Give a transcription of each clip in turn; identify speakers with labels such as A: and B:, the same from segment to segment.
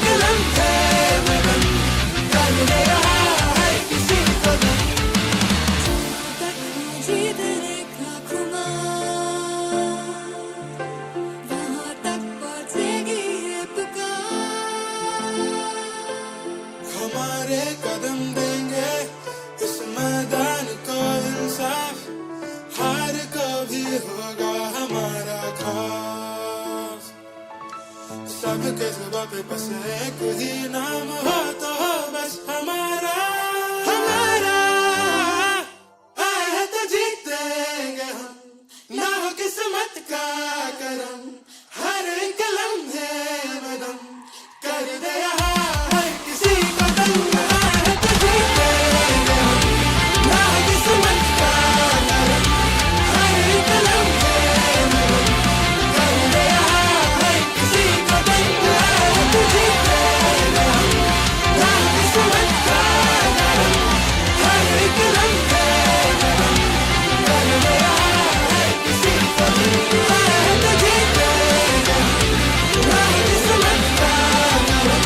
A: एक लम्हे में गम कर दे रहा है किसी को दम।
B: तक जीत रेखा घुमा वहाँ तक पहुँचेगी ये पुकार।
A: हमारे कदम देंगे इस मैदान को इंसाफ, हार कभी होगा हमारा खास। सबके जुबां पे बस एक ही नाम हो तो हो बस हमारा, हमारा। आए हैं तो जीतेंगे हम, ना हो किस्मत का करम, हर एक लम्हे में दम कर दे रहा है किसी को दम। आए हैं तो जीतेंगे हम, ना हो किस्मत का करम, हर एक लम्हे में दम कर दे रहा है किसी को दम। आए हैं तो जीतेंगे हम, ना हो किस्मत का करम, हर एक लम्हे में दम कर दे रहा है किसी को दम। आए हैं तो जीतेंगे हम, ना हो किस्मत का करम,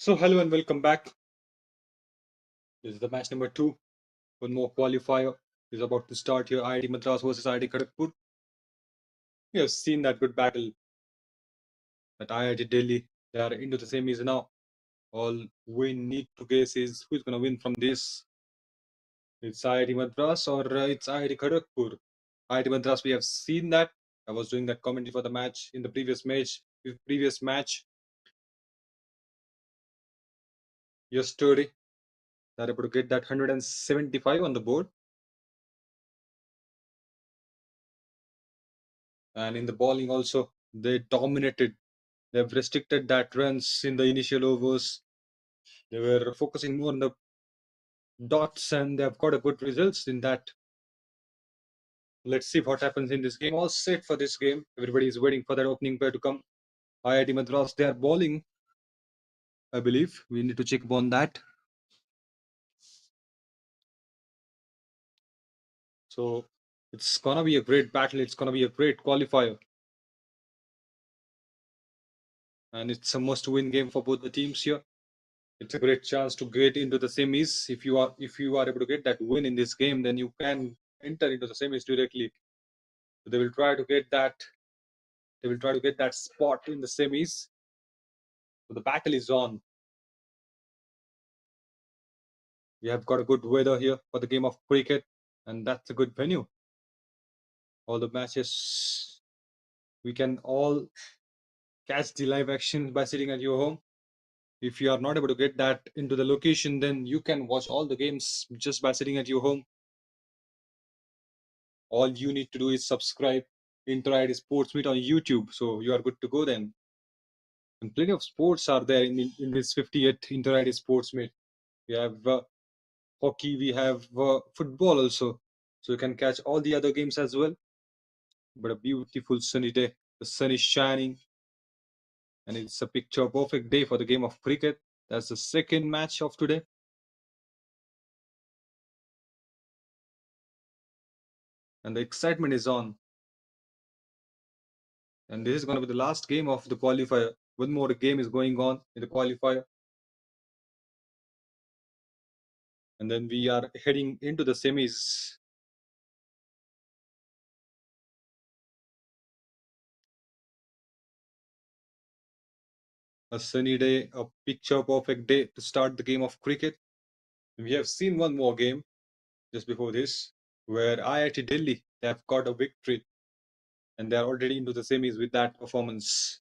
C: So, hello and welcome back. This is the match number two. One more qualifier is about to start here. IIT Madras versus IIT Kharagpur. We have seen that good battle at IIT Delhi. They are into the semis now. All we need to guess is who's going to win from this. It's IIT Madras or it's IIT Kharagpur. IIT Madras, we have seen that. I was doing that commentary for the match in the previous match yesterday. They're able to get that 175 on the board. And in the bowling also, they dominated. They've restricted that runs in the initial overs. They were focusing more on the dots and they've got a good results in that. Let's see what happens in this game. All set for this game. Everybody is waiting for that opening pair to come. IIT Madras, they are bowling, I believe. We need to check upon that. So it's gonna be a great battle. It's gonna be a great qualifier. And it's a must-win game for both the teams here. It's a great chance to get into the semis. If you are able to get that win in this game, then you can enter into the semis directly. They will try to get that. They will try to get that spot in the semis. So the battle is on. We have got a good weather here for the game of cricket, and that's a good venue. All the matches we can all catch the live action by sitting at your home. If you are not able to get that into the location, then you can watch all the games just by sitting at your home. All you need to do is subscribe Inter Sports Meet on YouTube, so you are good to go then. And plenty of sports are there in this 50th Inter Sports Meet. We have hockey, we have football also, so you can catch all the other games as well. But a beautiful sunny day, the sun is shining, and it's a picture perfect day for the game of cricket. That's the second match of today. And the excitement is on. And this is going to be the last game of the qualifier. One more game is going on in the qualifier. And then we are heading into the semis. A sunny day, a picture perfect day to start the game of cricket. We have seen one more game just before this, where IIT Delhi, they have got a victory and they are already into the semis with that performance.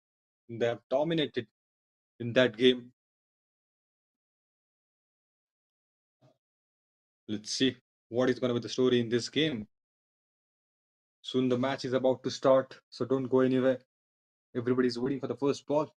C: They have dominated in that game. Let's see what is going to be the story in this game. Soon the match is about to start, so don't go anywhere. Everybody's waiting for the first ball.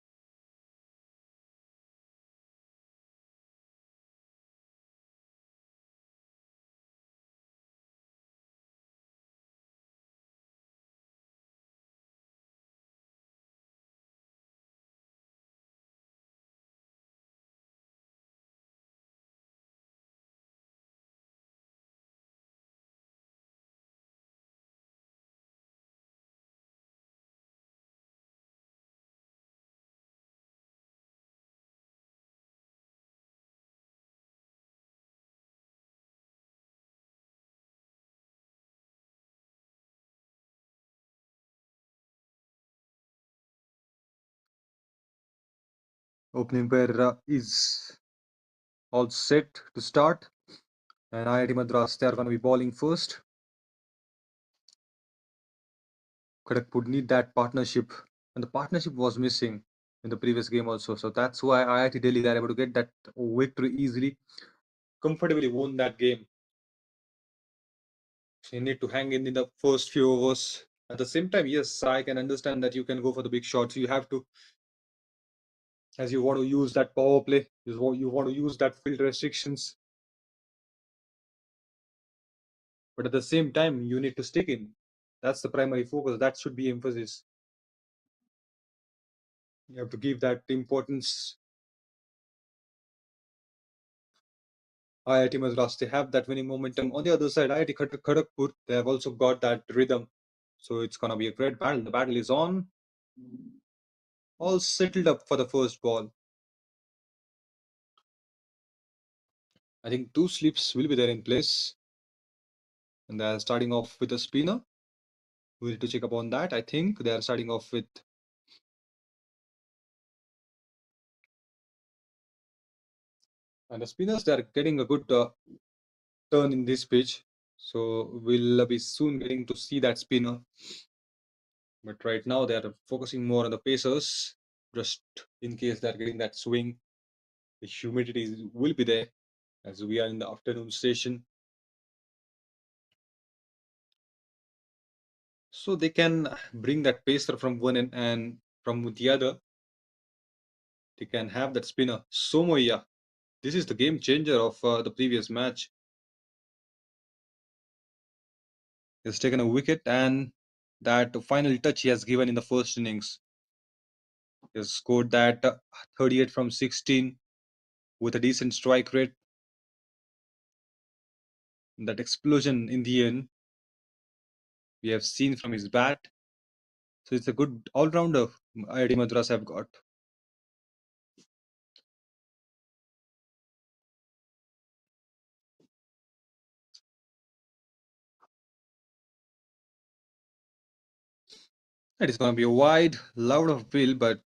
C: Opening pair is all set to start. And IIT Madras, they are going to be bowling first. Kharagpur need that partnership, and the partnership was missing in the previous game also. So that's why IIT Delhi they are able to get that victory easily, comfortably won that game. So you need to hang in the first few overs. At the same time, yes, I can understand that you can go for the big shots. You have to, as you want to use that power play, you want to use that field restrictions. But at the same time, you need to stick in. That's the primary focus. That should be emphasis. You have to give that importance. IIT Madras, they have that winning momentum. On the other side, IIT Kharagpur, they have also got that rhythm. So it's going to be a great battle. The battle is on. All settled up for the first ball. I think two slips will be there in place. And they're starting off with a spinner. We need to check upon that. I think they are starting off with and the spinners. They are getting a good turn in this pitch. So we'll be soon getting to see that spinner. But right now they are focusing more on the pacers, just in case they're getting that swing. The humidity will be there as we are in the afternoon session. So they can bring that pacer from one end and from the other, they can have that spinner. Somoya, this is the game changer of the previous match. He has taken a wicket and that final touch he has given in the first innings. He has scored that 38 from 16 with a decent strike rate. That explosion in the end we have seen from his bat. So it's a good all-rounder IIT Madras have got. It is going to be a wide, loud of bill, but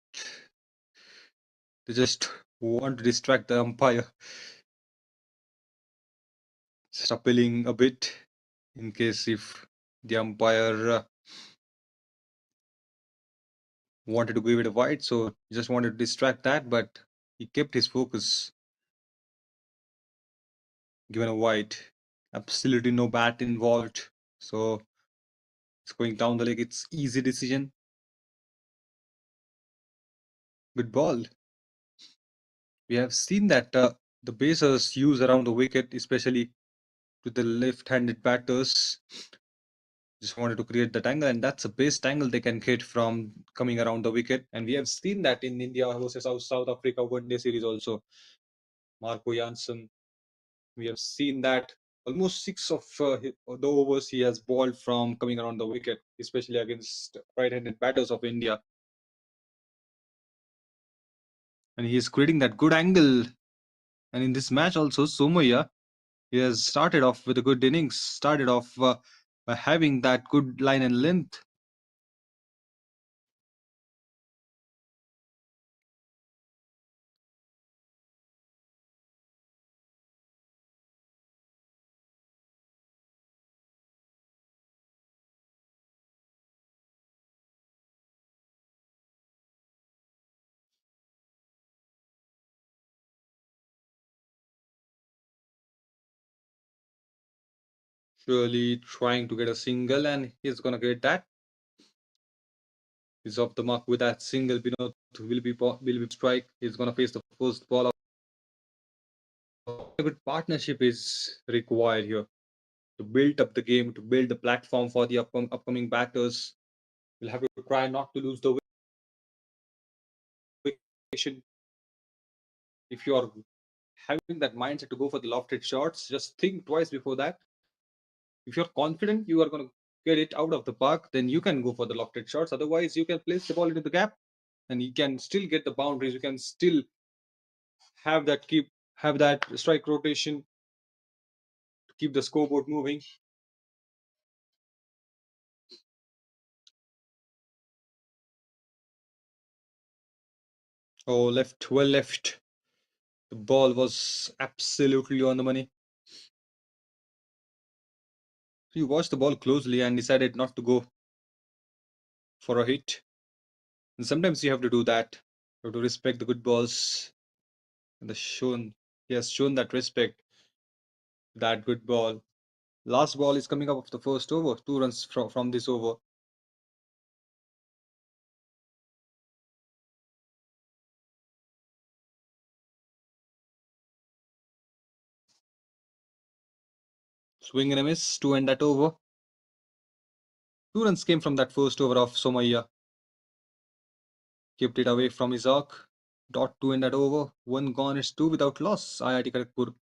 C: they just want to distract the umpire. Just appealing a bit in case if the umpire wanted to give it a wide, so he just wanted to distract that, but he kept his focus. Given a wide, absolutely no bat involved, so it's going down the leg. It's easy decision. Good ball. We have seen that the basers use around the wicket, especially to the left-handed batters. Just wanted to create that angle, and that's the best angle they can get from coming around the wicket. And we have seen that in India versus South Africa one day series also. Marco Janssen, we have seen that almost six of the overs he has bowled from coming around the wicket, especially against right-handed batters of India. And he is creating that good angle. And in this match also, Somoya, he has started off with a good innings, started off by having that good line and length. Surely trying to get a single, and he's gonna get that. He's off the mark with that single. Binod will be strike. He's gonna face the first ball. A good partnership is required here to build up the game, to build the platform for the upcoming batters. We'll have to try not to lose the wicket. If you are having that mindset to go for the lofted shots, just think twice before that. If you're confident you are going to get it out of the park, then you can go for the lofted shots. Otherwise, you can place the ball into the gap, and you can still get the boundaries. You can still have that strike rotation to keep the scoreboard moving. Oh, left, well left. The ball was absolutely on the money. He watched the ball closely and decided not to go for a hit. And sometimes you have to do that. You have to respect the good balls. And he has shown that respect, that good ball. Last ball is coming up of the first over. 2 runs from this over. Swing and a miss to end that over. 2 runs came from that first over of Somaya. Kept it away from his arc. Dot to end that over. 1 gone, it's 2 without loss. IIT Kharagpur.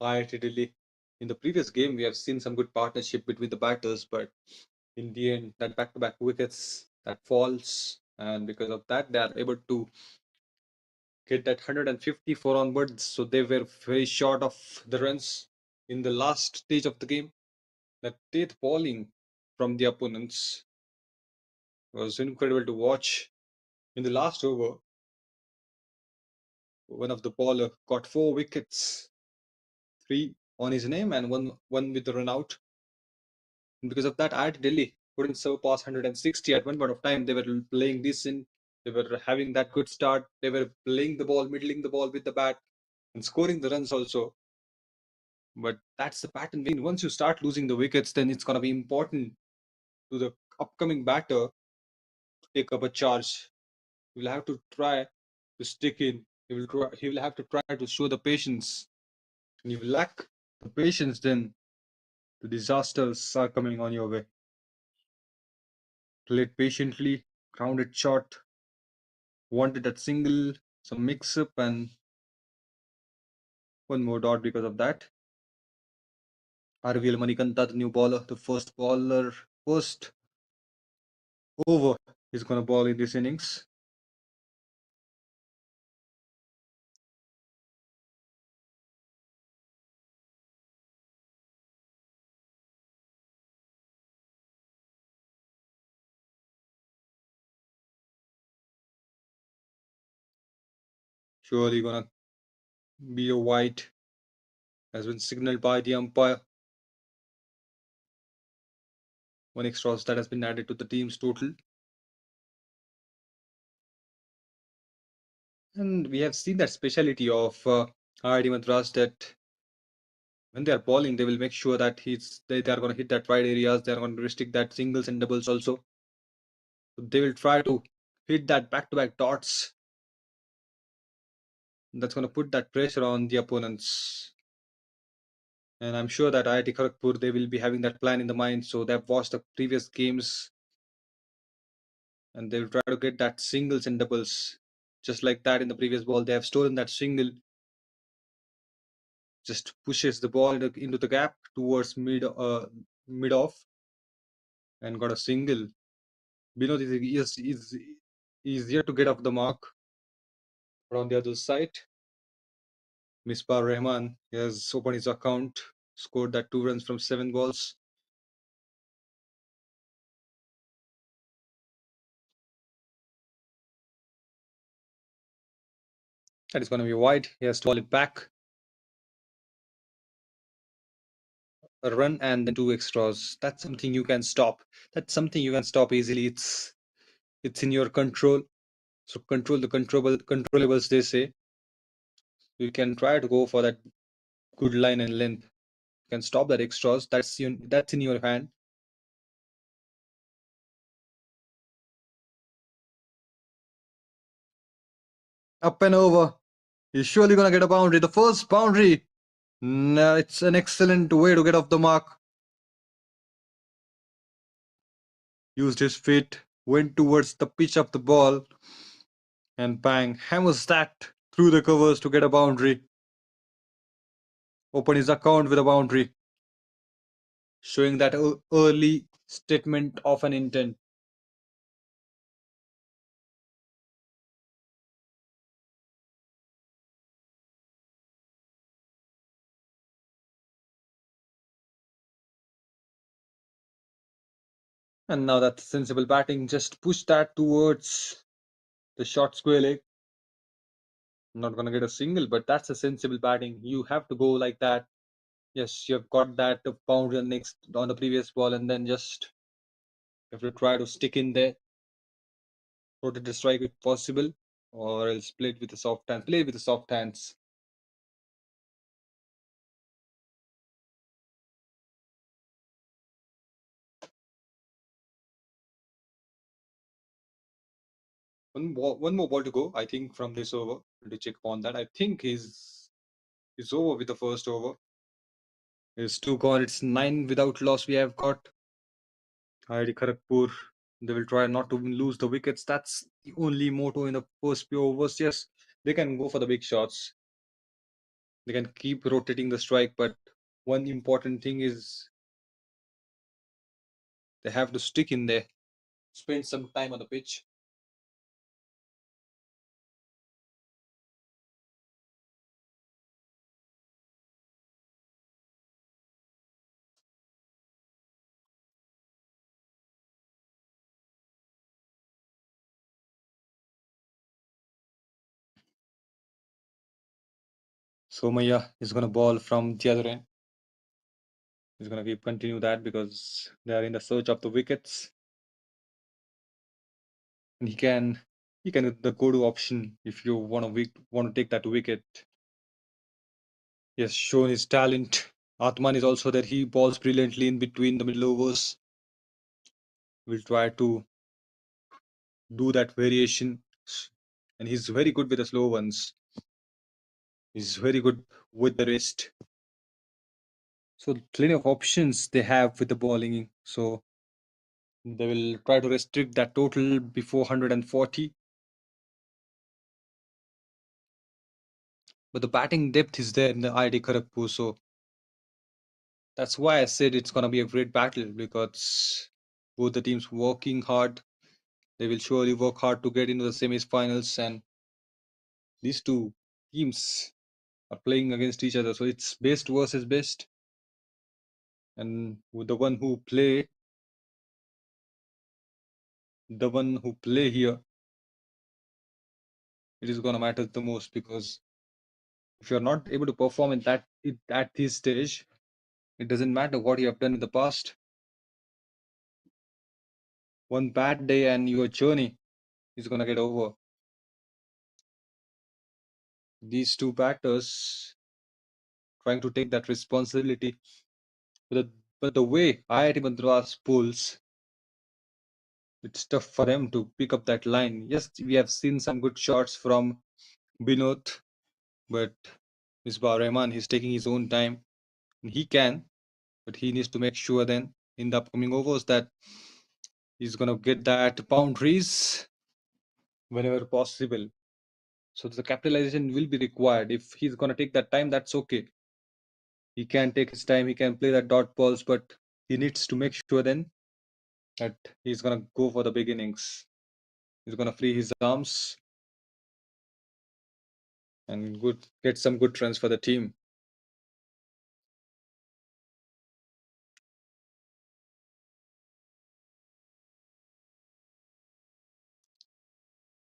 C: IIT Delhi. In the previous game, we have seen some good partnership between the batters, but in the end, that back-to-back wickets that falls, and because of that, they are able to get that 154 onwards. So they were very short of the runs in the last stage of the game. That death bowling from the opponents was incredible to watch. In the last over, one of the bowler got 4 wickets, three on his name and one with the run out. And because of that, IIT Delhi couldn't surpass 160 at one point of time. They were playing decent. They were having that good start. They were playing the ball, middling the ball with the bat, and scoring the runs also. But that's the pattern. Once you start losing the wickets, then it's gonna be important to the upcoming batter to take up a charge. He will have to try to stick in. He will have to try to show the patience. And if you lack the patience, then the disasters are coming on your way. Played patiently, grounded shot, wanted that single, some mix up, and one more dot because of that. RVL Manikanta, the new bowler, the first bowler, first over is going to ball in this innings. Surely going to be a wide, has been signaled by the umpire. One extra that has been added to the team's total. And we have seen that speciality of IIT Madras that when they are bowling, they will make sure that they are going to hit that wide areas. They are going to restrict that singles and doubles also. So they will try to hit that back-to-back dots. That's going to put that pressure on the opponents. And I'm sure that IIT Kharagpur, they will be having that plan in the mind. So they've watched the previous games and they will try to get that singles and doubles. Just like that in the previous ball, they have stolen that single. Just pushes the ball into the gap towards mid off and got a single. Binod is yet to get off the mark. But on the other side, Misbah Rahman has opened his account, scored that 2 runs from 7 balls. That is going to be wide. He has to ball it back. A run and then 2 extras. That's something you can stop. That's something you can stop easily. It's in your control. So control the controllables, they say. You can try to go for that good line and length. You can stop that extras. That's in your hand. Up and over. He's surely gonna get a boundary. The first boundary. No, it's an excellent way to get off the mark. Used his feet, went towards the pitch of the ball, and bang, hammers that through the covers to get a boundary. Open his account with a boundary, showing that early statement of an intent. And now that sensible batting, just push that towards the short square leg. Not gonna get a single, but that's a sensible batting. You have to go like that. Yes, you've got that boundary next on the previous ball, and then just you have to try to stick in there, rotate the strike if possible, or else play it with the soft hands. Play with the soft hands. One more ball to go, I think, from this over. To check upon that. I think he's over with the first over. It's 2 gone. It's 9 without loss. We have got IIT Kharagpur. They will try not to lose the wickets. That's the only motto in the first few overs. Yes, they can go for the big shots. They can keep rotating the strike, but one important thing is they have to stick in there, spend some time on the pitch. Somaya is going to ball from the other end. He's going to keep continue that because they are in the search of the wickets. And he can the go-to option if you want to take that wicket. He has shown his talent. Atman is also there. He balls brilliantly in between the middle overs. Will try to do that variation, and he's very good with the slow ones. He's very good with the wrist. So plenty of options they have with the bowling. So they will try to restrict that total before 140. But the batting depth is there in the IIT Kharagpur. So that's why I said it's gonna be a great battle because both the teams working hard. They will surely work hard to get into the semi-finals, and these two teams are playing against each other. So it's best versus best, and with the one who play here, it is gonna matter the most because if you're not able to perform at this stage, it doesn't matter what you have done in the past. One bad day and your journey is gonna get over. These two batters trying to take that responsibility, but the way IIT Madras pulls, it's tough for them to pick up that line. Yes, we have seen some good shots from Binod, but Misbah Rahman, he's taking his own time. He can, but he needs to make sure then in the upcoming overs that he's gonna get that boundaries whenever possible. So the capitalization will be required. If he's gonna take that time, that's okay. He can take his time, he can play that dot balls, but he needs to make sure then that he's gonna go for the big innings. He's gonna free his arms and get some good runs for the team.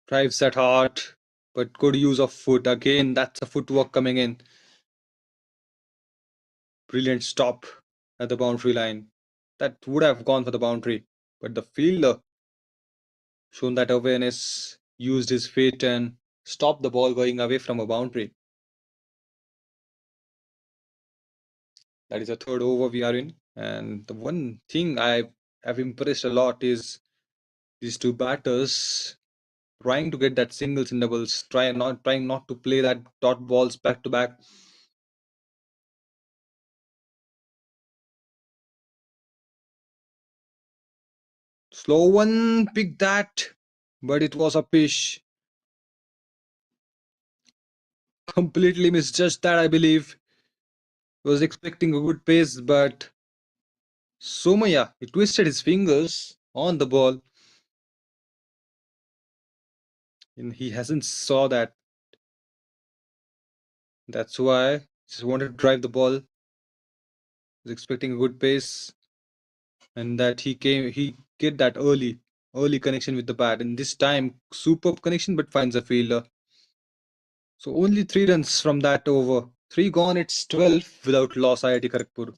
C: Drives that hard, but good use of foot. Again, that's a footwork coming in. Brilliant stop at the boundary line. That would have gone for the boundary, but the fielder shown that awareness, used his feet and stopped the ball going away from a boundary. That is a third over we are in. And the one thing I have impressed a lot is these two batters trying to get that singles and doubles, trying not to play that dot balls back to back. Slow one, pick that, but it was a pish. Completely misjudged that, I believe. Was expecting a good pace, but Somaya, he twisted his fingers on the ball, and he hasn't saw that. That's why just wanted to drive the ball. Was expecting a good pace, and that he get that early connection with the bat, and this time superb connection, but finds a fielder. So only 3 runs from that over. 3 gone, it's 12 without loss, IIT Kharagpur.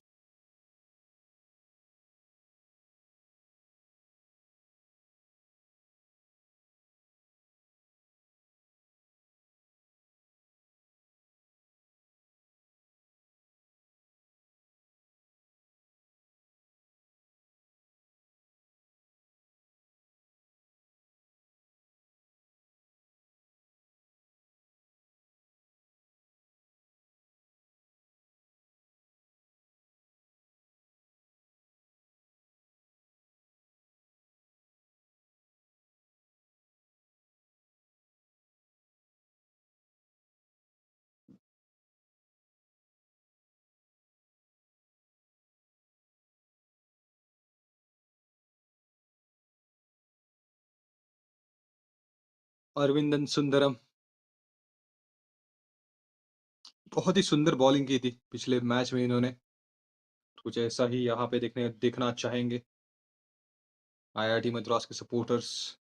C: Aravindan Sundaram बहुत ही सुंदर bowling की थी पिछले match में इन्होंने। कुछ ऐसा ही यहाँ पे देखना चाहेंगे आईआईटी मद्रास के सपोर्टर्स।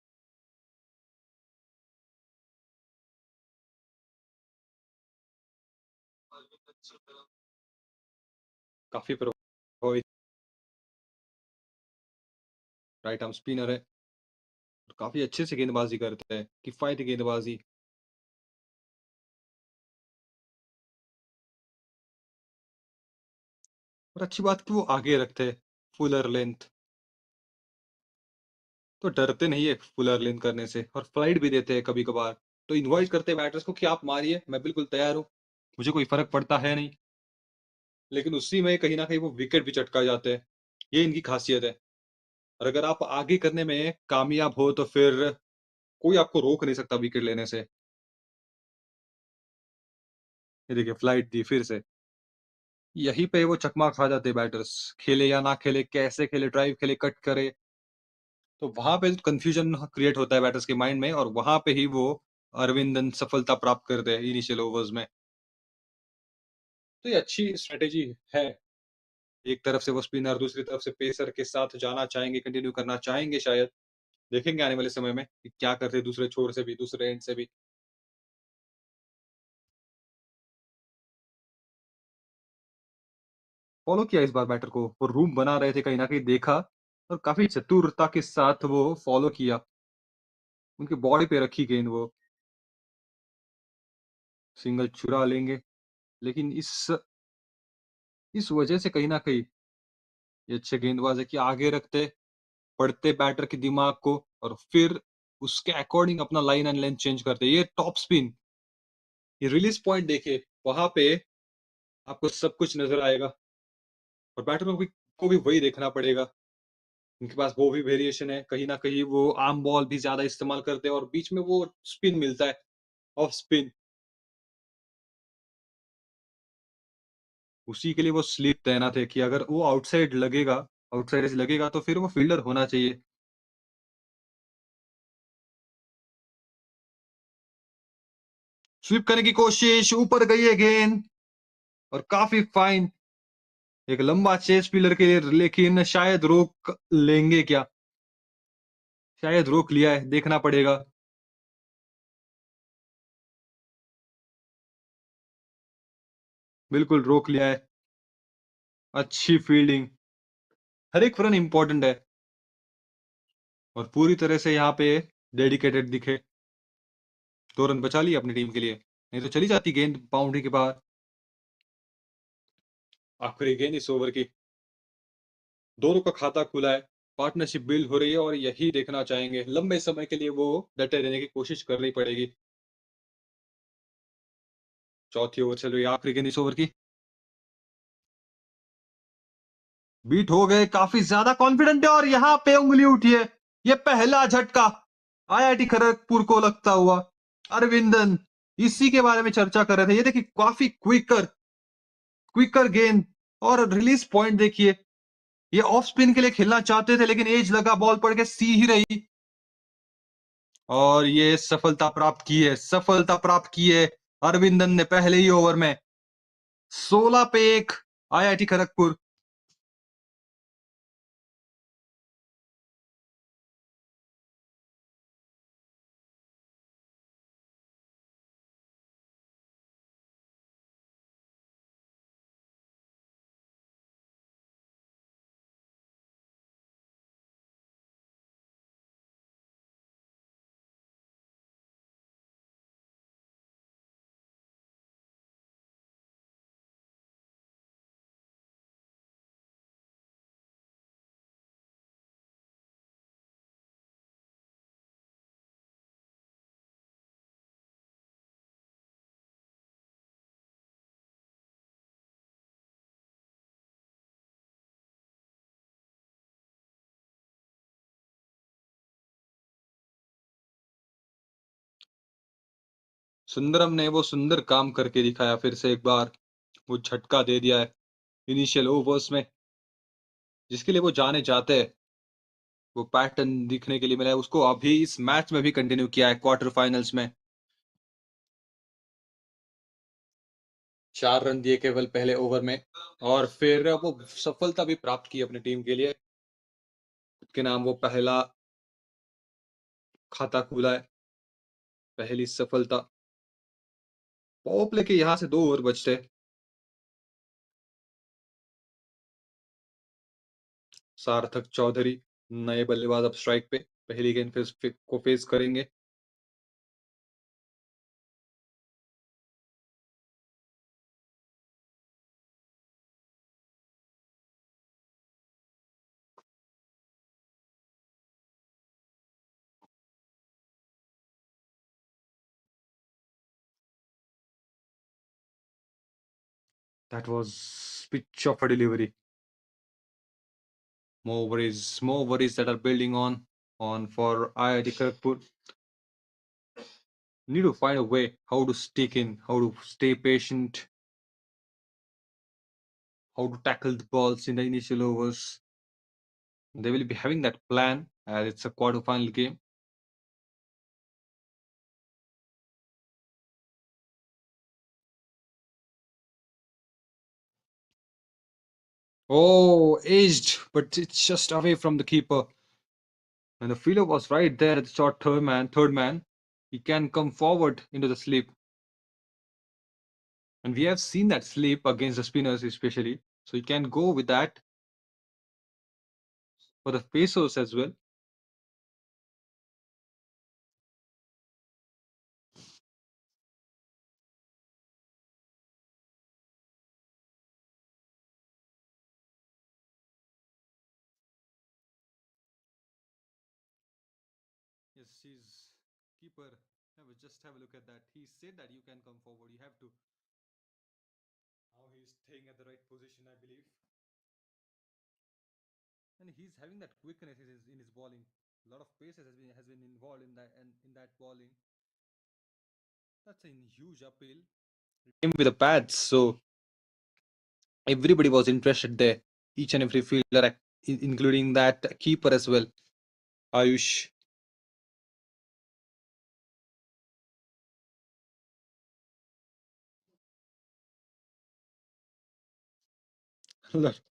C: काफी प्रभावित राइट आर्म स्पिनर है, काफी अच्छे से गेंदबाजी करते हैं, किफायती गेंदबाजी। और अच्छी बात कि वो आगे रखते हैं फुलर लेंथ, तो डरते नहीं है फुलर लेंथ करने से, और फ्लाइट भी देते हैं कभी कभार। तो इनवाइट करते हैं बैटर्स को कि आप मारिए, मैं बिल्कुल तैयार हूँ, मुझे कोई फर्क पड़ता है नहीं। लेकिन उसी में कहीं ना कहीं वो विकेट भी चटका जाते हैं, ये इनकी खासियत है। और अगर आप आगे करने में कामयाब हो तो फिर कोई आपको रोक नहीं सकता विकेट लेने से। ये देखिए फ्लाइट दी फिर से, यहीं पे वो चकमा खा जाते बैटर्स, खेले या ना खेले, कैसे खेले, ड्राइव खेले, कट करे। तो वहां पे कंफ्यूजन क्रिएट होता है बैटर्स के माइंड में, और वहां पे ही वो अरविंदन सफलता प्राप्त करते हैं इनिशियल ओवर्स में। तो ये अच्छी स्ट्रेटेजी है। एक तरफ से वो स्पिनर, दूसरी तरफ से पेसर के साथ जाना चाहेंगे, कंटिन्यू करना चाहेंगे शायद। देखेंगे आने वाले समय में कि क्या करते हैं दूसरे छोर से भी, दूसरे एंड से भी। फॉलो किया इस बार बैटर को, वो रूम बना रहे थे कहीं ना कहीं, देखा और काफी चतुरता के साथ वो फॉलो किया, उनकी बॉडी पे रखी गेंद वो। सिंगल चुरा लेंगे, लेकिन इस वजह से कहीं ना कहीं ये अच्छे गेंदबाज है कि आगे रखते, पढ़ते बैटर के दिमाग को, और फिर उसके अकॉर्डिंग अपना लाइन एंड लेंथ चेंज करते। ये टॉप स्पिन, ये रिलीज पॉइंट देखिए, वहां पे आपको सब कुछ नजर आएगा, और बैटर को भी वही देखना पड़ेगा। उनके पास वो भी वेरिएशन है, कहीं ना कहीं वो आर्म बॉल भी ज्यादा इस्तेमाल करते हैं, और बीच में वो स्पिन मिलता है, ऑफ स्पिन, उसी के लिए वो स्लीप तैनात है कि अगर वो आउटसाइड से लगेगा तो फिर वो फील्डर होना चाहिए। स्वीप करने की कोशिश, ऊपर गई है गेंद, और काफी फाइन, एक लंबा चेस फील्डर के लिए, लेकिन शायद रोक लेंगे क्या, शायद रोक लिया है, देखना पड़ेगा। बिल्कुल रोक लिया है, अच्छी फील्डिंग, हर एक रन इंपॉर्टेंट है, और पूरी तरह से यहाँ पे डेडिकेटेड दिखे। 2 रन बचा लिए अपनी टीम के लिए, नहीं तो चली जाती गेंद बाउंड्री के बाहर। आखिरी गेंद इस ओवर की, दोनों का खाता खुला है, पार्टनरशिप बिल्ड हो रही है, और यही देखना चाहेंगे लंबे समय के लिए, वो डटे रहने की कोशिश करनी पड़ेगी। चौथी ओवर चल रही है, आखिरी गेंद इस ओवर की, बीट हो गए, काफी ज्यादा कॉन्फिडेंट है, और यहाँ पे उंगली उठी है, ये पहला झटका आईआईटी खड़गपुर को लगता हुआ। अरविंदन इसी के बारे में चर्चा कर रहे थे, ये देखिए काफी क्विकर गेंद, और रिलीज पॉइंट देखिए, ये ऑफ स्पिन के लिए खेलना चाहते थे, लेकिन एज लगा, बॉल पड़ के सी ही रही, और ये सफलता प्राप्त की है अरविंदन ने पहले ही ओवर में। 16 पे 1 आईआईटी खड़गपुर। सुंदरम ने वो सुंदर काम करके दिखाया, फिर से एक बार वो झटका दे दिया है इनिशियल ओवर्स में, जिसके लिए वो जाने जाते हैं। वो पैटर्न दिखने के लिए मिला है उसको। अभी इस मैच में भी कंटिन्यू किया है क्वार्टर फाइनल्स में। 4 रन दिए केवल पहले ओवर में, और फिर वो सफलता भी प्राप्त की अपनी टीम के लिए। खुद के नाम वो पहला खाता खुला है, पहली सफलता। पावर प्ले के यहाँ से 2 ओवर बचते। सार्थक चौधरी नए बल्लेबाज अब स्ट्राइक पे, पहली गेंद को फेस करेंगे। That was pitch of a delivery. More worries that are building on for IIT Kharagpur. Need to find a way how to stick in, how to stay patient, how to tackle the balls in the initial overs. They will be having that plan as it's a quarter-final game. Oh, edged, but it's just away from the keeper. And the fielder was right there at the short third man. He can come forward into the slip. And we have seen that slip against the spinners especially. So he can go with that for the pacers as well. Yes, he's keeper. Just have a look at that. He said that you can come forward. You have to. Now he's staying at the right position, I believe. And he's having that quickness in his bowling. A lot of paces has been involved in that, and in that bowling. That's a huge appeal. Came with the pads, so everybody was interested there. Each and every fielder, including that keeper as well, Ayush.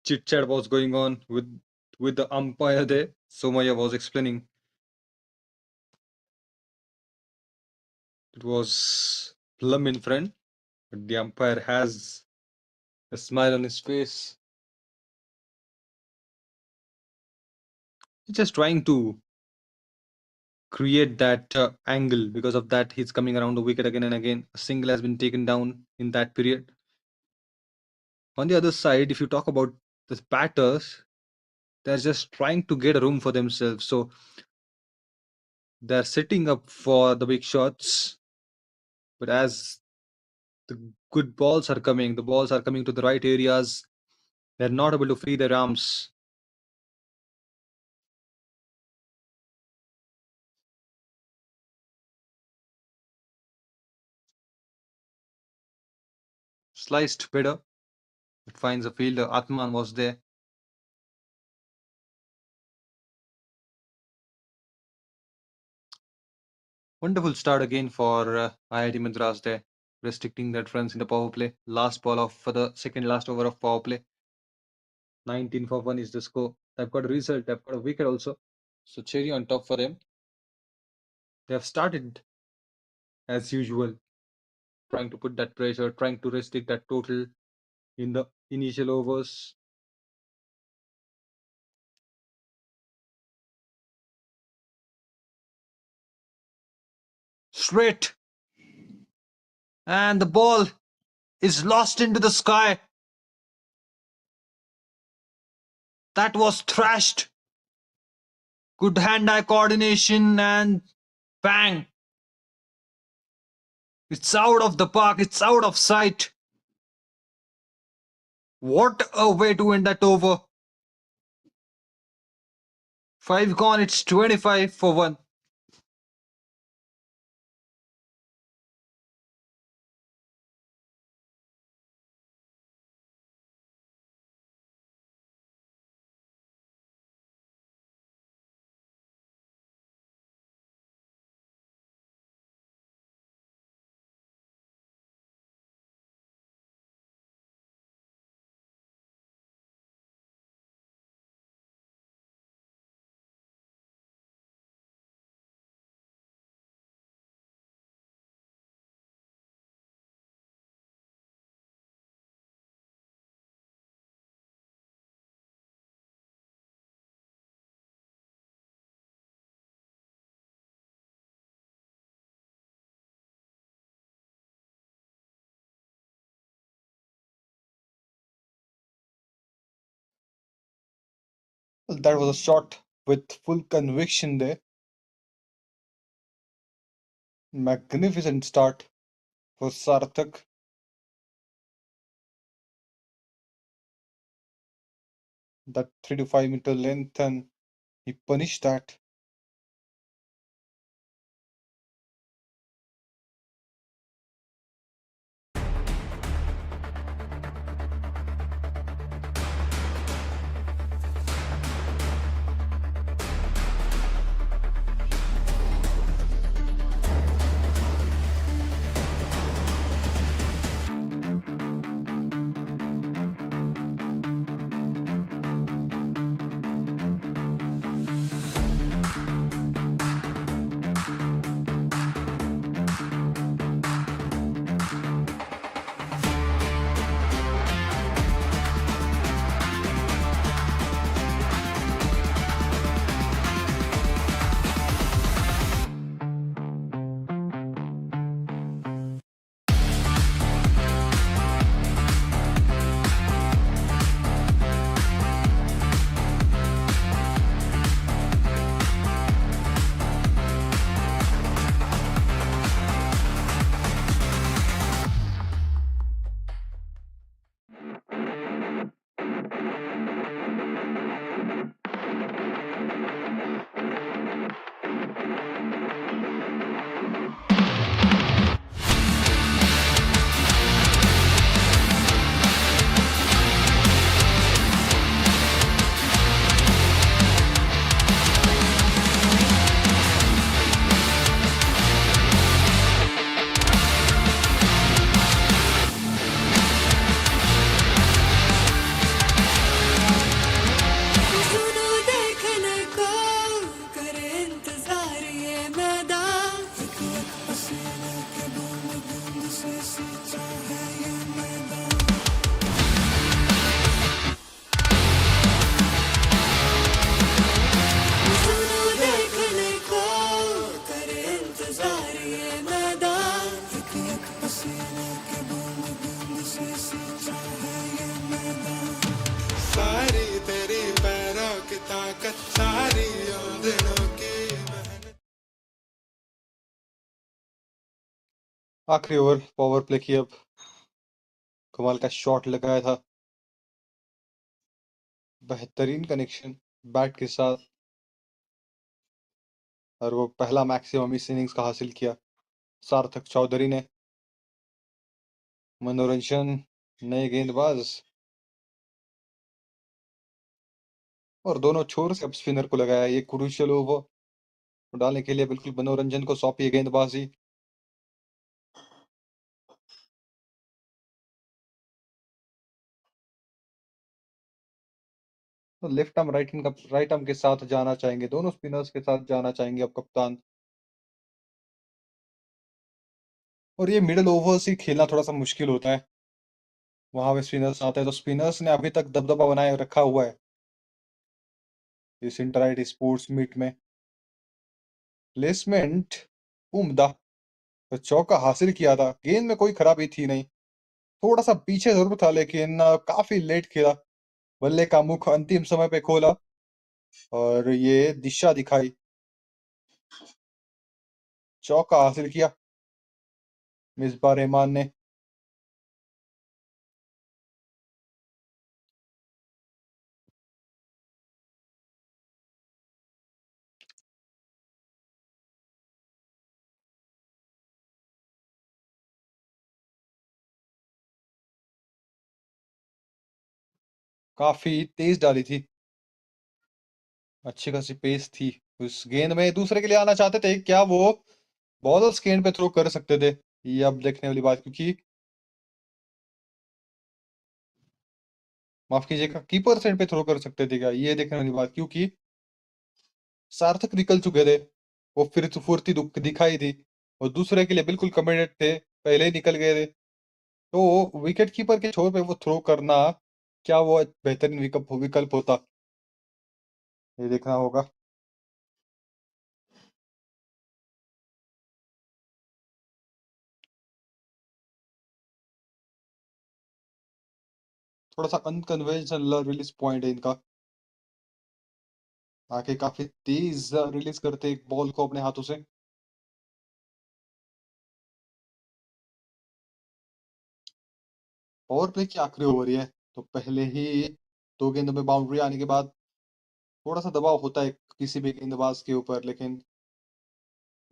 C: Chit chat was going on with the umpire there. Somaya was explaining. It was plumb in front, but the umpire has a smile on his face. He's just trying to create that angle. Because of that, he's coming around the wicket again and again. A single has been taken down in that period. On the other side, if you talk about the batters, they're just trying to get a room for themselves. So they're setting up for the big shots. But as the good balls are coming, the balls are coming to the right areas, they're not able to free their arms. Sliced better. It finds a fielder. Atman was there. Wonderful start again for IIT Madras there, restricting that runs in the power play. Last ball of for the second last over of power play. 19 for 1 is the score. They've got a result. They've got a wicket also. So cherry on top for them. They have started as usual, trying to put that pressure, trying to restrict that total in the initial overs. Straight, and the ball is lost into the sky. That was thrashed. Good hand-eye coordination, and bang. It's out of the park. It's out of sight. What a way to end that over. 5 gone. It's 25 for 1. Well, that was a shot with full conviction there. Magnificent start for Sarthak. That 3 to 5 meter length, and he punished that.
B: सुनो देखने को करे इंतजार ये मैदान
A: पसीने के बूंद बूंद से सींचा है ये मैदान
B: सुनो देखने को करे इंतजार ये मैदान
A: एक पसीने के बूंद बूंद से सींचा है ये मैदान सारी तेरी पैरों की ताकत सारी उन दिनों की मेहनत
C: आखिरी ओवर पावर प्ले की अब कमाल का शॉट लगाया था। बेहतरीन कनेक्शन बैट के साथ, और वो पहला मैक्सिमम इस इनिंग्स का हासिल किया सार्थक चौधरी ने। मनोरंजन, नए गेंदबाज, और दोनों छोर से अब स्पिनर को लगाया। ये क्रूशियल ओवर डालने के लिए बिल्कुल मनोरंजन को सौंपी है गेंदबाजी। तो लेफ्ट आर्म राइट आर्म के साथ जाना चाहेंगे, दोनों स्पिनर्स के साथ जाना चाहेंगे अब कप्तान। और ये मिडिल ओवर्स ही खेलना थोड़ा सा मुश्किल होता है, वहां पे स्पिनर्स आते हैं। तो स्पिनर्स ने अभी तक दबदबा बनाए रखा हुआ है इस इंटर स्पोर्ट्स मीट में। प्लेसमेंट उम्दा, तो चौका हासिल किया था। गेंद में कोई खराबी थी नहीं, थोड़ा सा पीछे जरूर था, लेकिन काफी लेट खेला। बल्ले का मुख अंतिम समय पे खोला और ये दिशा दिखाई, चौका हासिल किया मिसबा रहमान ने। काफी तेज डाली थी, अच्छी खासी पेस थी उस गेंद में। दूसरे के लिए आना चाहते थे क्या वो, बॉलर्स गेंद पे थ्रो कर सकते थे, ये अब देखने वाली बात। क्योंकि माफ कीजिएगा, कीपर साइड पे थ्रो कर सकते थे क्या, ये देखने वाली बात। क्योंकि सार्थक निकल चुके थे, वो फिर से फुर्ती दिखाई थी, और दूसरे के लिए बिल्कुल कमिटेड थे, पहले ही निकल गए थे। तो विकेट कीपर के छोर पे वो थ्रो करना, क्या वो एक बेहतरीन विकल्प होता, ये देखना होगा। थोड़ा सा अनकन्वेंशनल रिलीज पॉइंट है इनका। आके काफी तेज रिलीज करते एक बॉल को अपने हाथों से। पावर प्ले की आखिरी ओवर ही है, तो पहले ही 2 गेंदों में बाउंड्री आने के बाद थोड़ा सा दबाव होता है किसी भी गेंदबाज के ऊपर, लेकिन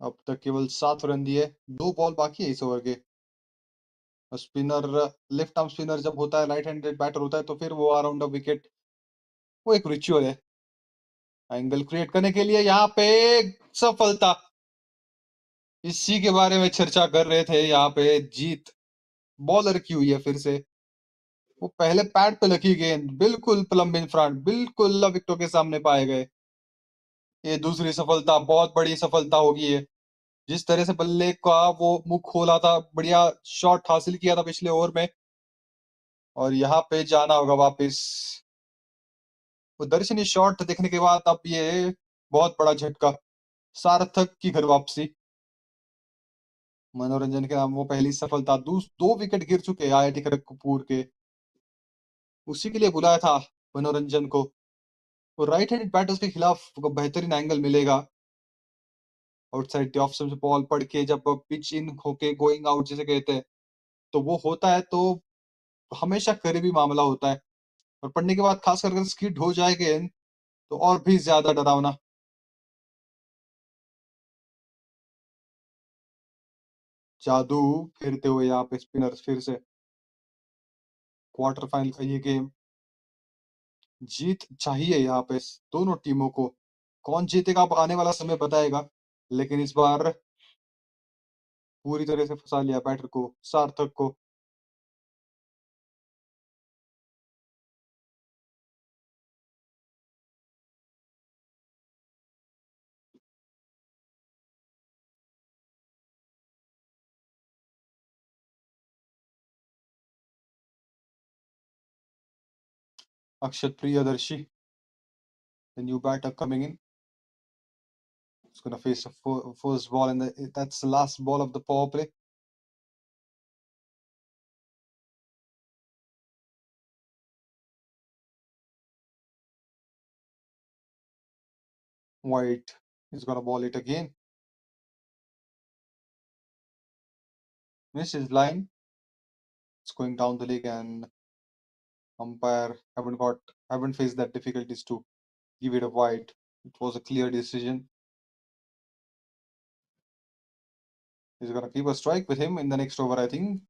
C: अब तक केवल 7 रन दिए, 2 बॉल बाकी है इस ओवर के। स्पिनर, लेफ्ट आर्म स्पिनर जब होता है, राइट हैंडेड बैटर होता है, तो फिर वो अराउंड द विकेट, वो एक रिचुअल है। एंगल क्रिएट करने के लिए यहाँ पे सफलता, इसी के बारे में चर्चा कर रहे थे। यहाँ पे जीत बॉलर की हुई है फिर से। वो पहले पैड पे लगी गेंद बिल्कुल प्लम इन फ्रंट, बिल्कुल विकेटों के सामने पाए गए। ये दूसरी सफलता, बहुत बड़ी सफलता होगी ये। जिस तरह से बल्ले का वो मुंह खोला था, बढ़िया शॉट हासिल किया था पिछले ओवर में, और यहाँ पे जाना होगा वापस। वो दर्शनीय शॉट देखने के बाद अब ये बहुत बड़ा झटका, सार्थक की घर वापसी। मनोरंजन के नाम वो पहली सफलता, 2 विकेट गिर चुके हैं आईआईटी खड़गपुर के, उसी के लिए बुलाया था मनोरंजन को। तो राइट हैंड बैटर्स के खिलाफ बेहतरीन एंगल मिलेगा। Outside the off stump ball पड़ के जब पिच इन होके गोइंग आउट जिसे कहते हैं, तो वो होता है, तो हमेशा करीबी मामला होता है। और पढ़ने के बाद खासकर अगर स्किड हो जाए गेंद, तो और भी ज्यादा डरावना। जादू फेरते हुए यहाँ पे स्पिनर्स फिर से। क्वार्टर फाइनल का ये गेम, जीत चाहिए यहाँ पे दोनों टीमों को। कौन जीतेगा अब आने वाला समय बताएगा, लेकिन इस बार पूरी तरह से फंसा लिया बैटर को, सार्थक को। अक्षत Priyadarshi, the new batter coming in. It's going to face a first ball, and that's the last ball of the power play. White is going to ball it again. Misses line. It's going down the leg, and umpire haven't faced that difficulties to give it a wide. It was a clear decision. He's going to keep a strike with him in the next over, I think.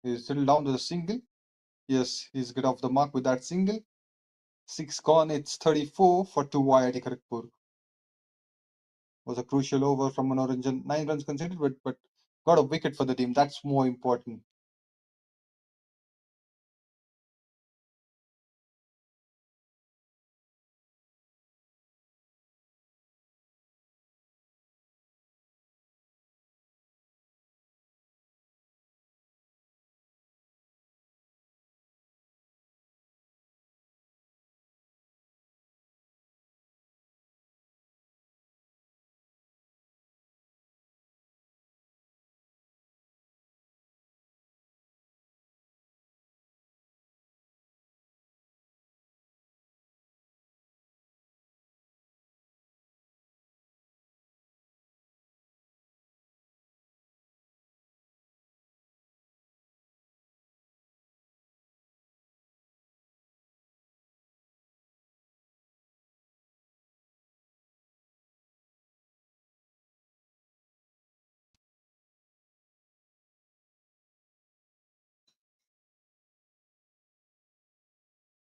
C: He's still down to the single. Yes, he's good off the mark with that single. 6 gone. It's 34 for 2 IIT Kharagpur. Was a crucial over from Manoranjan. 9 runs conceded, but got a wicket for the team. That's more important.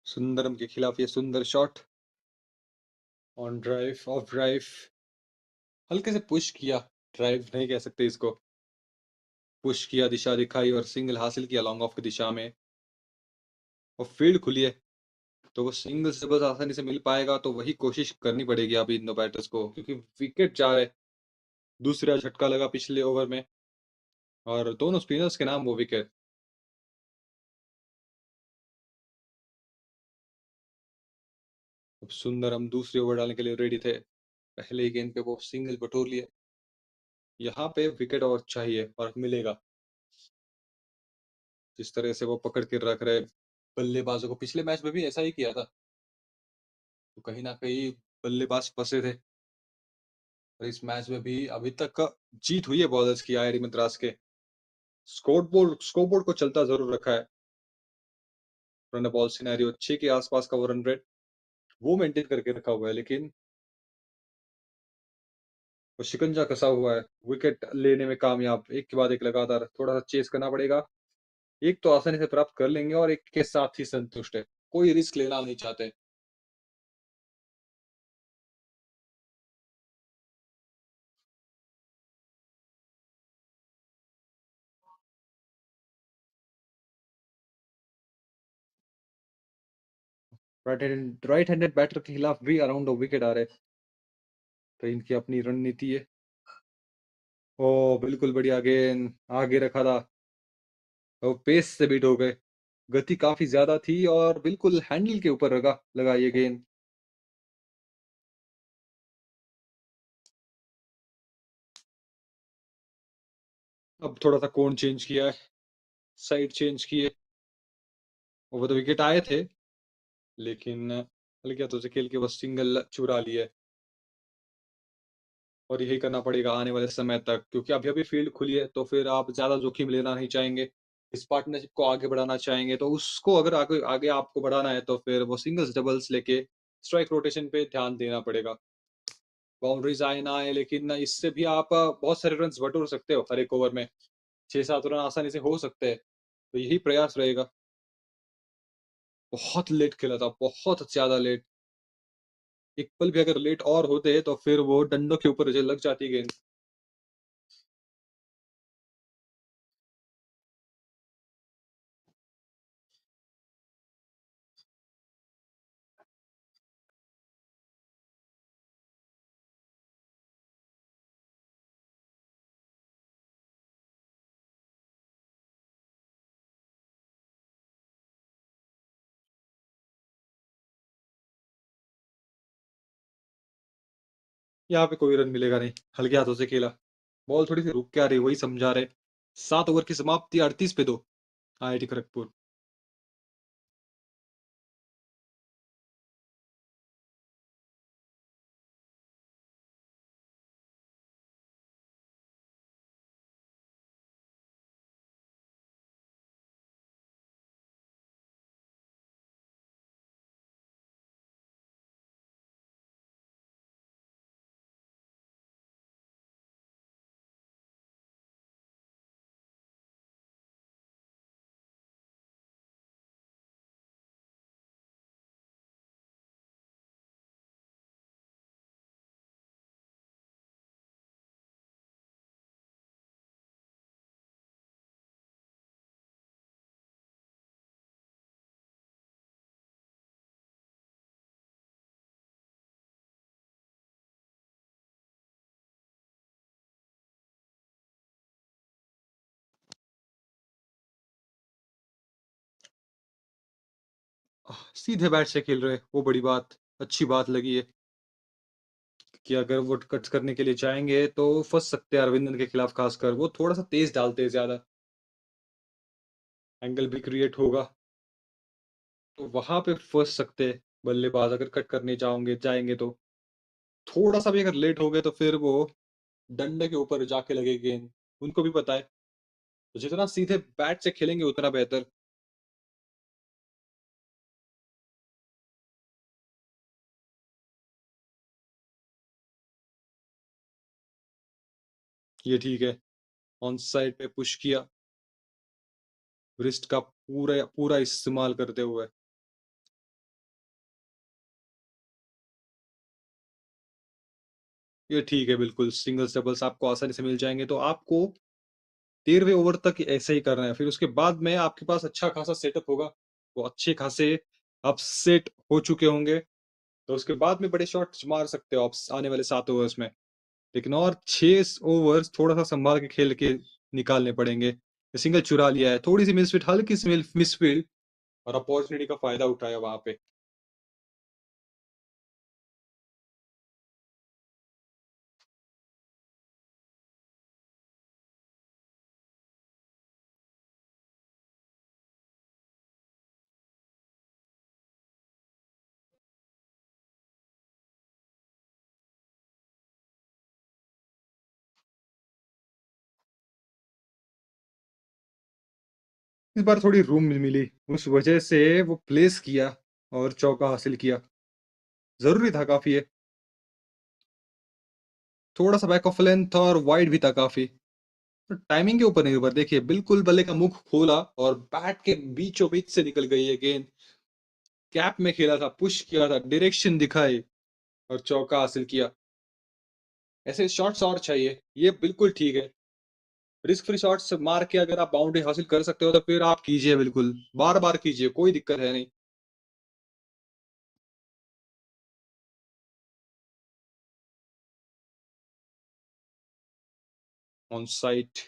C: Sundaram के खिलाफ ये सुंदर shot, on drive, of drive, हल्के से push किया, drive नहीं कह सकते इसको, पुश किया, दिशा दिखाई और सिंगल हासिल किया लॉन्ग ऑफ की दिशा में। और फील्ड खुली है, तो वो सिंगल से बस आसानी से मिल पाएगा, तो वही कोशिश करनी पड़ेगी अभी इन दो बैटर्स को, क्योंकि विकेट जा रहे। दूसरा झटका लगा पिछले ओवर में, और दोनों स्पिनर्स के नाम वो विकेट। अब सुंदरम दूसरी ओवर डालने के लिए रेडी थे, पहले ही गेंद पे वो सिंगल बटोर लिए। यहाँ पे विकेट और चाहिए और मिलेगा। जिस तरह से वो पकड़ के रख रहे बल्लेबाजों को, पिछले मैच में भी ऐसा ही किया था, तो कहीं ना कहीं बल्लेबाज फंसे थे। और इस मैच में भी अभी तक जीत हुई है बॉलर्स की आईआईटी मद्रास के। स्कोर बोर्ड को चलता जरूर रखा है। रन बॉल सिनेरियो 6 के आसपास का वो रन रेट वो मेंटेन करके रखा हुआ है, लेकिन वो शिकंजा कसा हुआ है। विकेट लेने में कामयाब, एक के बाद एक लगातार थोड़ा सा चेस करना पड़ेगा। एक तो आसानी से प्राप्त कर लेंगे और एक के साथ ही संतुष्ट है, कोई रिस्क लेना नहीं चाहते। राइट हैंडेड बैटर के खिलाफ भी अराउंड विकेट आ रहे, तो इनकी अपनी रणनीति है। ओ बिल्कुल बढ़िया गेंद आगे रखा था, तो पेस से बीट हो गए। गति काफी ज्यादा थी और बिल्कुल हैंडल के ऊपर लगा लगा ये गेंद। अब थोड़ा सा कोण चेंज किया है, साइड चेंज किए। वो तो विकेट आए थे, लेकिन हल्के हाथों से खेल के बस सिंगल चुरा लिए। और यही करना पड़ेगा आने वाले समय तक, क्योंकि अभी अभी फील्ड खुली है, तो फिर आप ज्यादा जोखिम लेना नहीं चाहेंगे। इस पार्टनरशिप को आगे बढ़ाना चाहेंगे, तो उसको अगर आगे आगे आपको बढ़ाना है तो फिर वो सिंगल्स डबल्स लेके स्ट्राइक रोटेशन पे ध्यान देना पड़ेगा। बाउंड्रीज आए ना आए, लेकिन इससे भी आप बहुत सारे रन बटोर सकते हो हर एक ओवर में। 6-7 रन आसानी से हो सकते हैं, तो यही प्रयास रहेगा। बहुत लेट खेला था, बहुत ज्यादा लेट। एक पल भी अगर लेट और होते तो फिर वो डंडों के ऊपर जो लग जाती गेंद। यहाँ पे कोई रन मिलेगा नहीं, हल्के हाथों से खेला। बॉल थोड़ी सी रुक के आ रही, वही समझा रहे। 7 ओवर की समाप्ति 38 पे 2, आईआईटी खड़गपुर। सीधे बैट से खेल रहे, वो बड़ी बात, अच्छी बात लगी है। कि अगर वो कट करने के लिए जाएंगे तो फंस सकते हैं अरविंदन के खिलाफ, खासकर वो थोड़ा सा तेज डालते हैं ज्यादा। एंगल भी क्रिएट होगा, तो वहां पे फंस सकते हैं बल्लेबाज अगर कट करने जाएंगे तो। थोड़ा सा भी अगर लेट हो गए तो फिर वो डंडे के ऊपर जाके लगे गेंद। उनको भी पता है, तो जितना सीधे बैट से खेलेंगे उतना बेहतर। ये ठीक है, ऑन साइड पे पुश किया, रिस्ट का पूरा पूरा इस्तेमाल करते हुए। ये ठीक है, बिल्कुल सिंगल्स डबल्स आपको आसानी से मिल जाएंगे, तो आपको 13वें ओवर तक ऐसे ही करना है। फिर उसके बाद में आपके पास अच्छा खासा सेटअप होगा, वो अच्छे खासे आप सेट हो चुके होंगे, तो उसके बाद में बड़े शॉट्स मार सकते हो आप आने वाले 7 ओवर्स में। लेकिन और 6 ओवर्स थोड़ा सा संभाल के खेल के निकालने पड़ेंगे। सिंगल चुरा लिया है, थोड़ी सी मिसफील्ड, हल्की सी मिसफील्ड, और अपॉर्चुनिटी का फायदा उठाया वहां पे। इस बार थोड़ी रूम मिली, उस वजह से वो प्लेस किया और चौका हासिल किया। ज़रूरी था काफ़ी ये। थोड़ा-सा बैक ऑफ लेंथ था और वाइड भी था काफ़ी। तो टाइमिंग के ऊपर निर्भर, देखिए बिल्कुल बल्ले का मुख खोला और बैट के बीचों-बीच से निकल गई ये गेंद। कैप में खेला था, पुश किया था, डायरेक्शन दिखाई और चौका हासिल किया। ऐसे शॉट्स और चाहिए, ये बिल्कुल ठीक है। रिस्क फ्री शॉट्स मार के अगर आप बाउंड्री हासिल कर सकते हो तो फिर आप कीजिए बिल्कुल, बार-बार कीजिए, कोई दिक्कत है नहीं। ऑन साइड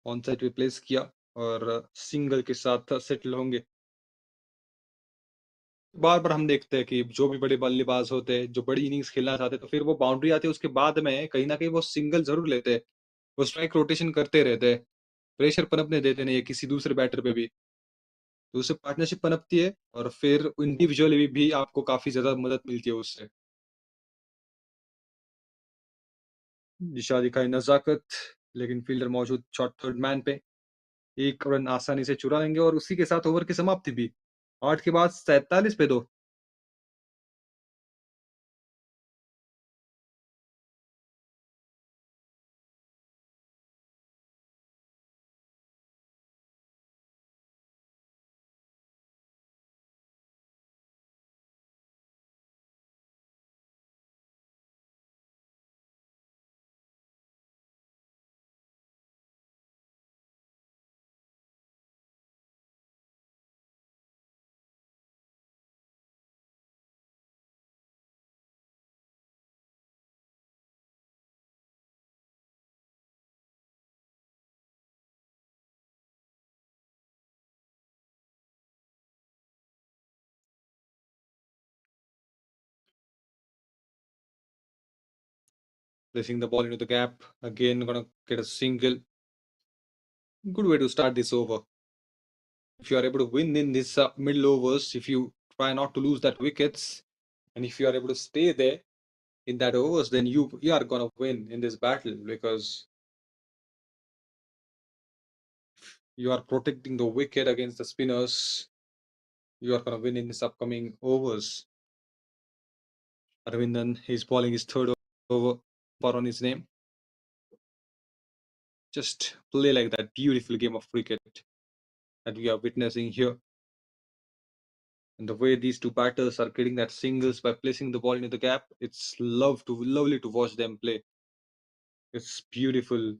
C: ऑन साइड पे प्लेस किया और सिंगल के साथ सेटल होंगे। बार-बार हम देखते हैं कि जो भी बड़े बल्लेबाज होते हैं, जो बड़ी इनिंग्स खेलना चाहते हैं, तो फिर वो बाउंड्री आती है, उसके बाद में कहीं न कहीं वो सिंगल ज़रूर लेते हैं। वो स्ट्राइक रोटेशन करते रहते हैं, प्रेशर पनपने देते नहीं है किसी दूसरे बैटर पे भी। तो उससे पार्टनरशिप पनपती है और फिर इंडिविजुअली भी आपको काफ़ी ज़्यादा मदद मिलती है उससे। दिशा दिखाई नज़ाकत, लेकिन फील्डर मौजूद शॉट थर्ड मैन पे। 1 रन आसानी से चुरा लेंगे और उसी के साथ ओवर की समाप्ति भी। 8 के बाद 47 पे 2। Placing the ball into the gap, again gonna get a single. Good way to start this over. If you are able to win in this middle overs, if you try not to lose that wickets, and if you are able to stay there in that overs, then you are gonna win in this battle because you are protecting the wicket against the spinners. You are gonna win in this upcoming overs. Arvindan is bowling his third over par on his name. Just play like that beautiful game of cricket that we are witnessing here. And the way these two batters are getting that singles by placing the ball into the gap, it's lovely to watch them play. It's beautiful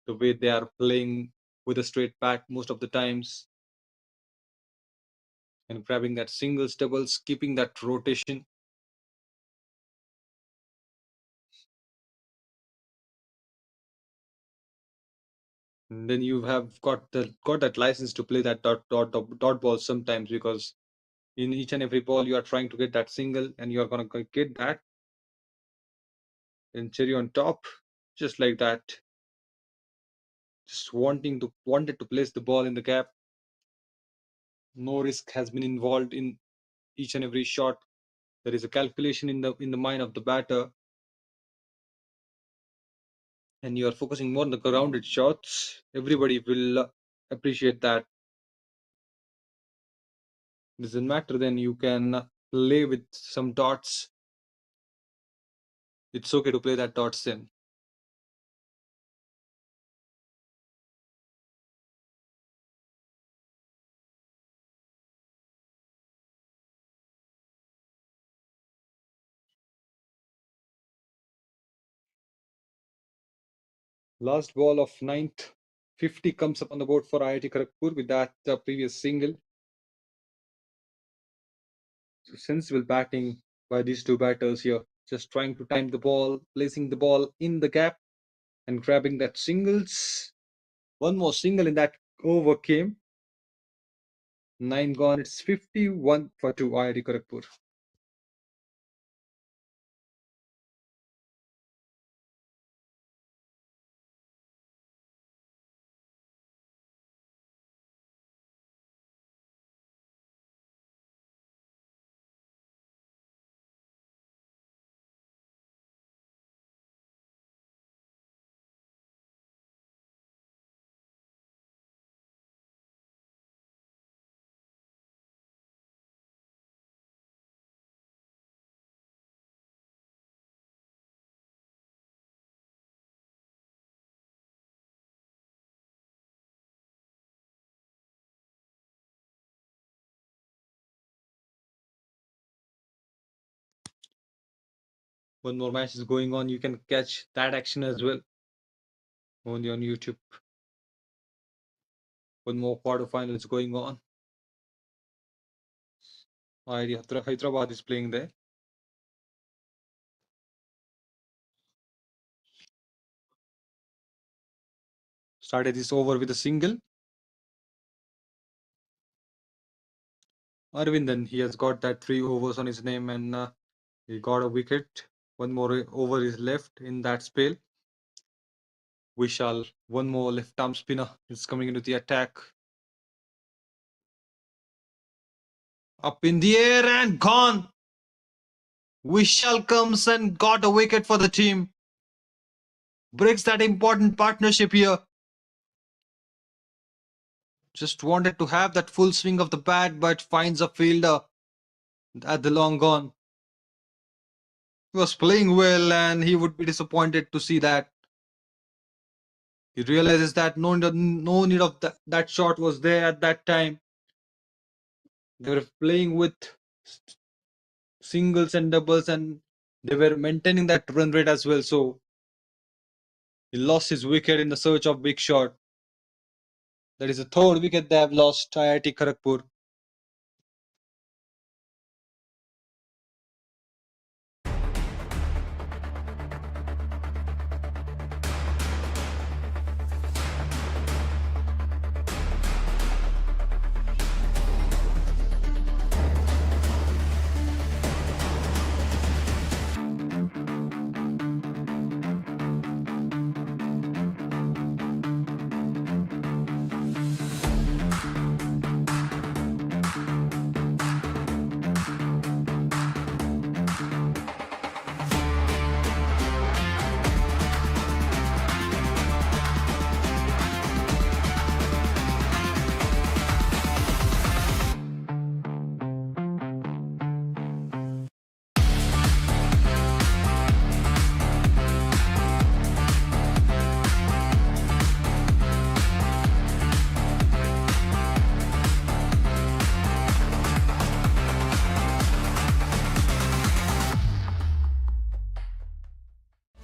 C: the way they are playing with a straight bat most of the times and grabbing that singles, doubles, keeping that rotation. And then you have got that license to play that dot ball sometimes because in each and every ball you are trying to get that single and you are gonna get that and cherry on top, just like that. Just wanted to place the ball in the gap. No risk has been involved in each and every shot. There is a calculation in the mind of the batter, and you are focusing more on the grounded shots. Everybody will appreciate that. Doesn't matter. Then you can play with some dots. It's okay to play that dots then. Last ball of ninth, 50 comes up on the board for IIT Kharagpur with that previous single. So sensible batting by these two batters here, just trying to time the ball, placing the ball in the gap, and grabbing that singles. One more single in that over came. 9 gone. It's 51 for 2 IIT Kharagpur. One more match is going on. You can catch that action as well only on YouTube. One more quarterfinal is going on. IIT Hyderabad is playing there. Started this over with a single. Arvindan, he has got that 3 overs on his name and he got a wicket. One more over is left in that spell. Vishal, one more left arm spinner is coming into the attack. Up in the air and gone. Vishal comes and got a wicket for the team. Breaks that important partnership here. Just wanted to have that full swing of the bat, but finds a fielder at the long gone. He was playing well and he would be disappointed to see that. He realizes that no need of that shot was there at that time. They were playing with singles and doubles and they were maintaining that run rate as well. So he lost his wicket in the search of big shot. That is the third wicket they have lost, IIT Kharagpur.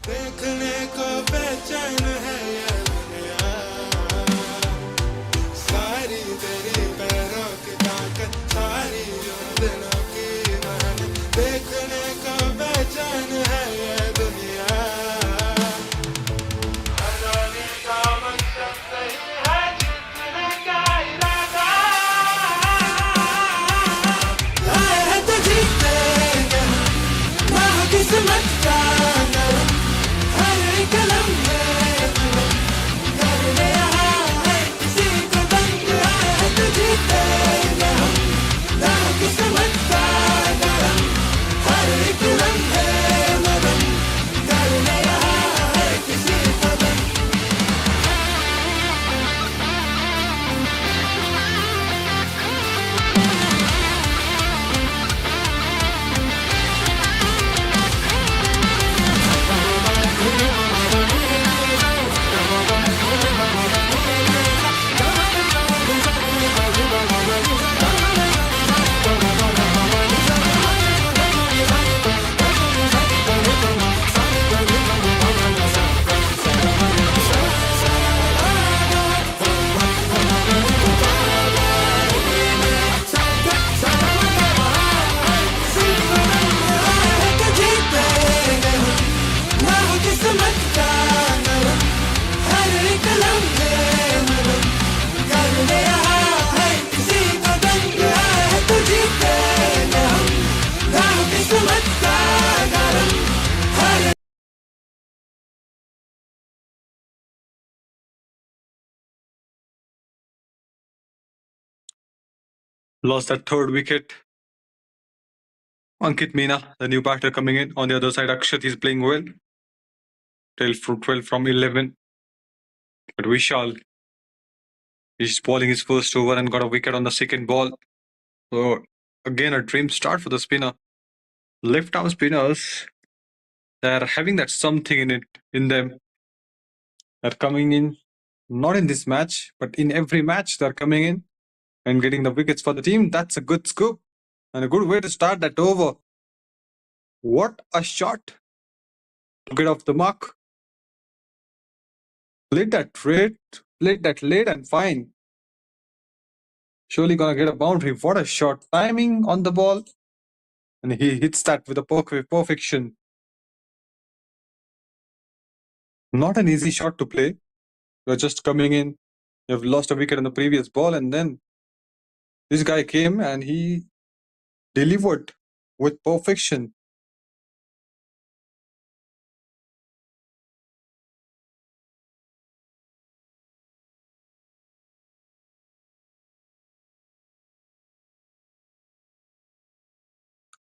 A: देखने को बेचैन है ये दुनिया सारी तेरी पैरों की ताकत सारी उन दिनों की मेहनत देखने को बेचैन है ये दुनिया हराने का मकसद नहीं है जीतने का इरादा आए हैं तो जीतेंगे ना हो किस्मत का नरम हर एक लम्हे कर ले यहाँ है किसी को दंग आए हैं तो जीतेंगे हम ना हो किस्मत का नरम हर एक लम्हे नरम कर ले यहाँ है किसी को दंग
C: Lost that third wicket. Ankit Meena, the new batter coming in. On the other side, Akshat is playing well. 12 from 11. But Vishal is bowling his first over and got a wicket on the second ball. So again, a dream start for the spinner. Left arm spinners, they're having that something in them. They're coming in, not in this match, but in every match they're coming in and getting the wickets for the team. That's a good scoop and a good way to start that over. What a shot! to get off the mark. Played that late and fine. Surely gonna get a boundary. What a shot. Timing on the ball. And he hits that with a perfection. Not an easy shot to play. You're just coming in. You've lost a wicket on the previous ball, and then this guy came and he delivered with perfection.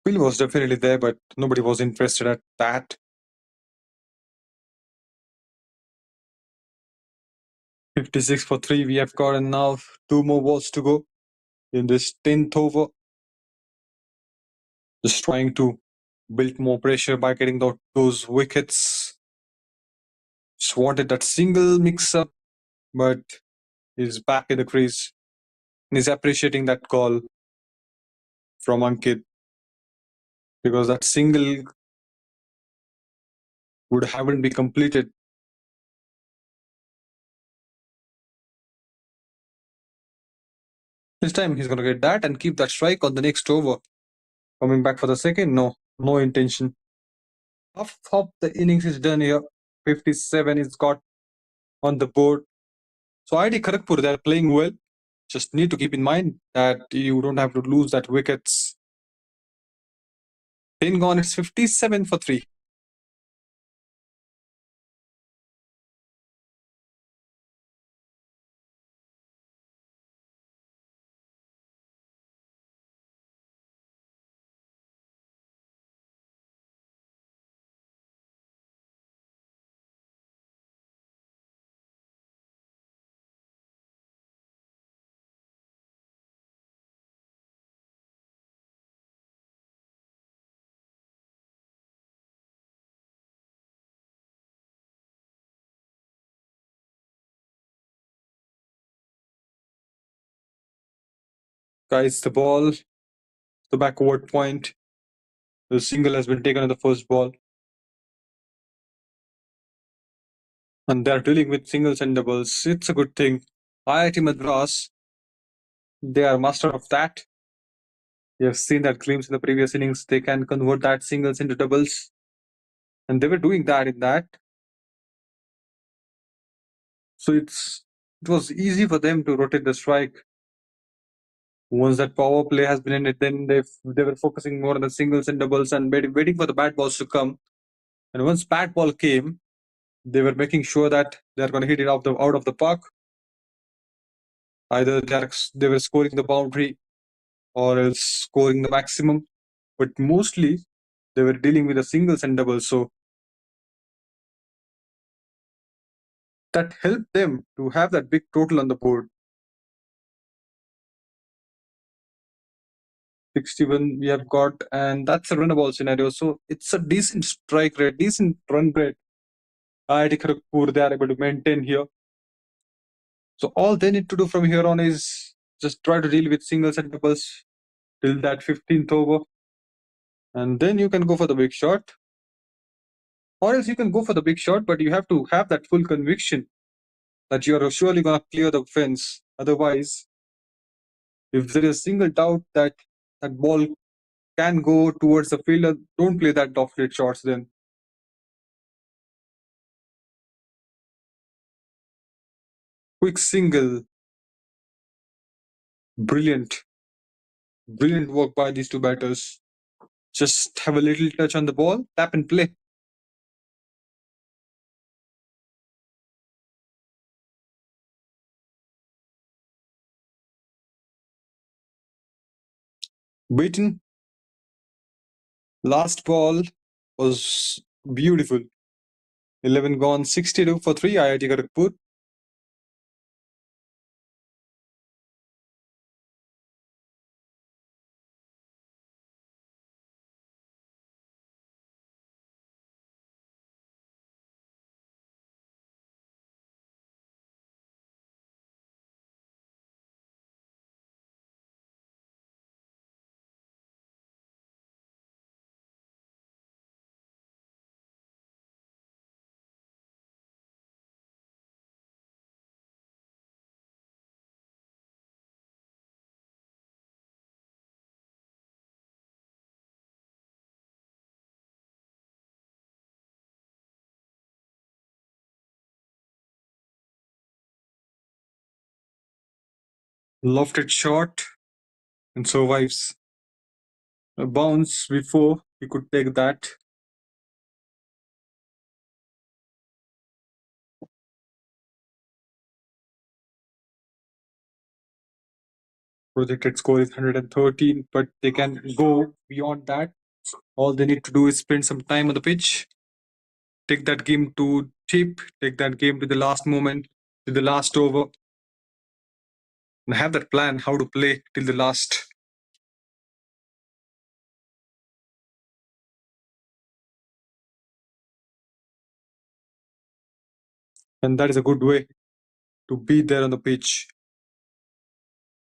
C: Will was definitely there, but nobody was interested at that. 56 for 3 we have got, and now 2 more balls to go in this 10th over. Just trying to build more pressure by getting those wickets. Just wanted that single mix-up, but he's back in the crease. And he's appreciating that call from Ankit, because that single would haven't be completed. This time he's gonna get that and keep that strike on the next over. Coming back for the second, no intention. Half of the innings is done here. 57 is got on the board. So IIT Kharagpur, they're playing well. Just need to keep in mind that you don't have to lose that wickets. 10 gone, it's 57 for 3. Guys, the ball, the backward point. The single has been taken on the first ball. And they're dealing with singles and doubles. It's a good thing. IIT Madras, they are master of that. You have seen that glimpse in the previous innings. They can convert that singles into doubles. And they were doing that in that. So it was easy for them to rotate the strike. Once that power play has been ended, then they were focusing more on the singles and doubles and waiting for the bat balls to come. And once bat ball came, they were making sure that they're going to hit it out of the park. Either they were scoring the boundary or else scoring the maximum. But mostly they were dealing with the singles and doubles. So that helped them to have that big total on the board. 61 we have got, and that's a runnable scenario. So it's a decent strike rate, decent run rate. IIT Kharagpur, they are able to maintain here. So all they need to do from here on is just try to deal with singles and doubles till that 15th over. And then you can go for the big shot. Or else you can go for the big shot, but you have to have that full conviction that you are surely going to clear the fence. Otherwise, if there is a single doubt that that ball can go towards the fielder, don't play that off-late shots then. Quick single. Brilliant. Brilliant work by these two batters. Just have a little touch on the ball, tap and play. Beaten. Last ball was beautiful. 11 gone, 62 for 3, IIT Kharagpur. Lofted shot and survives. A bounce before he could take that. Projected score is 113, but they can go beyond that. All they need to do is spend some time on the pitch, take that game to tip, take that game to the last moment, to the last over, and have that plan how to play till the last. And that is a good way to be there on the pitch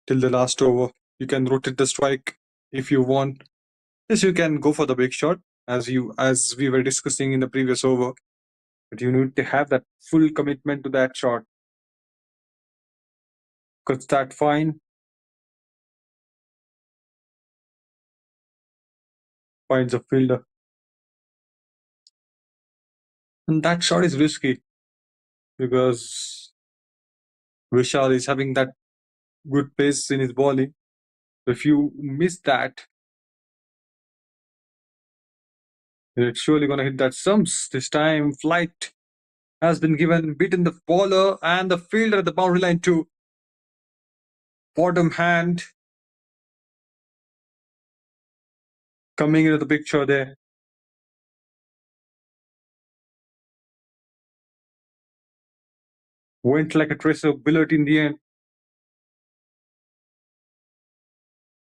C: till the last over. You can rotate the strike if you want. Yes, you can go for the big shot as we were discussing in the previous over. But you need to have that full commitment to that shot. Cuts that fine. Finds a fielder. And that shot is risky because Vishal is having that good pace in his bowling. If you miss that, it's surely going to hit that stumps. This time, flight has been given, beaten the bowler and the fielder at the boundary line too. Bottom hand coming into the picture there. Went like a tracer bullet in the end.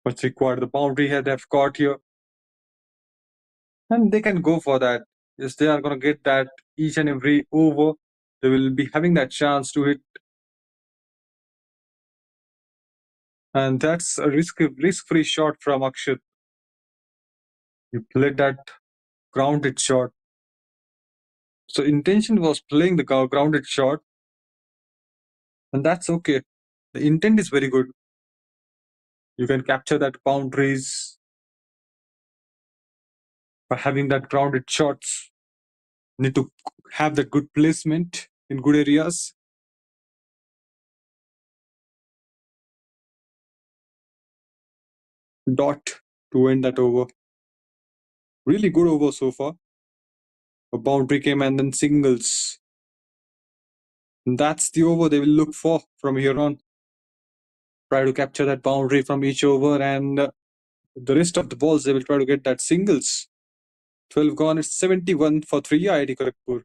C: What's required? The boundary head they've got here. And they can go for that. Yes, they are going to get that each and every over. They will be having that chance to hit. And that's a risk-free shot from Akshat. He played that grounded shot. So intention was playing the grounded shot. And that's okay. The intent is very good. You can capture that boundaries by having that grounded shots. Need to have that good placement in good areas. Dot to end that over. Really good over so far. A boundary came and then singles. And that's the over they will look for from here on. Try to capture that boundary from each over, and the rest of the balls they will try to get that singles. 12 gone, it's 71 for 3 IIT Kharagpur.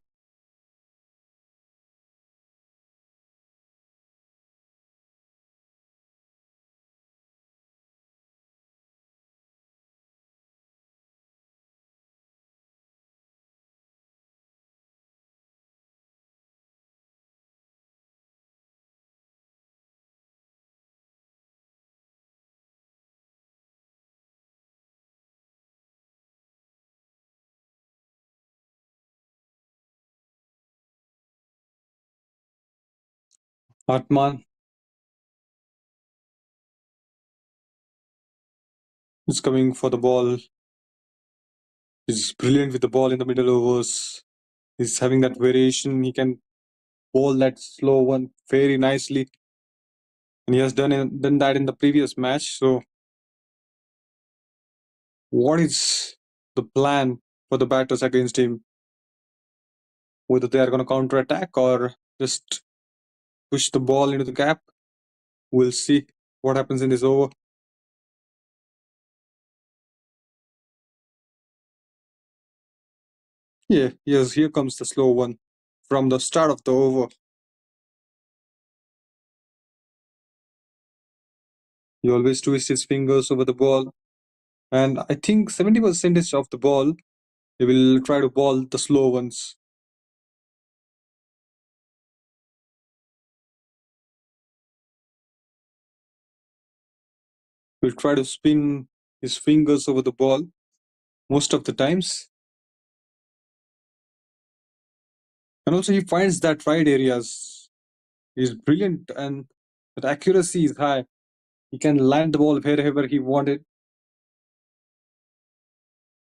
C: Atman is coming for the ball. He's brilliant with the ball in the middle overs. He's having that variation. He can bowl that slow one very nicely. And he has done that in the previous match. So what is the plan for the batters against him? Whether they are going to counter attack or just push the ball into the gap. We'll see what happens in this over. Yeah, yes, here comes the slow one from the start of the over. He always twists his fingers over the ball. And I think 70% of the ball, he will try to ball the slow ones. He'll try to spin his fingers over the ball most of the times. And also he finds that right areas. He's brilliant and that accuracy is high. He can land the ball wherever he wanted.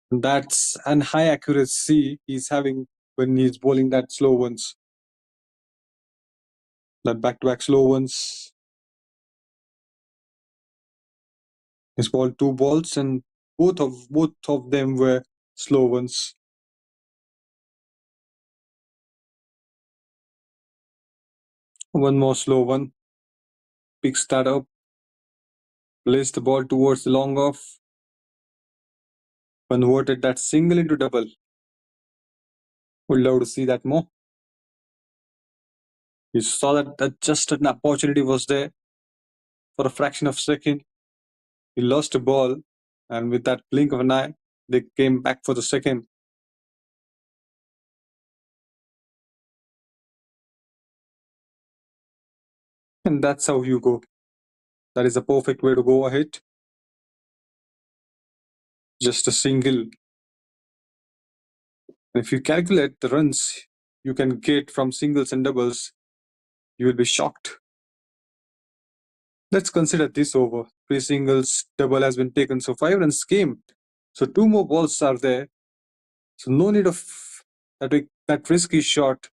C: And that's an high accuracy he's having when he's bowling that slow ones. That back-to-back slow ones. He's bowled 2 balls, and both of them were slow ones. One more slow one. Picks that up. Plays the ball towards the long off. Converted that single into double. Would love to see that more. You saw that just an opportunity was there for a fraction of a second. He lost the ball, and with that blink of an eye, they came back for the second. And that's how you go. That is a perfect way to go ahead. Just a single. And if you calculate the runs you can get from singles and doubles, you will be shocked. Let's consider this over. 3 singles, double has been taken, so 5 runs came. So 2 more balls are there. So no need of that risky shot.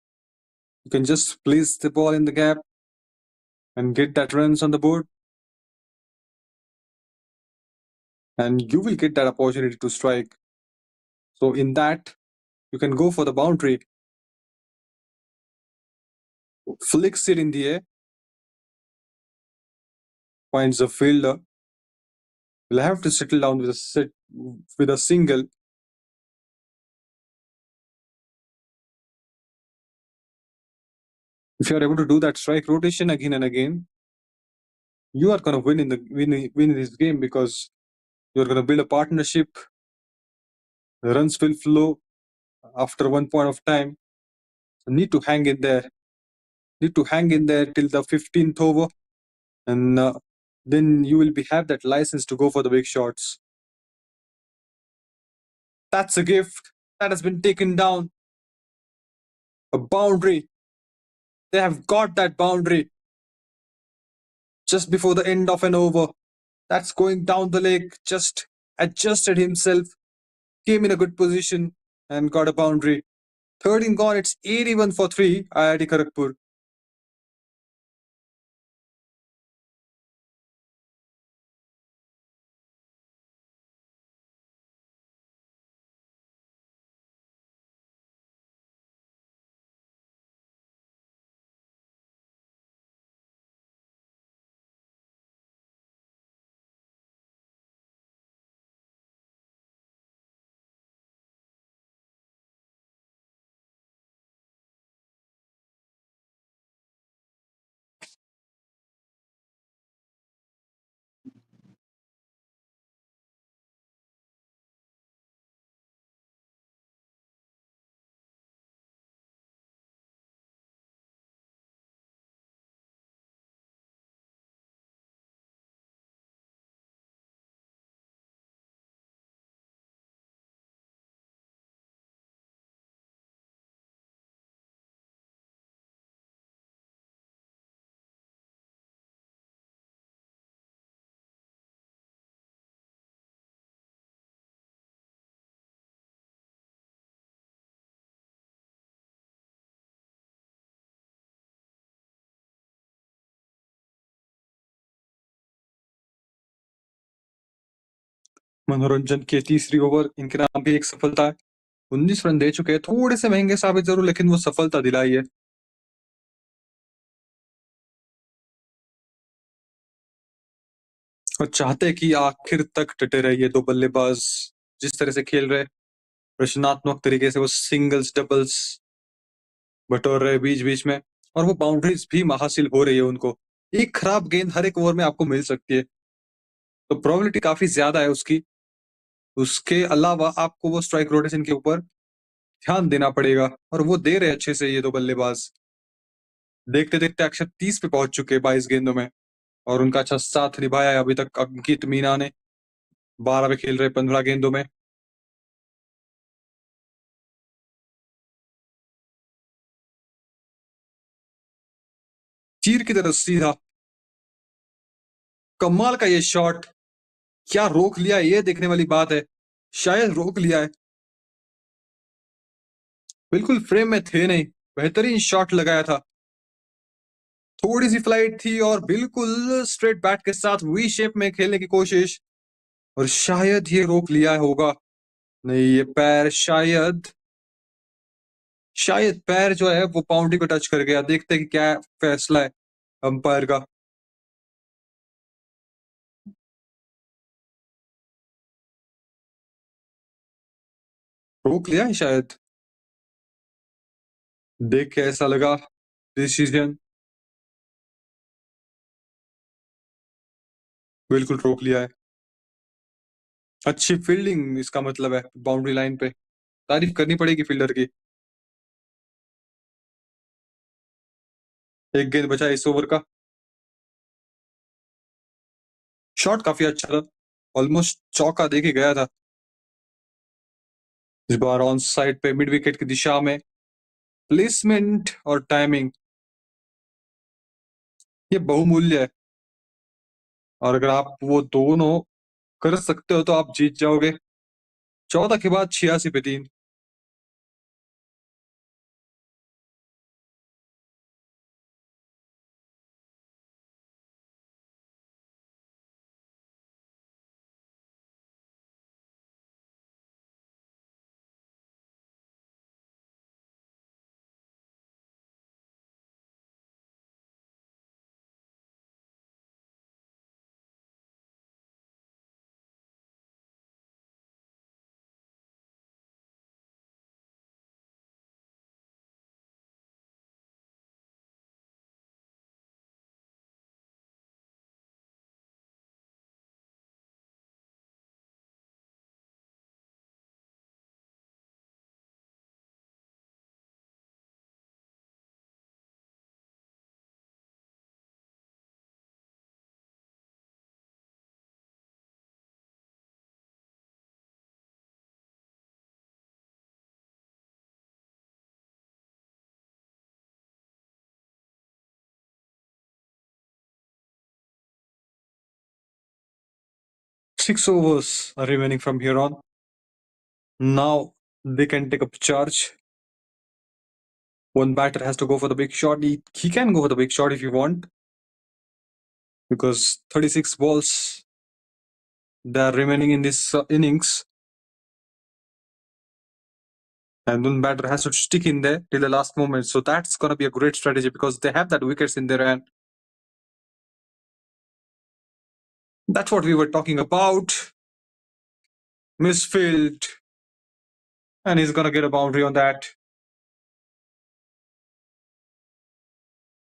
C: You can just place the ball in the gap and get that runs on the board. And you will get that opportunity to strike. So in that, you can go for the boundary. Flicks it in the air. Finds a fielder. Will have to settle down with a single. If you are able to do that strike rotation again and again, you are going to win this game, because you're going to build a partnership. The runs will flow after one point of time. You need to hang in there. Need to hang in there till the 15th over, and then you will have that license to go for the big shots. That's a gift that has been taken down. A boundary. They have got that boundary just before the end of an over. That's going down the leg. Just adjusted himself, came in a good position, and got a boundary. 13 gone. It's 81 for 3. IIT Kharagpur. मनोरंजन की तीसरी over इनके नाम भी एक सफलता है। 19 run दे चुके हैं, थोड़े से महंगे साबित जरूर, लेकिन वो सफलता दिलाई है। और चाहते कि आखिर तक डटे रहे ये दो बल्लेबाज। जिस तरह से खेल रहे, रचनात्मक तरीके से वो सिंगल्स डबल्स बटोर रहे बीच बीच में, और वो बाउंड्रीज भी हासिल हो रही है उनको। एक खराब गेंद हर एक ओवर में आपको मिल सकती है, तो प्रोबेबिलिटी काफी ज्यादा है उसकी। उसके अलावा आपको वो स्ट्राइक रोटेशन के ऊपर ध्यान देना पड़ेगा, और वो दे रहे अच्छे से ये दो बल्लेबाज। देखते देखते अक्षर 30 पे पहुंच चुके 22 गेंदों में, और उनका अच्छा साथ निभाया है अभी तक अंकित मीना ने। 12 पे खेल रहे 15 गेंदों में। तीर की तरह सीधा, कमाल का ये शॉट। क्या रोक लिया ये देखने वाली बात है, शायद रोक लिया है। बिल्कुल फ्रेम में थे नहीं, बेहतरीन शॉट लगाया था। थोड़ी सी फ्लाइट थी और बिल्कुल स्ट्रेट बैट के साथ वी शेप में खेलने की कोशिश। और शायद ये रोक लिया होगा। नहीं, ये पैर शायद शायद पैर जो है वो बाउंड्री को टच कर गया। देखते हैं कि क्या फैसला है अंपायर का। रोक लिया है शायद। देख के ऐसा लगा डिसीजन। बिल्कुल रोक लिया है। अच्छी फील्डिंग इसका मतलब है बाउंड्री लाइन पे। तारीफ करनी पड़ेगी फील्डर की। एक गेंद बचा इस ओवर का। शॉट काफी अच्छा था। ऑलमोस्ट चौका देके गया था। इस बार ऑन साइड पे मिड विकेट की दिशा में प्लेसमेंट और टाइमिंग ये बहुमूल्य है। और अगर आप वो दोनों कर सकते हो तो आप जीत जाओगे। 14 के बाद 86 पे 3। Six overs are remaining from here on. Now they can take up charge. One batter has to go for the big shot. He can go for the big shot if you want, because 36 balls that are remaining in this innings. And one batter has to stick in there till the last moment. So that's going to be a great strategy because they have that wickets in their hand. That's what we were talking about. Misfield. And he's going to get a boundary on that.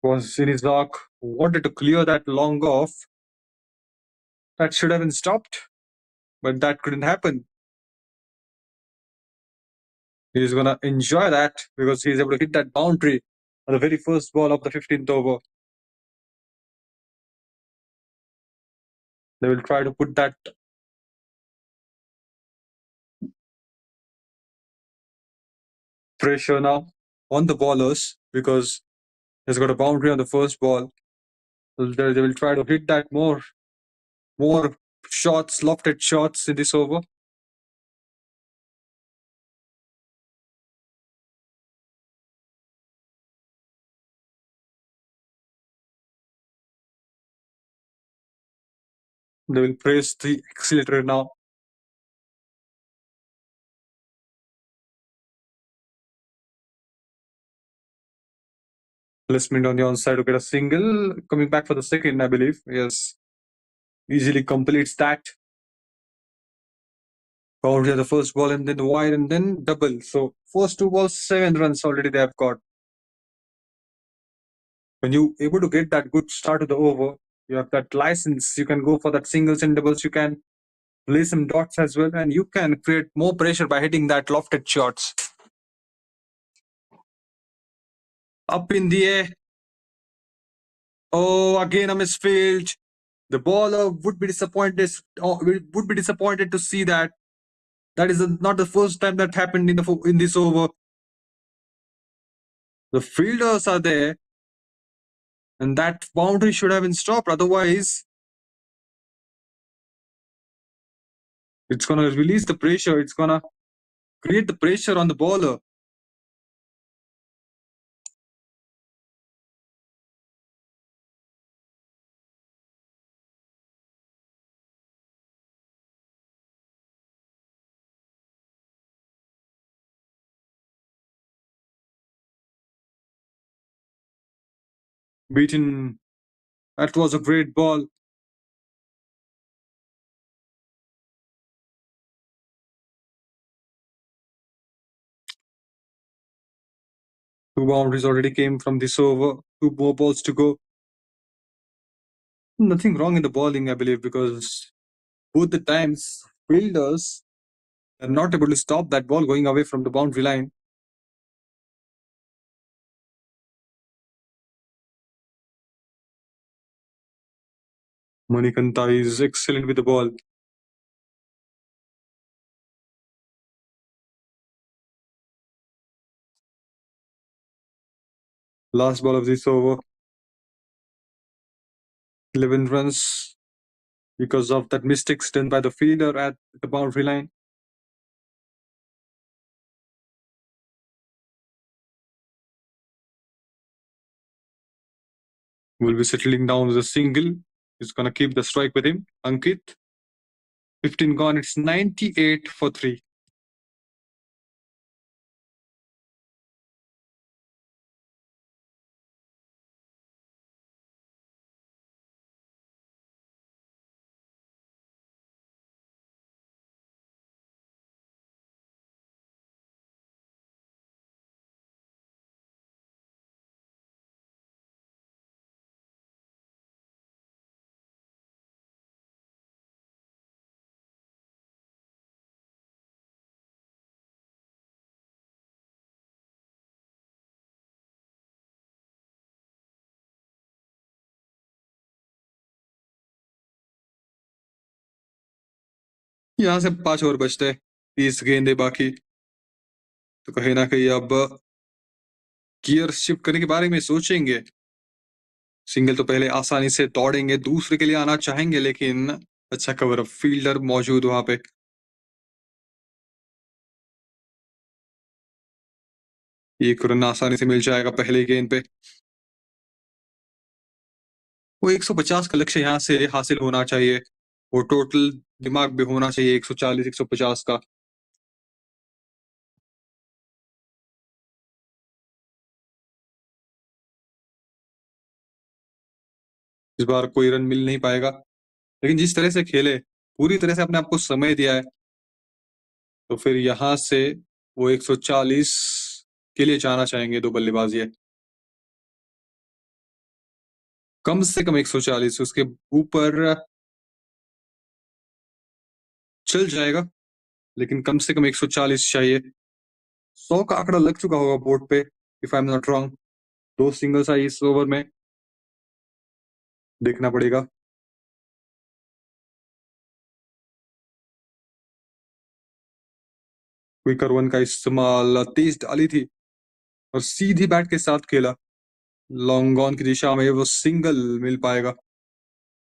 C: Was in his lock. Wanted to clear that long off. That should have been stopped. But that couldn't happen. He's going to enjoy that because he's able to hit that boundary on the very first ball of the 15th over. They will try to put that pressure now on the ballers because he's got a boundary on the first ball. They will try to hit that more shots, lofted shots in this over. They will press the accelerator now. Placement on the onside to get a single. Coming back for the second, I believe. Yes. Easily completes that. Boundary on the first ball and then wide and then double. So first two balls, 7 runs already they have got. When you able to get that good start to the over, you have that license. You can go for that singles and doubles. You can play some dots as well, and you can create more pressure by hitting that lofted shots. Up in the air. Oh, again a misfield. The bowler would be disappointed. Would be disappointed to see that. That is not the first time that happened in this over. The fielders are there, and that boundary should have been stopped. Otherwise, it's gonna release the pressure. It's gonna create the pressure on the bowler. beaten. That was a great ball. Two boundaries already came from this over. Two more balls to go. Nothing wrong in the bowling, I believe, because both the times fielders are not able to stop that ball going away from the boundary line. Manikanta is excellent with the ball. Last ball of this over. 11 runs because of that mistakes done by the fielder at the boundary line. Will be settling down with a single. He's going to keep the strike with him. Ankit. 15 gone. It's 98 for 3. यहाँ से 5 over बचते हैं. 30 गेंदे बाकी. तो कहीं ना कहीं अब गियर शिफ्ट करने के बारे में सोचेंगे. सिंगल तो पहले आसानी से दौड़ेंगे, दूसरे के लिए आना चाहेंगे, लेकिन अच्छा कवर फील्डर मौजूद वहां पे. एक रन आसानी से मिल जाएगा पहले गेंद पे. वो 150 का लक्ष्य यहाँ से हासिल होना चाहिए. वो टोटल दिमाग भी होना चाहिए 140 150 का. इस बार कोई रन मिल नहीं पाएगा, लेकिन जिस तरह से खेले, पूरी तरह से अपने आप को समय दिया है, तो फिर यहाँ से वो 140 के लिए जाना चाहेंगे दो बल्लेबाज. ये कम से कम 140, उसके ऊपर चल जाएगा, लेकिन कम से कम 140 चाहिए. 100 का आंकड़ा लग चुका होगा बोर्ड पे, if I am not wrong. 2 singles आई इस ओवर में, देखना पड़ेगा. क्विकर वन का इस्तेमाल, तेज डाली थी और सीधी बैट के साथ खेला. लॉन्ग ऑन की दिशा में वो सिंगल मिल पाएगा.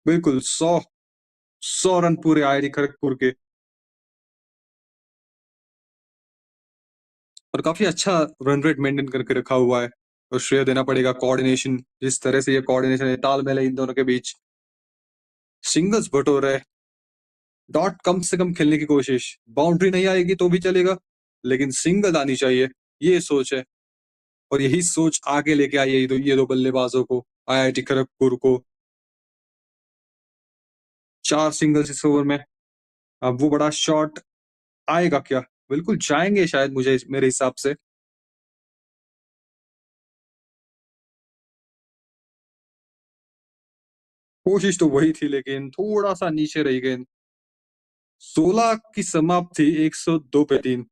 C: बिल्कुल 100 रन पूरे आईआईटी खड़गपुर के. और काफी अच्छा रन रेट मेंटेन करके रखा हुआ है. और श्रेय देना पड़ेगा कोऑर्डिनेशन, जिस तरह से ये कोऑर्डिनेशन है, तालमेल है इन दोनों के बीच. सिंगल्स बटोर है. डॉट कम से कम खेलने की कोशिश. बाउंड्री नहीं आएगी तो भी चलेगा, लेकिन सिंगल आनी चाहिए, ये सोच है. और यही सोच आगे लेके आई है ये दो बल्लेबाजों को, आईआईटी खड़गपुर को. 4 सिंगल्स इस ओवर में. अब वो बड़ा शॉट आएगा क्या? बिल्कुल जाएंगे शायद, मुझे मेरे हिसाब से. कोशिश तो वही थी, लेकिन थोड़ा सा नीचे रही गेंद. 16 की समाप्ति 102 पे 3.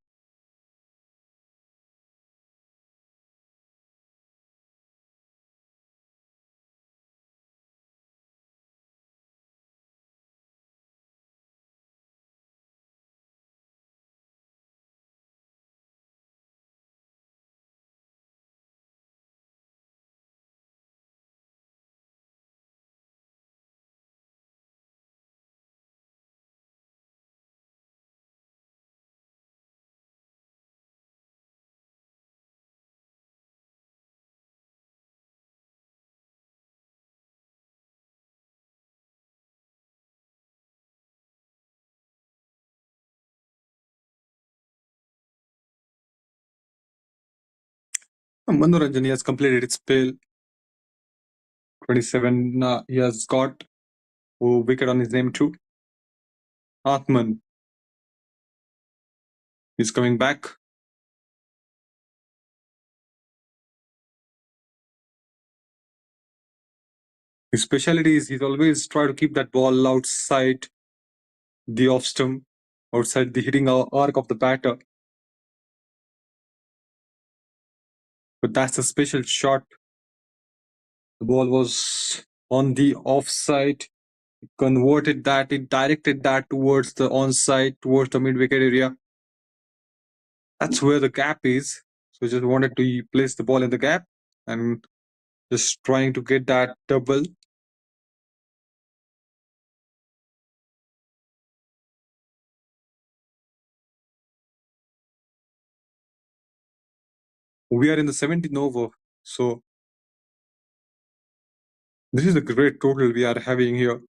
C: Manoranjan has completed its spell. 27 he has got a wicket on his name too. Atman is coming back. His specialty is he's always try to keep that ball outside the off stump, outside the hitting arc of the batter. But that's a special shot. The ball was on the offside. It converted that, it directed that towards the onside, towards the mid wicket area. That's where the gap is. So just wanted to place the ball in the gap and just trying to get that double. We are in the 17th over. So this is a great total we are having here.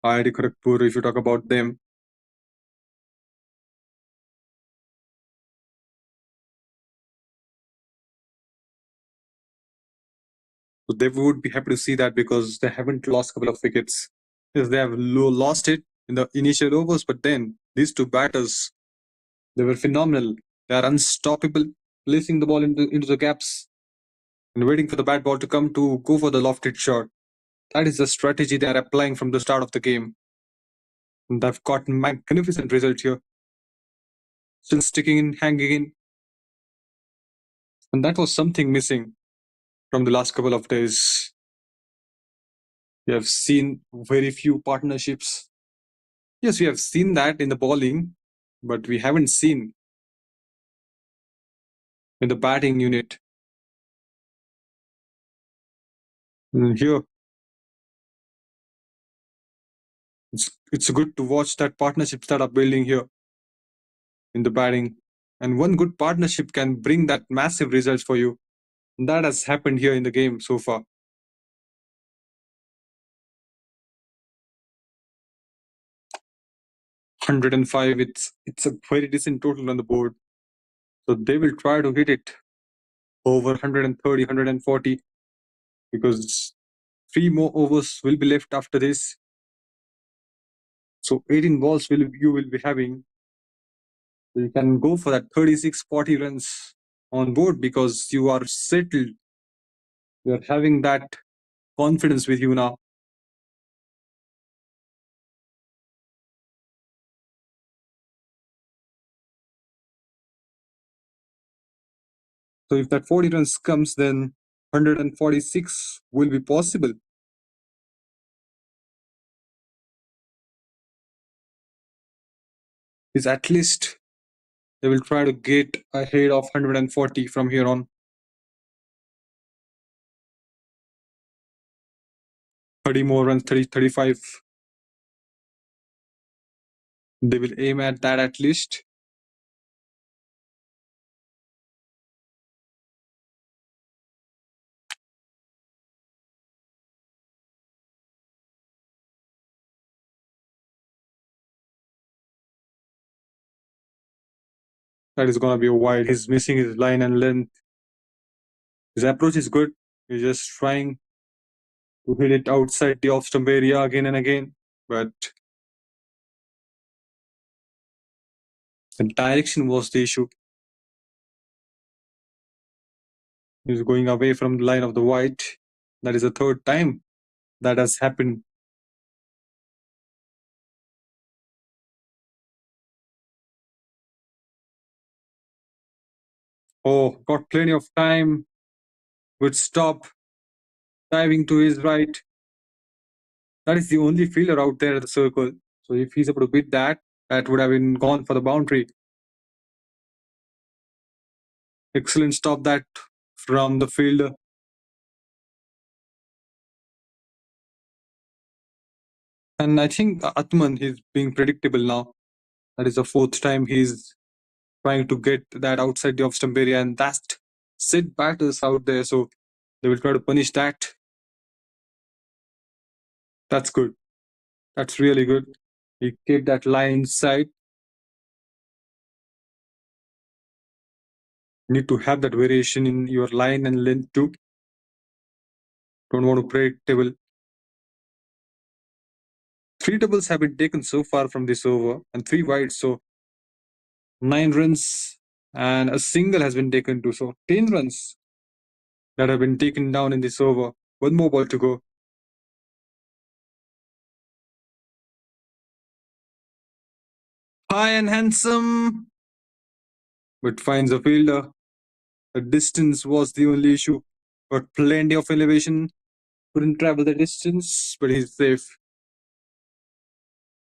C: IIT Kharagpur, if you talk about them. So they would be happy to see that because they haven't lost a couple of wickets. Yes, they have lost it in the initial overs, but then these two batters, they were phenomenal. They are unstoppable, placing the ball into the gaps and waiting for the bat ball to come to go for the lofted shot. That is the strategy they are applying from the start of the game. And they've got magnificent result here. Still sticking in, hanging in. And that was something missing from the last couple of days. We have seen very few partnerships. Yes, we have seen that in the bowling, but we haven't seen in the batting unit. And here, it's good to watch that partnerships that are building here in the batting. And one good partnership can bring that massive results for you. And that has happened here in the game so far. 105, it's a very decent total on the board. So they will try to hit it over 130, 140 because 3 more overs will be left after this. So 18 balls you will be having. So you can go for that 36, 40 runs on board because you are settled. You are having that confidence with you now. So if that 40 runs comes, then 146 will be possible. Is at least they will try to get ahead of 140 from here on. 30 more runs, 30, 35. They will aim at that at least. That is going to be a wide. He's missing his line and length. His approach is good. He's just trying to hit it outside the off stump area again and again. But the direction was the issue. He's going away from the line of the white. That is the third time that has happened. Oh, got plenty of time. Good stop. Diving to his right. That is the only fielder out there at the circle. So if he's able to beat that, that would have been gone for the boundary. Excellent stop that from the fielder. And I think Atman is being predictable now. That is the fourth time he's trying to get that outside the off stump area, and that's set batters out there. So they will try to punish that. That's good. That's really good. You keep that line inside. You need to have that variation in your line and length too. Don't want to predictable. 3 doubles have been taken so far from this over and 3 wides, so 9 runs and a single has been taken too. So 10 runs that have been taken down in this over. One more ball to go. High and handsome, but finds a fielder. The distance was the only issue, but plenty of elevation. Couldn't travel the distance, but he's safe.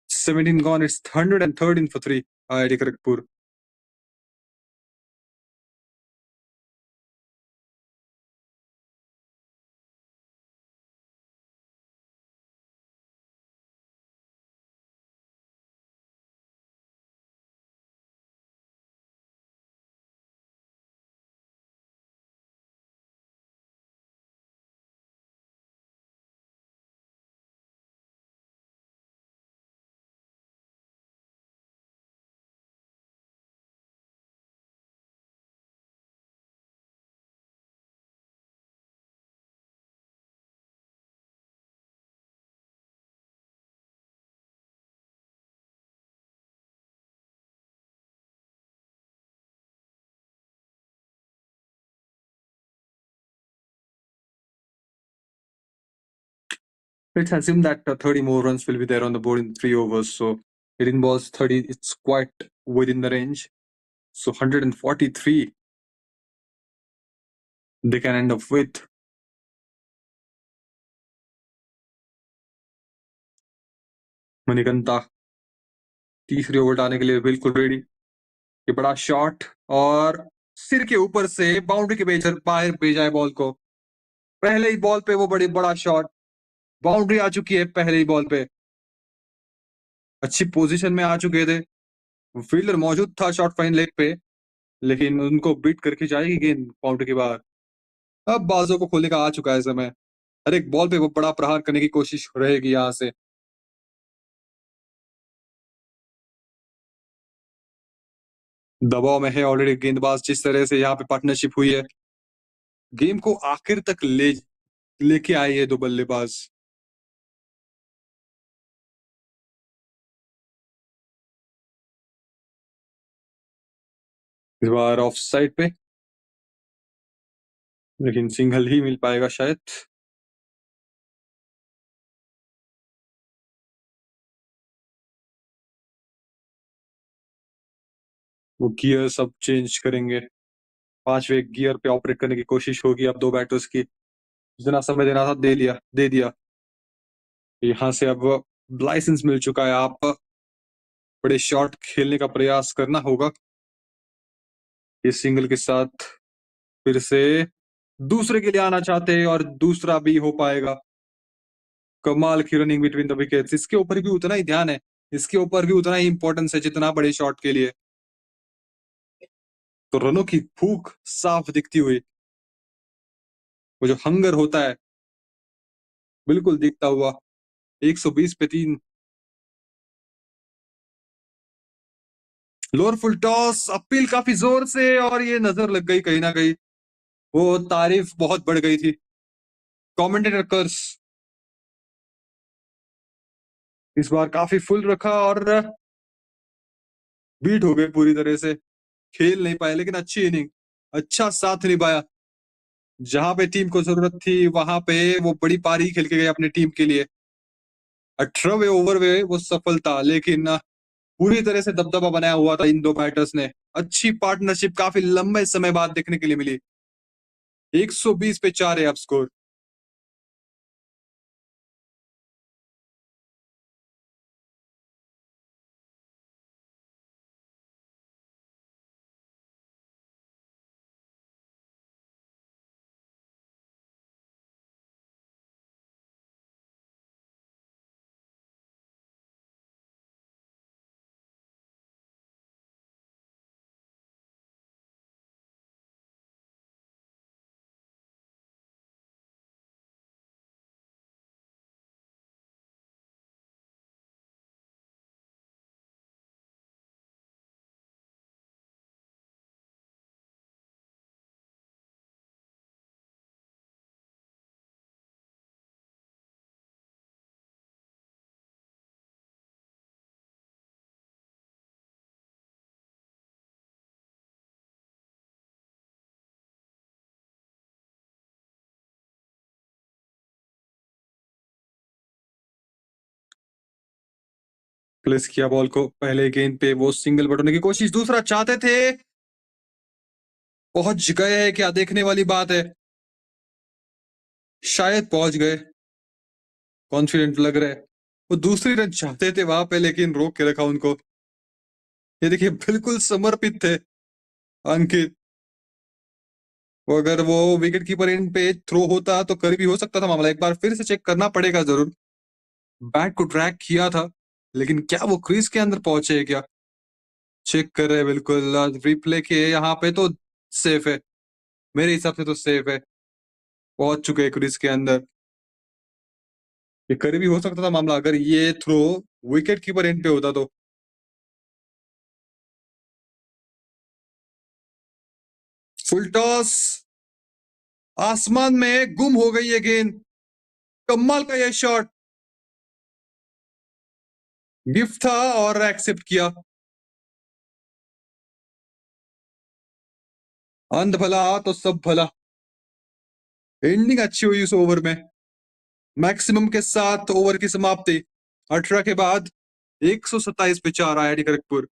C: 17 gone. It's 113 for 3. IIT Kharagpur. Let's assume that 30 more runs will be there on the board in 3 overs. So 18 balls, 30. It's quite within the range. So 143 they can end up with. मणिकंता तीसरी over डालने के लिए बिल्कुल ready. ये बड़ा shot और सिर के ऊपर से बाउंड्री के बाहर भेजा है बॉल को. पहले ही बॉल पे वो बड़ा शॉट. बाउंड्री आ चुकी है पहले ही बॉल पे. अच्छी पोजीशन में आ चुके थे. फील्डर मौजूद था शॉर्ट फाइन लेग पे, लेकिन उनको बीट करके जाएगी गेंद बाउंड्री के बाहर. अब बाजों को खोलने का आ चुका है समय. हर एक बॉल पे वो बड़ा प्रहार करने की कोशिश रहेगी यहाँ से. दबाव में है ऑलरेडी गेंदबाज. जिस तरह से यहाँ पे पार्टनरशिप हुई है, गेम को आखिर तक लेके आए ये दो बल्लेबाज. इस बार ऑफ साइड पे, लेकिन सिंगल ही मिल पाएगा शायद. वो गियर सब चेंज करेंगे. 5वें गियर पे ऑपरेट करने की कोशिश होगी अब दो बैटर्स की. जितना समय देना था दे दिया. यहाँ से अब लाइसेंस मिल चुका है. आप बड़े शॉट खेलने का प्रयास करना होगा. इस सिंगल के साथ फिर से दूसरे के लिए आना चाहते हैं और दूसरा भी हो पाएगा. कमाल की रनिंग बिटवीन द विकेट्स. इसके ऊपर भी उतना ही ध्यान है, इसके ऊपर भी उतना ही इंपॉर्टेंस है जितना बड़े शॉट के लिए. तो रनों की भूख साफ दिखती हुई, वो जो हंगर होता है बिल्कुल दिखता हुआ. 120 पे 3. लोअर फुल टॉस, अपील काफी जोर से और ये नजर लग गई कहीं ना कहीं. वो तारीफ बहुत बढ़ गई थी. कमेंटेटर कर्स. इस बार काफी फुल रखा और बीट हो गए पूरी तरह से. खेल नहीं पाए, लेकिन अच्छी इनिंग, अच्छा साथ निभाया. जहां पे टीम को जरूरत थी वहां पे वो बड़ी पारी खेल के गए अपनी टीम के लिए. 18वें ओवर में वो सफल था, लेकिन पूरी तरह से दबदबा बनाया हुआ था इन दो बैटर्स ने. अच्छी पार्टनरशिप काफी लंबे समय बाद देखने के लिए मिली. 120 पे 4 है अब स्कोर. रिलीज किया बॉल को, पहले गेंद पे वो सिंगल बटोरने की कोशिश, दूसरा चाहते थे, पहुंच गए हैं क्या, देखने वाली बात है। शायद पहुंच गए, कॉन्फिडेंट लग रहा है। वो दूसरी रन चाहते थे वहां पे, लेकिन रोक के रखा उनको। ये देखिए बिल्कुल समर्पित थे अंकित। वो अगर वो विकेट कीपर इन पे थ्रो होता तो करीबी हो सकता था मामला। एक बार फिर से चेक करना पड़ेगा जरूर। बैट को ट्रैक किया था, लेकिन क्या वो क्रीज के अंदर पहुंचे है क्या? चेक कर रहे हैं बिल्कुल रिप्ले के यहाँ पे तो सेफ है, मेरे हिसाब से तो सेफ है। पहुंच चुके हैं क्रीज के अंदर। ये करीबी हो सकता था मामला अगर ये थ्रो विकेट कीपर एंड पे होता तो। फुल टॉस, आसमान में गुम हो गई ये गेंद। कमाल का ये शॉट, गिफ्ट था और एक्सेप्ट किया। अंध भला तो सब भला। एंडिंग अच्छी हुई उस ओवर में। मैक्सिमम के साथ ओवर की समाप्ति 18 के बाद 127 पे 4 IIT खड़गपुर।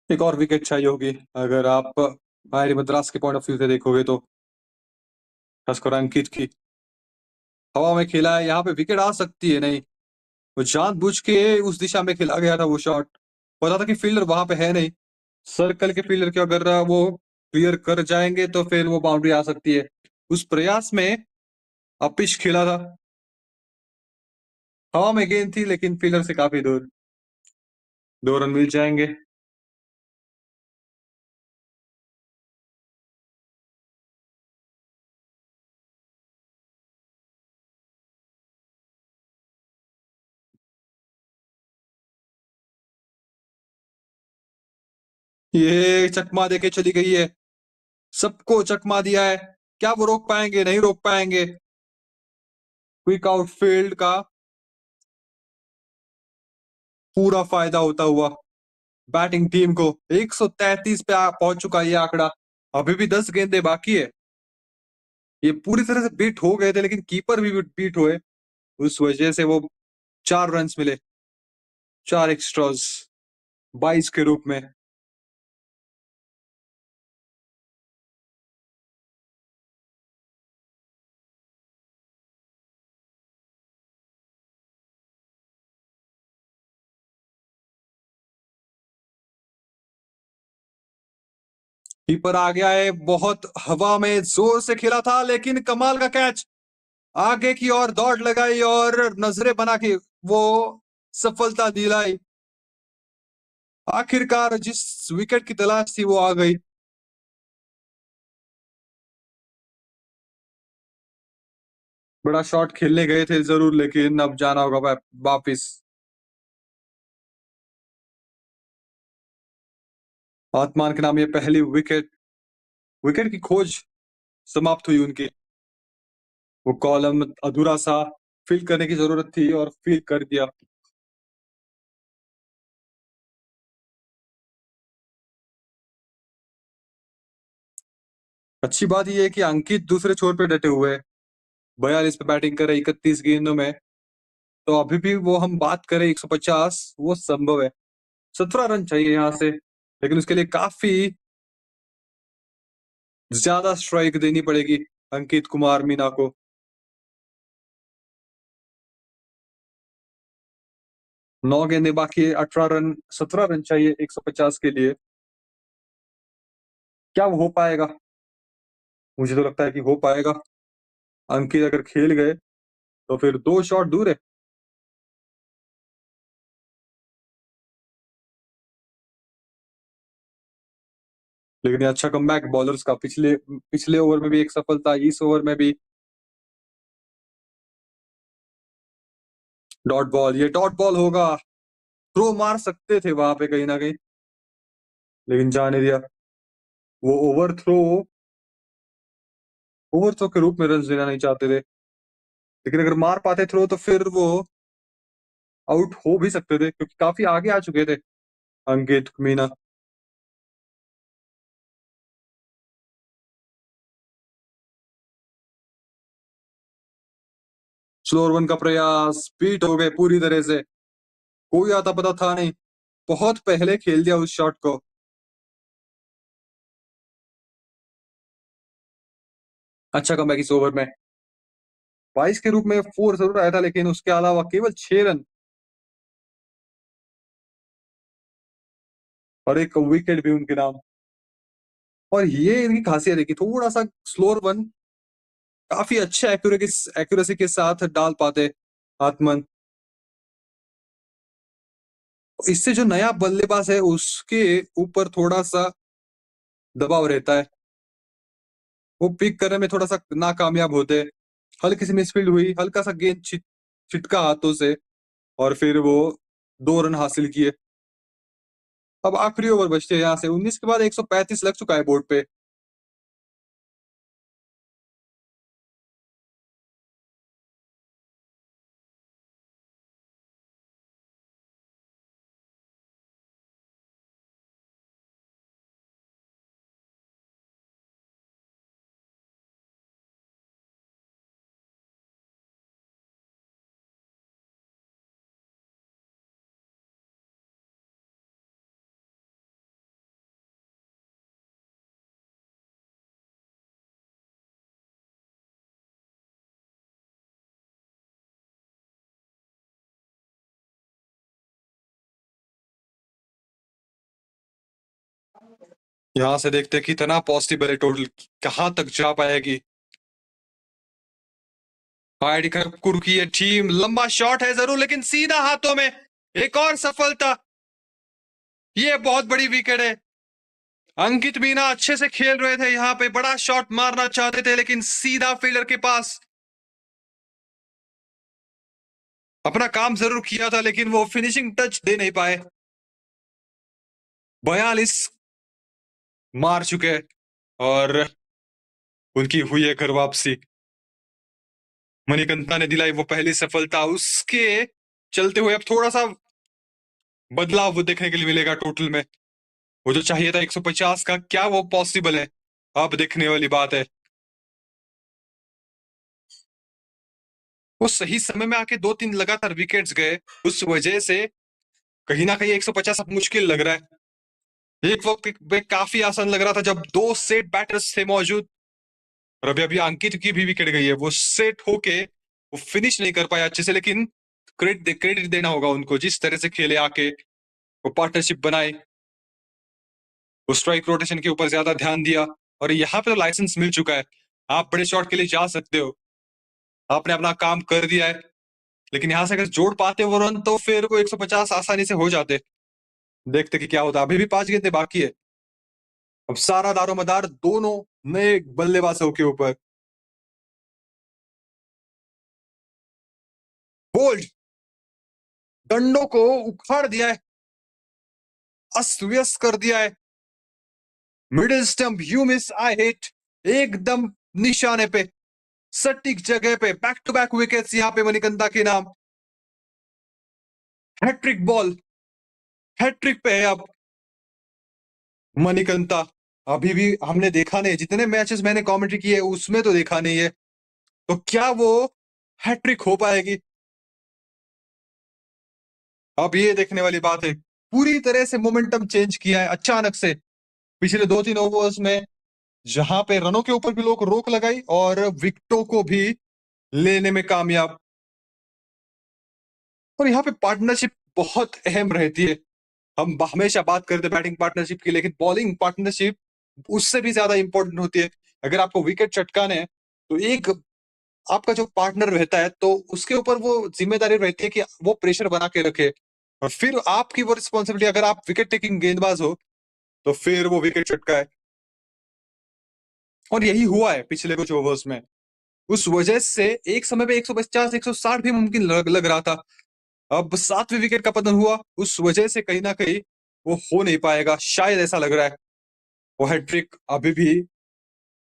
C: एक और विकेट चाहिए होगी अगर आप IIT मद्रास के पॉइंट ऑफ व्यू से देखोगे तो। खासकर अंकित की हवा में खेला है, यहाँ पे विकेट आ सकती है। नहीं, वो जानबूझ के उस दिशा में खेला गया था वो शॉट। पता था कि फील्डर वहां पे है नहीं। सर्कल के फील्डर के अगर वो क्लियर कर जाएंगे तो फिर वो बाउंड्री आ सकती है। उस प्रयास में अपिश खेला था, हवा में गेंद थी लेकिन फील्डर से काफी दूर। 2 रन मिल जाएंगे। ये चकमा देके चली गई है, सबको चकमा दिया है। क्या वो रोक पाएंगे? नहीं रोक पाएंगे। क्विक आउटफील्ड का पूरा फायदा होता हुआ बैटिंग टीम को। 133 पे पहुंच चुका है ये आंकड़ा। अभी भी 10 गेंदे बाकी है। ये पूरी तरह से बीट हो गए थे, लेकिन कीपर भी बीट हुए, उस वजह से वो 4 रन मिले, 4 एक्स्ट्रास 22 के रूप में। कीपर आ गया है, बहुत हवा में जोर से खेला था, लेकिन कमाल का कैच। आगे की ओर दौड़ लगाई और नजरें बना के वो सफलता दिलाई। आखिरकार जिस विकेट की तलाश थी वो आ गई। बड़ा शॉट खेलने गए थे जरूर, लेकिन अब जाना होगा वापिस। आत्मान के नाम ये पहली विकेट, विकेट की खोज समाप्त हुई उनकी। वो कॉलम अधूरा सा फिल करने की जरूरत थी और फिल कर दिया। अच्छी बात यह है कि अंकित दूसरे छोर पे डटे हुए हैं। 42 पे बैटिंग कर रहे 31 गेंदों में, तो अभी भी वो हम बात करें 150 वो संभव है। 17 रन चाहिए यहाँ से, लेकिन उसके लिए काफी ज्यादा स्ट्राइक देनी पड़ेगी अंकित कुमार मीना को। 9 गेंदे बाकी है, 18 रन, 17 रन चाहिए 150 के लिए। क्या वो हो पाएगा? मुझे तो लगता है कि हो पाएगा। अंकित अगर खेल गए तो फिर 2 शॉट दूर है। लेकिन ये अच्छा कमबैक बॉलर्स का। पिछले पिछले ओवर में भी एक सफलता, इस ओवर में भी डॉट बॉल। ये डॉट बॉल होगा, थ्रो मार सकते थे वहां पे कहीं ना कहीं, लेकिन जाने दिया। वो ओवर थ्रो के रूप में रन देना नहीं चाहते थे, लेकिन अगर मार पाते थ्रो तो फिर वो आउट हो भी सकते थे, क्योंकि काफी आगे आ चुके थे अंकित मीना। स्लोअर वन का प्रयास बीट हो गए पूरी तरह से, कोई आता पता था नहीं, बहुत पहले खेल दिया उस शॉट को। अच्छा कमबैक इस ओवर में, 22 के रूप में 4 जरूर आया था, लेकिन उसके अलावा केवल 6 रन और एक विकेट भी उनके नाम। और ये इनकी खासियत है कि थोड़ा सा स्लोअर वन काफी अच्छे एक्यूरेसी के साथ डाल पाते आत्मन। इससे जो नया बल्लेबाज है उसके ऊपर थोड़ा सा दबाव रहता है, वो पिक करने में थोड़ा सा नाकामयाब होते हैं। हल्की सी मिसफील्ड हुई, हल्का सा गेंद छिटका हाथों से, और फिर वो 2 रन हासिल किए। अब आखिरी ओवर बचते हैं यहाँ से, 19 के बाद 135 लग चुका है बोर्ड पे। यहाँ से देखते हैं कितना पॉसिबल है टोटल, कहाँ तक जा पाएगी आईआईटी खड़गपुर की ये टीम। लंबा शॉट है जरूर, लेकिन सीधा हाथों में। एक और सफलता, ये बहुत बड़ी विकेट है। अंकित मीना अच्छे से खेल रहे थे यहाँ पे, बड़ा शॉट मारना चाहते थे, लेकिन सीधा फील्डर के पास। अपना काम जरूर किया था, लेकिन वो फिनिशिंग टच दे नहीं पाए। 42 मार चुके हैं और उनकी हुई है घर वापसी। मणिकंता ने दिलाई वो पहली सफलता, उसके चलते हुए अब थोड़ा सा बदलाव वो देखने के लिए मिलेगा टोटल में। वो जो चाहिए था 150 का, क्या वो पॉसिबल है, अब देखने वाली बात है। वो सही समय में आके 2-3 लगातार विकेट्स गए, उस वजह से कहीं ना कहीं 150 अब मुश्किल लग रहा है। एक वक्त पे काफी आसान लग रहा था जब 2 सेट बैटर्स थे मौजूद, और अभी अभी अंकित की भी विकेट गई है। वो सेट होके वो फिनिश नहीं कर पाया अच्छे से, लेकिन क्रेडिट देना होगा उनको, जिस तरह से खेले आके, वो पार्टनरशिप बनाए, वो स्ट्राइक रोटेशन के ऊपर ज्यादा ध्यान दिया। और यहाँ पे तो लाइसेंस मिल चुका है, आप बड़े शॉट के लिए जा सकते हो, आपने अपना काम कर दिया है। लेकिन यहाँ से अगर जोड़ पाते वो रन, तो फिर वो 150 आसानी से हो जाते। देखते कि क्या होता, अभी भी 5 गेंदें बाकी है। अब सारा दारोमदार दोनों नए बल्लेबाजों के ऊपर। बोल्ड, डंडों को उखाड़ दिया है, अस्त व्यस्त कर दिया है। Middle stump, you miss I hit, एकदम निशाने पे, सटीक जगह पे, बैक टू बैक विकेट्स यहाँ पे मणिकंदा के नाम। हैट्रिक बॉल, हैट्रिक पे है अब मणिकंदा। अभी भी हमने देखा नहीं, जितने मैचेस मैंने कमेंट्री किए उसमें तो देखा नहीं है, तो क्या वो हैट्रिक हो पाएगी, अब ये देखने वाली बात है। पूरी तरह से मोमेंटम चेंज किया है अचानक से पिछले 2-3 ओवर्स में, जहां पे रनों के ऊपर भी लोग रोक लगाई और विकेटों को भी लेने में कामयाब। और यहाँ पे पार्टनरशिप बहुत अहम रहती है। हम हमेशा बात करते हैं बैटिंग पार्टनरशिप की, लेकिन बॉलिंग पार्टनरशिप उससे भी ज्यादा इंपॉर्टेंट होती है। अगर आपको विकेट चटकाने हैं, तो एक आपका जो पार्टनर रहता है, तो उसके ऊपर वो जिम्मेदारी रहती है कि वो प्रेशर बना के रखे, और फिर आपकी वो रिस्पॉन्सिबिलिटी, अगर आप विकेट टेकिंग गेंदबाज हो, तो फिर वो विकेट चटकाए। और यही हुआ है पिछले कुछ ओवर्स में। उस वजह से एक समय पे 150 160 भी मुमकिन लग रहा था। अब 7वें विकेट का पतन हुआ, उस वजह से कहीं ना कहीं वो हो नहीं पाएगा, शायद ऐसा लग रहा है। वो हैट्रिक अभी भी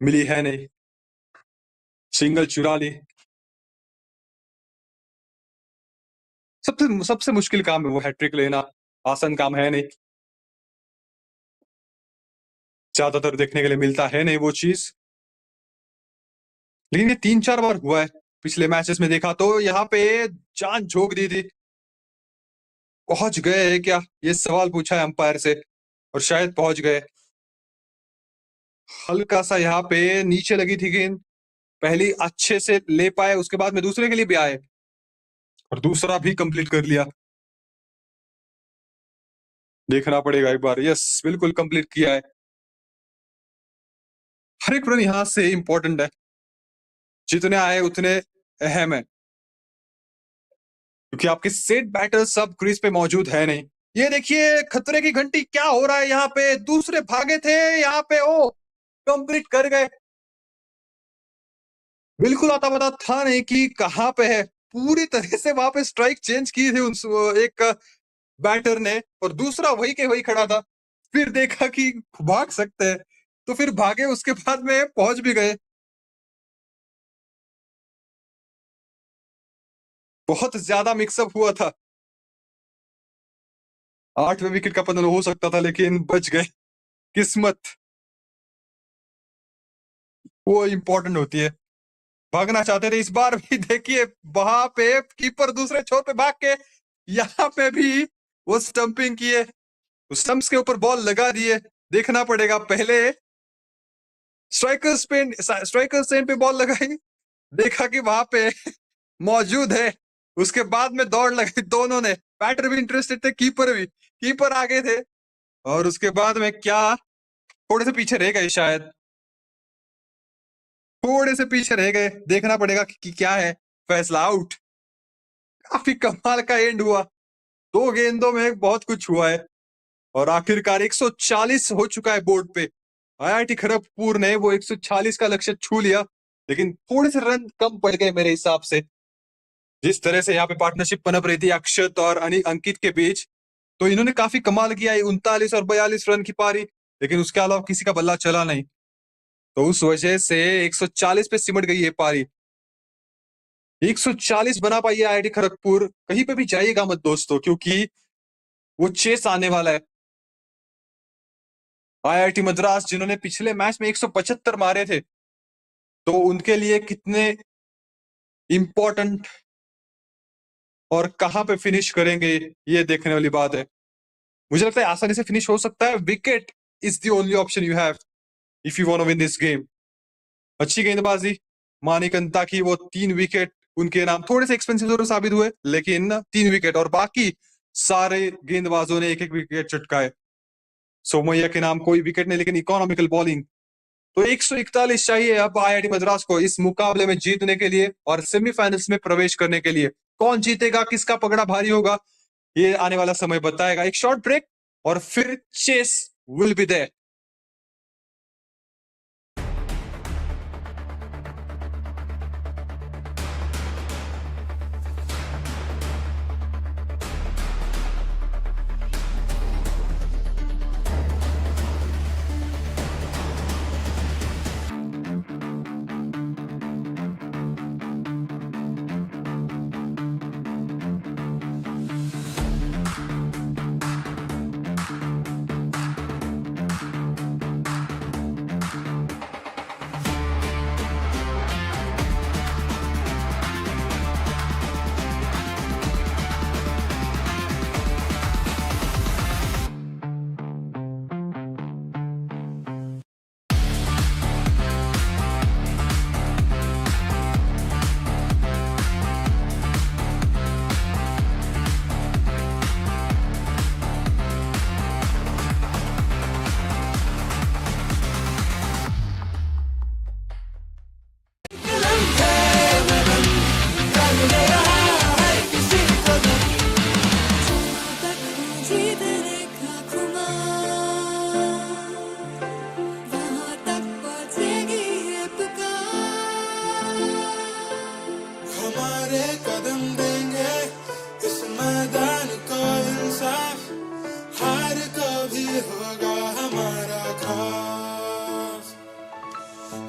C: मिली है नहीं, सिंगल चुरा ली। सबसे सबसे मुश्किल काम है वो हैट्रिक लेना, आसान काम है नहीं, ज्यादातर देखने के लिए मिलता है नहीं वो चीज। लेकिन ये 3-4 बार हुआ है पिछले मैचेस में, देखा तो यहाँ पे जान झोंक दी थी। पहुंच गए हैं क्या, ये सवाल पूछा है अंपायर से, और शायद पहुंच गए। हल्का सा यहाँ पे नीचे लगी थी गेंद, पहली अच्छे से ले पाए, उसके बाद में दूसरे के लिए भी आए और दूसरा भी कंप्लीट कर लिया। देखना पड़ेगा एक बार। यस, बिल्कुल कंप्लीट किया है। हर एक रन यहां से इंपॉर्टेंट है, जितने आए उतने अहम है, क्योंकि आपके सेट बैटर सब क्रीज पे मौजूद है नहीं। ये देखिए खतरे की घंटी, क्या हो रहा है यहाँ पे, दूसरे भागे थे यहाँ पे, ओ कंप्लीट कर गए। बिल्कुल आता पता था नहीं कि कहाँ पे है, पूरी तरह से वहां पे स्ट्राइक चेंज की थी उस एक बैटर ने, और दूसरा वही के वही खड़ा था। फिर देखा कि भाग सकते हैं, तो फिर भागे, उसके बाद में पहुंच भी गए। बहुत ज्यादा मिक्सअप हुआ था, 8वें विकेट का पतन हो सकता था, लेकिन बच गए। किस्मत वो इंपॉर्टेंट होती है। भागना चाहते थे इस बार भी, देखिए वहां पे कीपर दूसरे छोर पे भाग के, यहाँ पे भी वो स्टंपिंग किए, उस स्टंप्स के ऊपर बॉल लगा दिए। देखना पड़ेगा, पहले स्ट्राइकर स्टैंड पे बॉल लगाई, देखा कि वहां पे मौजूद है, उसके बाद में दौड़ लगाई दोनों ने। बैटर भी इंटरेस्टेड थे, कीपर भी, कीपर आगे थे, और उसके बाद में क्या, थोड़े से पीछे रह गए शायद, थोड़े से पीछे रह गए। देखना पड़ेगा कि क्या है फैसला। आउट। काफी कमाल का एंड हुआ, 2 गेंदों में बहुत कुछ हुआ है, और आखिरकार 140 हो चुका है बोर्ड पे। आईआईटी खड़गपुर ने वो 140 का लक्ष्य छू लिया, लेकिन थोड़े से रन कम पड़ गए मेरे हिसाब से। जिस तरह से यहाँ पे पार्टनरशिप पनप रही थी अक्षत और अंकित के बीच, तो इन्होंने काफी कमाल किया है, 39 और 42 रन की पारी, लेकिन उसके अलावा किसी का बल्ला चला नहीं, तो उस वजह से 140 पे सिमट गई ये पारी। 140 बना पाई है आईआईटी खड़गपुर, कहीं पे भी जाइएगा मत दोस्तों, क्योंकि वो चेस आने वाला है। आईआईटी मद्रास जिन्होंने पिछले मैच में 175 मारे थे, तो उनके लिए कितने इंपॉर्टेंट और कहां पे फिनिश करेंगे, ये देखने वाली बात है। मुझे लगता है आसानी से फिनिश हो सकता है। Wicket is the only option you have if you want to win this game. अच्छी गेंदबाजी, मानिकंता की वो 3 विकेट उनके नाम, थोड़े से एक्सपेंसिव जरूर साबित हुए, लेकिन 3 विकेट, और बाकी सारे गेंदबाजों ने 1-1 विकेट चटकाए। सोमैया के नाम कोई विकेट नहीं, लेकिन इकोनॉमिकल बॉलिंग। तो 141 चाहिए अब आईआईटी मद्रास को इस मुकाबले में जीतने के लिए और सेमीफाइनल्स में प्रवेश करने के लिए। कौन जीतेगा, किसका पगड़ा भारी होगा, ये आने वाला समय बताएगा। एक शॉर्ट ब्रेक और फिर चेस विल बी देयर।
A: हमारे कदम देंगे इस मैदान को इंसाफ, हार कभी होगा हमारा खास।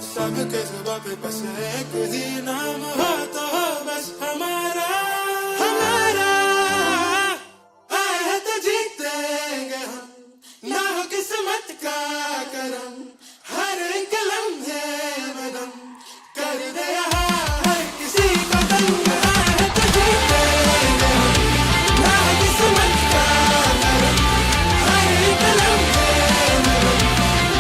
A: सबके जुबां पे बस एक ही नाम हो तो हो बस हमारा, हमारा। आए हैं तो जीतेंगे हम, ना हो किस्मत का करम, हर एक लम्हे में दम कर दे यहाँ हर किसी को दंग। आए हैं तो जीतेंगे हम, ना हो किस्मत का करम, हर एक लम्हे में दम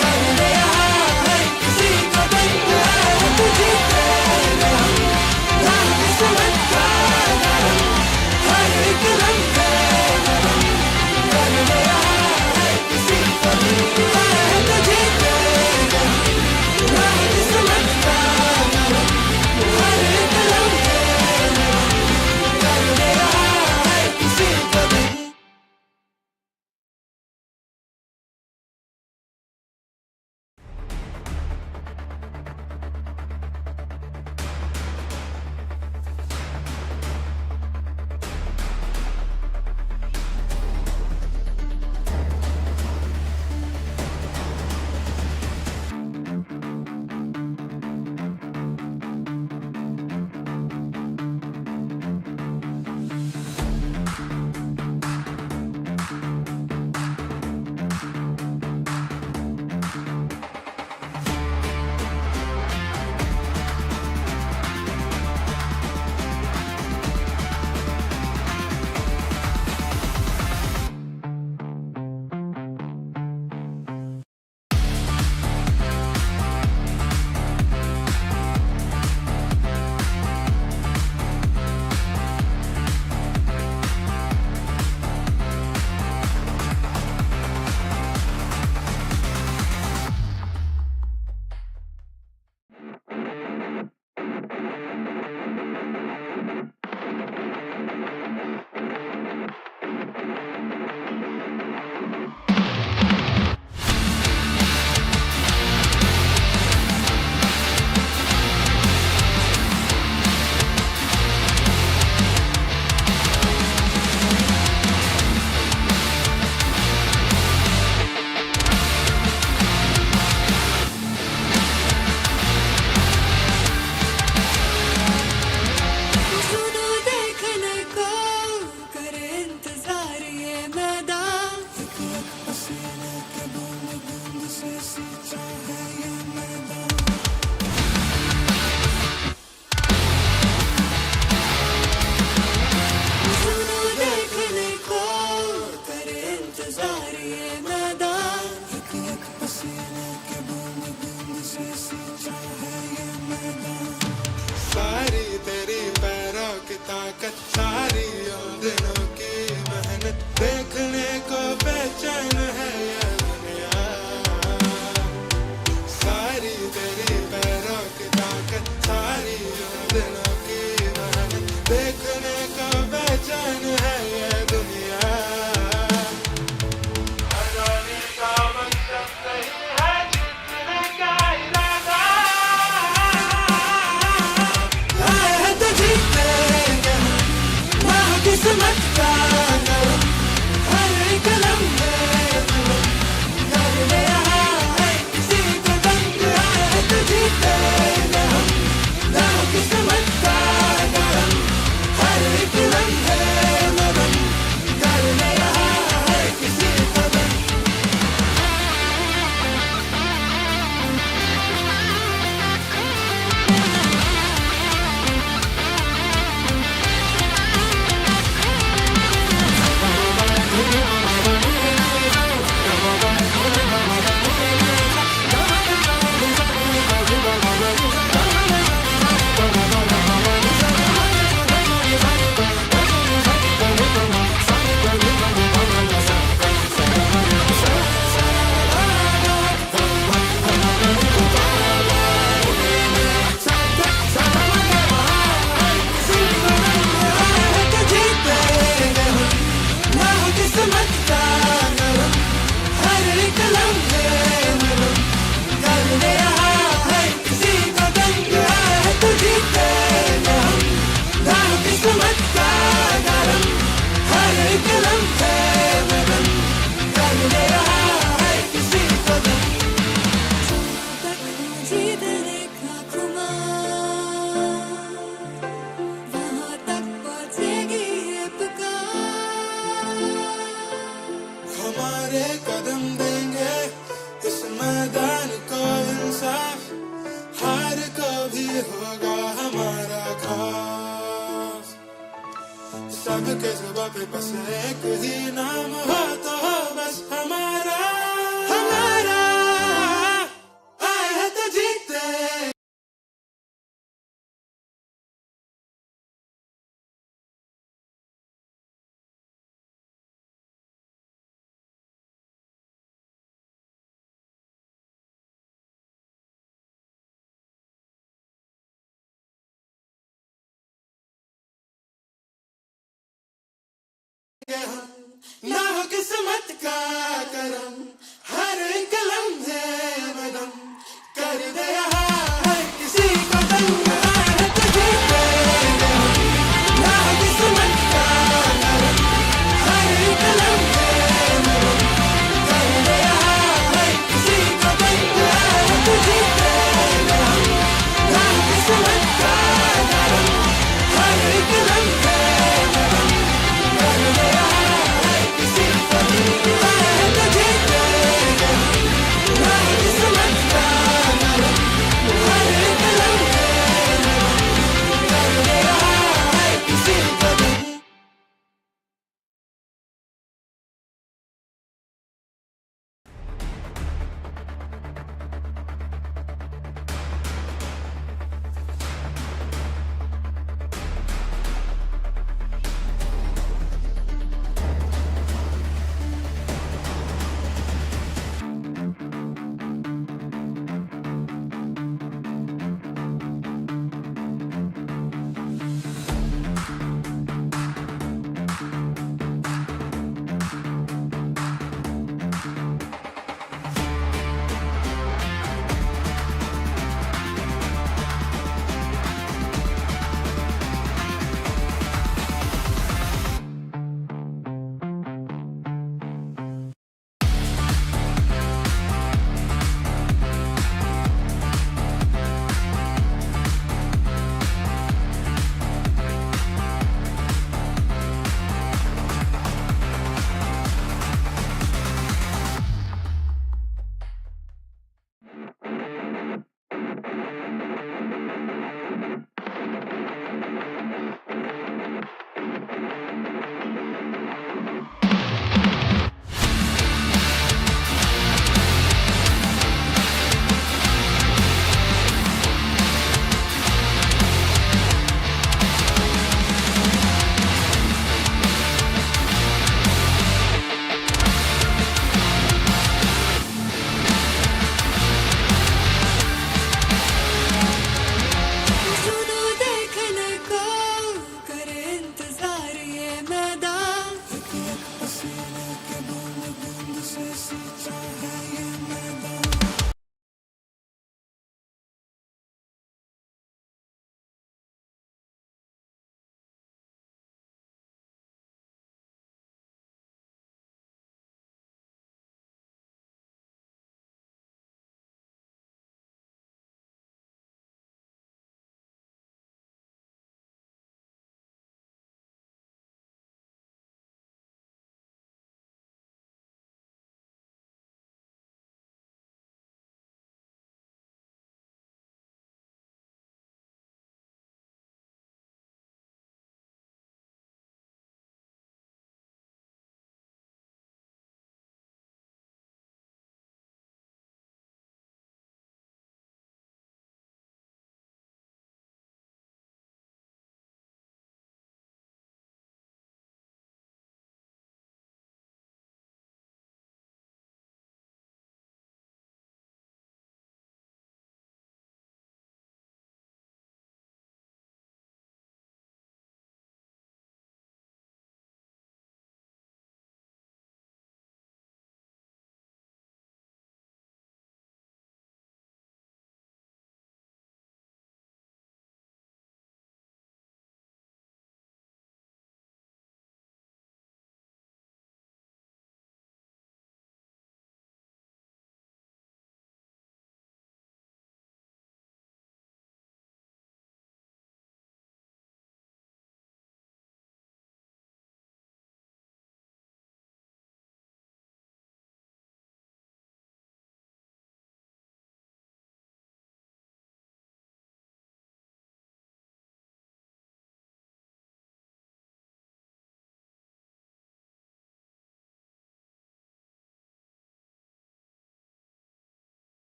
A: कर दे यहाँ हर किसी को दंग। आए हैं तो जीतेंगे हम, ना हो किस्मत का करम, हर एक लम्हे में दम कर दे यहाँ हर किसी को दंग। आए हैं तो जीतेंगे हम, ना हो किस्मत का करम, हर एक लम्हे में दम कर दे यहाँ हर किसी को दंग।
B: सुनो देखने को करे इंतजार ये मैदान,
A: पसीने के बूंद बूंद से सींचा है ये मैदान।
B: सुनो देखने को करे इंतजार ये मैदान,
A: एक एक पसीने के बूंद बूंद से सींचा है ये मैदान। सारी तेरी पैरों की ताकत, सारी उन दिनों की मेहनत, देखने को बेचैन है ये दुनिया। सारी तेरी पैरों की ताकत, सारी उन दिनों की मेहनत, देखने को बेचैन है ये दुनिया। हराने का मकसद नहीं है जीतने का इरादा। आए हैं तो जीतेंगे हम, ना हो किस्मत का करम, हर एक लम्हे में दम कर दे यहाँ हर किसी को दंग। आए हैं तो जीतेंगे हम, ना हो किस्मत का करम, हर सबके जुबां पे बस एक ही नाम हो तो हो बस हमारा हमारा आए हैं तो जीते ना हो किस्मत का करम हर एक लम्हे में दम कर दे हर किसी को दंग आए हैं तो जीतेंगे हम। ना हो किस्मत का करम हर एक लम्हे में दम कर दे हर किसी को दंग आए हैं तो जीतेंगे हम। ना हो किस्मत का करम हर एक लम्हे में दम कर दे हर किसी को दंग आए हैं तो जीतेंगे हम। ना हो किस्मत का करम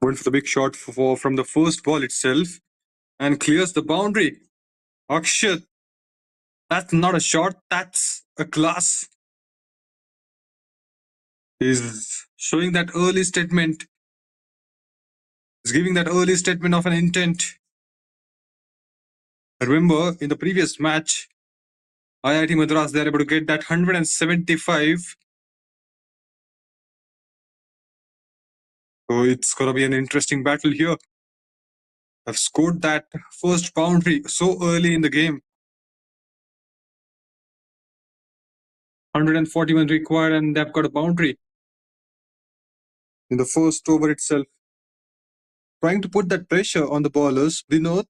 C: Went for the big shot from the first ball itself and clears the boundary. Akshat, that's not a shot, that's a class. He's showing that early statement. He's giving that early statement of an intent. Remember, in the previous match, IIT Madras, they're able to get that 175. So it's going to be an interesting battle here. I've scored that first boundary so early in the game. 141 required, and they've got a boundary in the first over itself. Trying to put that pressure on the bowlers. Vinod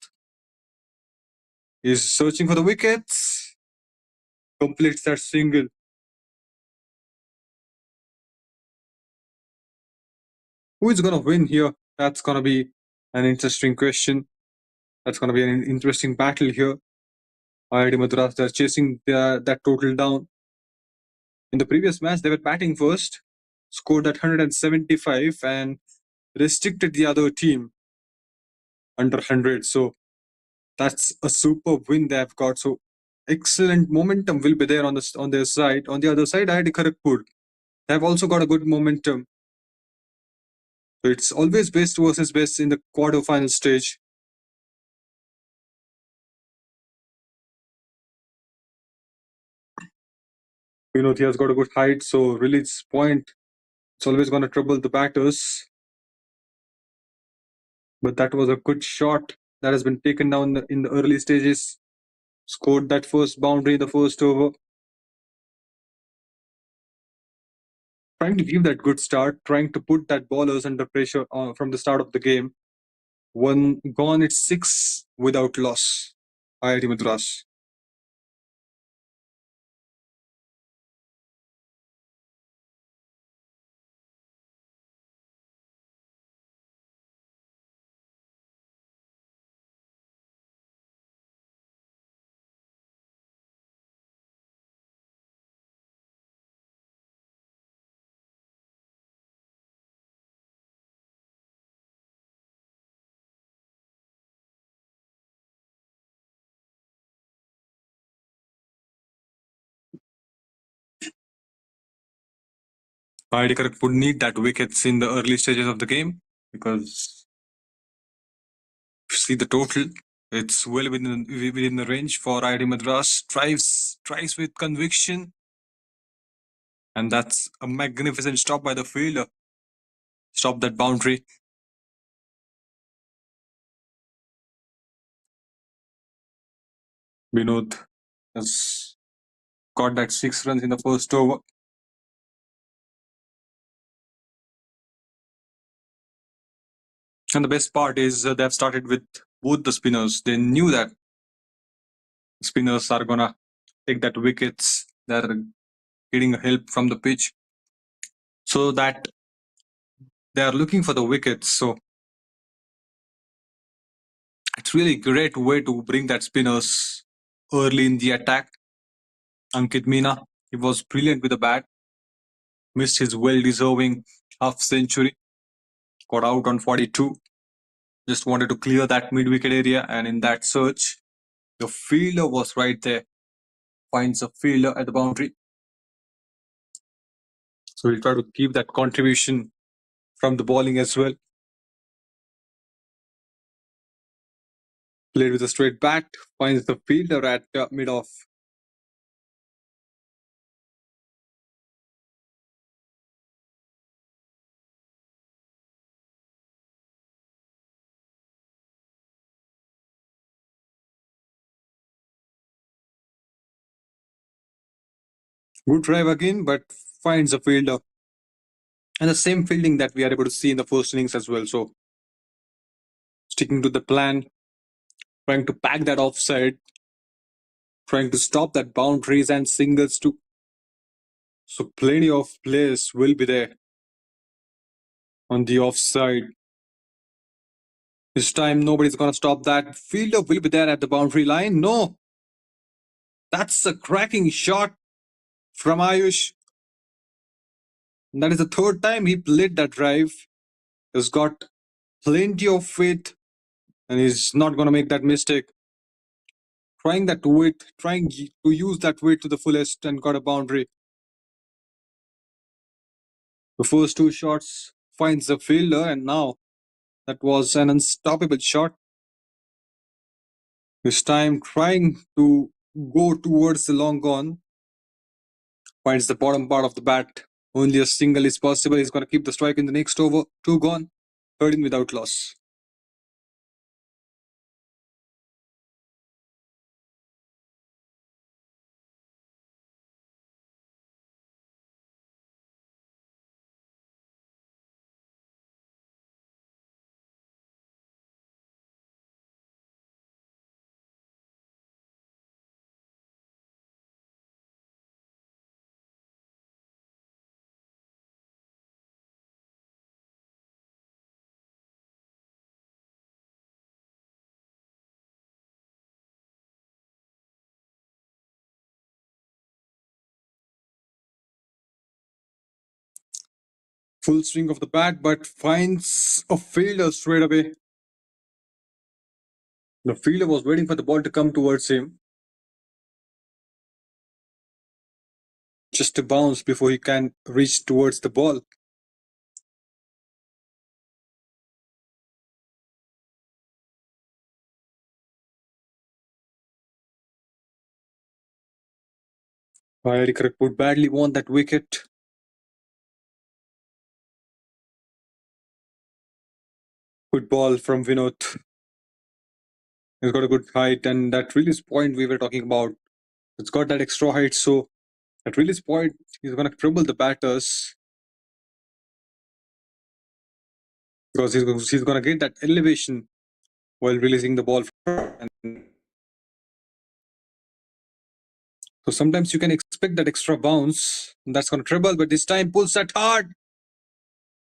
C: is searching for the wickets. Completes that single. Who is going to win here? That's going to be an interesting question. That's going to be an interesting battle here. IIT Madras, they're chasing that total down. In the previous match, they were batting first, scored that 175 and restricted the other team under 100. So that's a super win they've got. So excellent momentum will be there on their side. On the other side, IIT Kharagpur, they've also got a good momentum. So it's always best versus best in the quarterfinal stage. He has got a good height, so release point, it's always going to trouble the batters. But that was a good shot that has been taken down in the early stages. Scored that first boundary in the first over. Trying to give that good start, trying to put that bowlers under pressure from the start of the game. One gone, it's 6 without loss. IIT Madras. IIT Kharagpur need that wickets in the early stages of the game because if you see the total, it's well within the range for IIT Madras. Tries with conviction. And that's a magnificent stop by the fielder. Stop that boundary. Vinod has got that 6 runs in the first over. And the best part is they've started with both the spinners. They knew that spinners are going to take that wickets. They're getting help from the pitch. So that they are looking for the wickets. So it's really a great way to bring that spinners early in the attack. Ankit Meena, he was brilliant with the bat. Missed his well-deserving half century. Got out on 42. Just wanted to clear that mid-wicket area, and in that search, the fielder was right there. Finds a fielder at the boundary. So we'll try to keep that contribution from the bowling as well. Played with a straight bat, finds the fielder at mid-off. Good drive again, but finds a fielder. And the same fielding that we are able to see in the first innings as well. So sticking to the plan, trying to pack that offside, trying to stop that boundaries and singles too. So plenty of players will be there on the offside. This time nobody's going to stop that. Fielder will be there at the boundary line. No. That's a cracking shot from Ayush. And that is the third time he played that drive. He's got plenty of faith, and he's not going to make that mistake. Trying to use that weight to the fullest and got a boundary. The first two shots finds the fielder, and now that was an unstoppable shot. This time trying to go towards the long gone. Finds the bottom part of the bat. Only a single is possible. He's going to keep the strike in the next over. Two gone. 13 without loss. Full swing of the bat, but finds a fielder straight away. The fielder was waiting for the ball to come towards him. Just to bounce before he can reach towards the ball. IIT Kharagpur badly won that wicket. Good ball from Vinod. He's got a good height, and that release point we were talking about, it's got that extra height, so at release point, he's going to trouble the batters because he's going to get that elevation while releasing the ball. So sometimes you can expect that extra bounce, and that's going to trouble, but this time pulls that hard.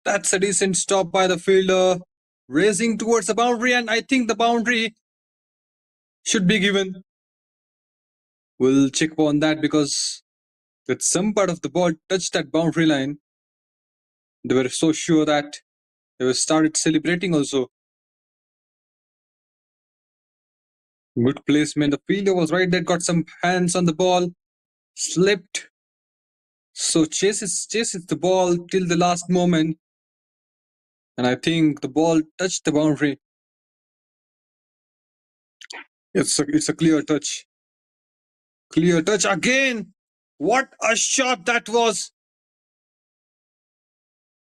C: That's a decent stop by the fielder, racing towards the boundary, and I think the boundary should be given. We'll check upon that because that some part of the ball touched that boundary line. They were so sure that they were started celebrating also. Good placement. The fielder was right there, got some hands on the ball, slipped. So chases the ball till the last moment. And I think the ball touched the boundary. It's a clear touch. Clear touch again. What a shot that was.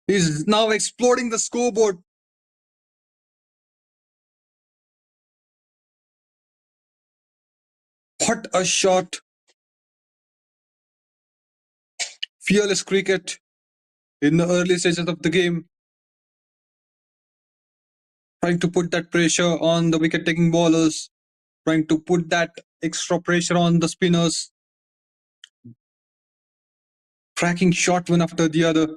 C: He's now exploding the scoreboard. What a shot. Fearless cricket in the early stages of the game. Trying to put that pressure on the wicket-taking bowlers. Trying to put that extra pressure on the spinners. Cracking shot one after the other.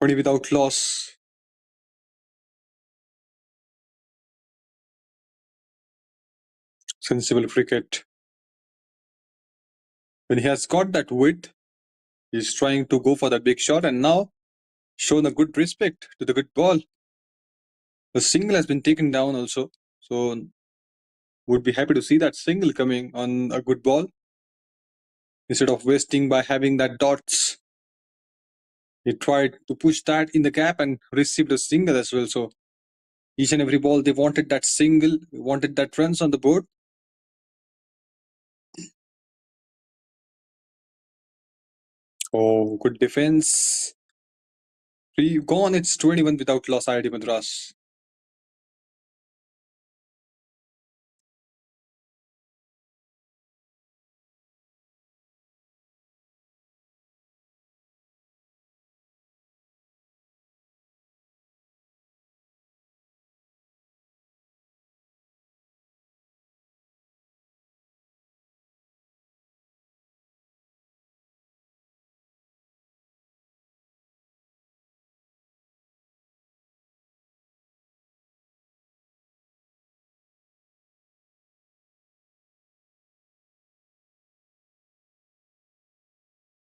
C: Only without loss. Sensible cricket. When he has got that width, he's trying to go for that big shot and now shown a good respect to the good ball. The single has been taken down also. So would be happy to see that single coming on a good ball. Instead of wasting by having that dots. He tried to push that in the gap and received a single as well. So each and every ball, they wanted that single, wanted that runs on the board. Oh, good defense. 3 gone, it's 21 without loss, IIT Madras.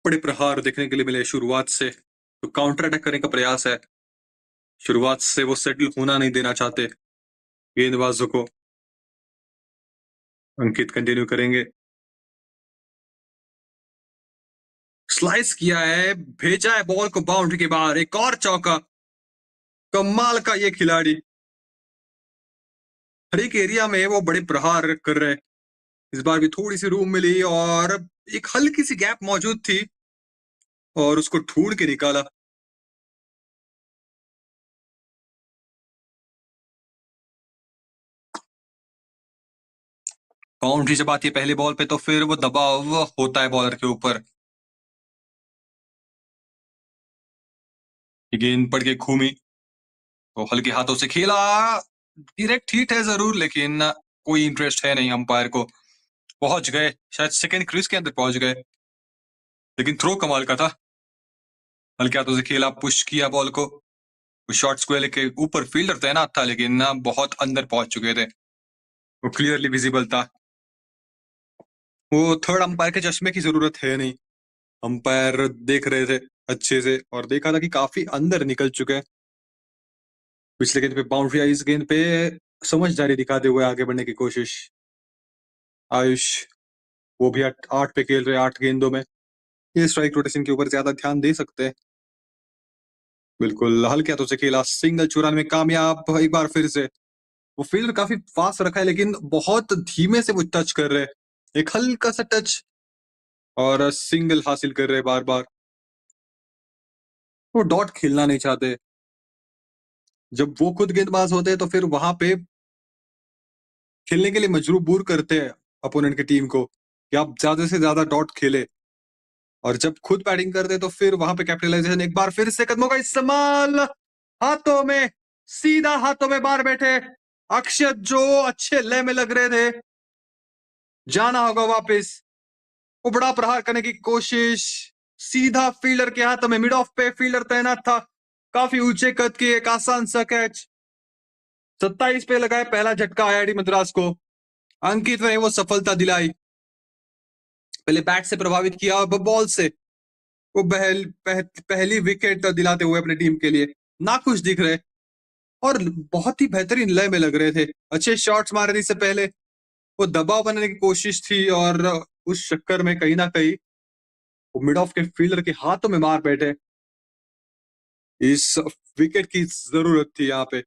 C: बड़े प्रहार देखने के लिए मिले शुरुआत से, तो counter attack करने का प्रयास है। शुरुआत से वो सेटल होना नहीं देना चाहते गेंदबाजों को। अंकित कंटिन्यू करेंगे। स्लाइस किया है, भेजा है बॉल को बाउंड्री के बाहर, एक और चौका। कमाल का ये खिलाड़ी, हर एक एरिया में वो बड़े प्रहार कर रहे हैं। इस बार भी थोड़ी सी रूम मिली और एक हल्की सी गैप मौजूद थी और उसको ढूंढ के निकाला। बाउंड्री जब आती है पहले बॉल पे तो फिर वो दबाव होता है बॉलर के ऊपर। गेंद पड़ के घूमी तो हल्के हाथों से खेला। डायरेक्ट हिट है जरूर, लेकिन कोई इंटरेस्ट है नहीं अंपायर को। पहुंच गए, शायद सेकंड क्रीज के अंदर पहुंच गए, लेकिन थ्रो कमाल का था। हल्के हाथों से खेला, पुश किया बॉल को। शॉर्ट स्क्वायर के ऊपर फील्डर तैनात था, लेकिन ना बहुत अंदर पहुंच चुके थे। वो क्लियरली विजिबल था। वो थर्ड अंपायर के चश्मे की जरूरत है नहीं। अंपायर देख रहे थे अच्छे से और देखा था कि काफी अंदर निकल चुके हैं। पिछले गेंद पे बाउंड्री आई, इस गेंद पे समझदारी दिखाते हुए आगे बढ़ने की कोशिश। आयुष, वो भी 8 पे खेल रहे, 8 गेंदों में। ये स्ट्राइक रोटेशन के ऊपर ज्यादा ध्यान दे सकते हैं। बिल्कुल हल्के हाथों से खेला, सिंगल चुराने में कामयाब एक बार फिर से। वो फील्डर काफी फास्ट रखा है, लेकिन बहुत धीमे से वो टच कर रहे हैं। एक हल्का सा टच और सिंगल हासिल कर रहे हैं बार बार। वो डॉट खेलना नहीं चाहते। जब वो खुद गेंदबाज होते हैं तो फिर वहां पे खेलने के लिए मजबूर करते हैं अपोनेंट की टीम को कि आप ज्यादा से ज्यादा डॉट खेले। और जब खुद बैटिंग करते तो फिर वहां पे कैपिटलाइजेशन, एक बार फिर से कदमों का इस्तेमाल, हाथों में, सीधा हाथों में बार बैठे। अक्षत जो अच्छे लय में लग रहे थे, जाना होगा वापस। वो बड़ा प्रहार करने की कोशिश, सीधा फील्डर के हाथों में, मिड ऑफ पे फील्डर तैनात था। काफी ऊंचे कद की एक आसान सा कैच। 27 पे लगाए पहला झटका आईआईटी मद्रास को। अंकित ने वो सफलता दिलाई। पहले बैट से प्रभावित किया और बॉल से वो पहली विकेट दिलाते हुए अपनी टीम के लिए नाखुश दिख रहे और बहुत ही बेहतरीन लय में लग रहे थे। अच्छे शॉट्स मारे थे इससे पहले। वो दबाव बनाने की कोशिश थी और उस चक्कर में कहीं ना कहीं वो मिड ऑफ के फील्डर के हाथों में मार बैठे। इस विकेट की जरूरत थी यहाँ पे।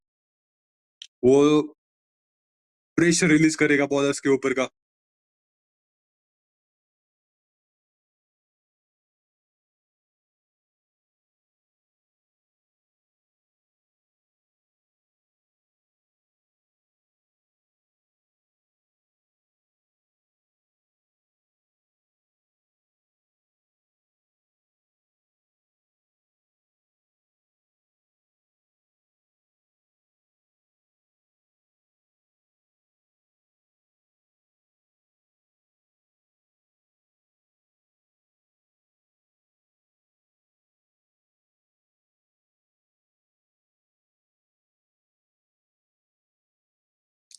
C: वो प्रेशर रिलीज करेगा बॉलर्स के ऊपर का।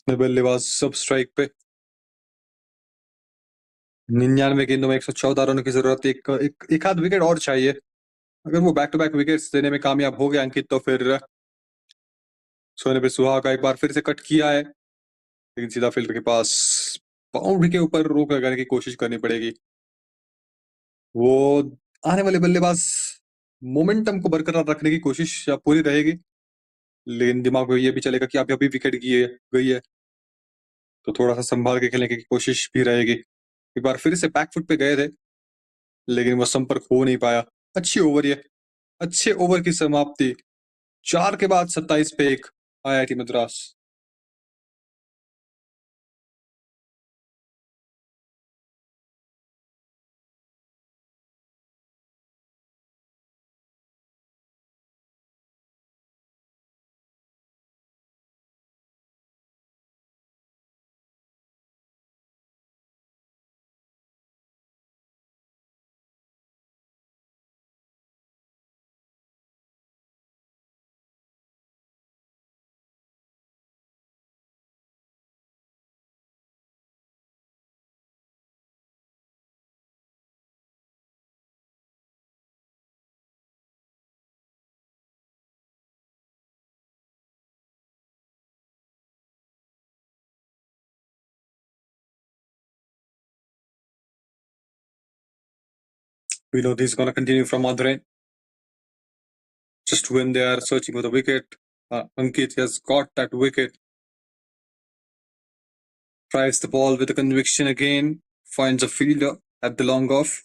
C: बल्लेबाज सब स्ट्राइक पे। 99 गेंदों में 114 रनों की जरूरत। एक आध विकेट और चाहिए। अगर वो बैक टू बैक विकेट्स देने में कामयाब हो गया अंकित, तो फिर सोने पे सुहागा। एक बार फिर से कट किया है, लेकिन सीधा फील्डर के पास, बाउंड्री के ऊपर रोक लगाने की कोशिश करनी पड़ेगी। वो आने वाले बल्लेबाज मोमेंटम को बरकरार रखने की कोशिश पूरी रहेगी, लेकिन दिमाग में ये भी चलेगा कि अभी अभी विकेट गई है, तो थोड़ा सा संभाल के खेलने की कोशिश भी रहेगी। एक बार फिर से बैकफुट पे गए थे, लेकिन वो संपर्क हो नहीं पाया। अच्छी ओवर ये, अच्छे ओवर की समाप्ति। 4 के बाद 27 पे 1 IIT Madras. We know this is going to continue from other end. Just when they are searching for the wicket, Ankit has got that wicket. Tries the ball with a conviction again. Finds a fielder at the long off.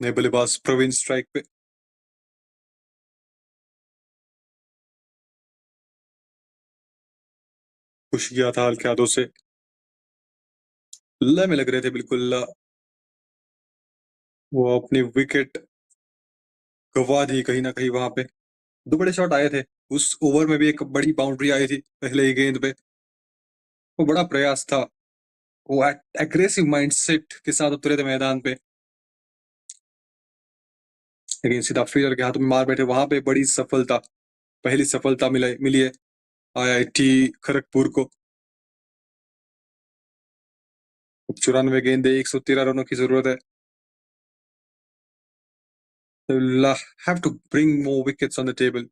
C: नए बल्लेबाज Praveen strike पे. खुश गया था हल्के हाथों से. लय में लग रहे थे बिल्कुल. वो अपनी विकेट गवा दी कहीं ना कहीं वहां पे. दो बड़े शॉट आए थे. उस ओवर में भी एक बड़ी बाउंड्री आई थी पहले ही गेंद पे. वो बड़ा प्रयास था. वो एग्रेसिव माइंडसेट के साथ उतरे थे मैदान पे. लेकिन सीधा फील्डर के हाथों में मार बैठे. वहां पे बड़ी सफलता, पहली सफलता मिली है आईआईटी खड़गपुर को. 94 गेंदे, 113 रनों की जरूरत है. They'll have to bring more wickets on the table.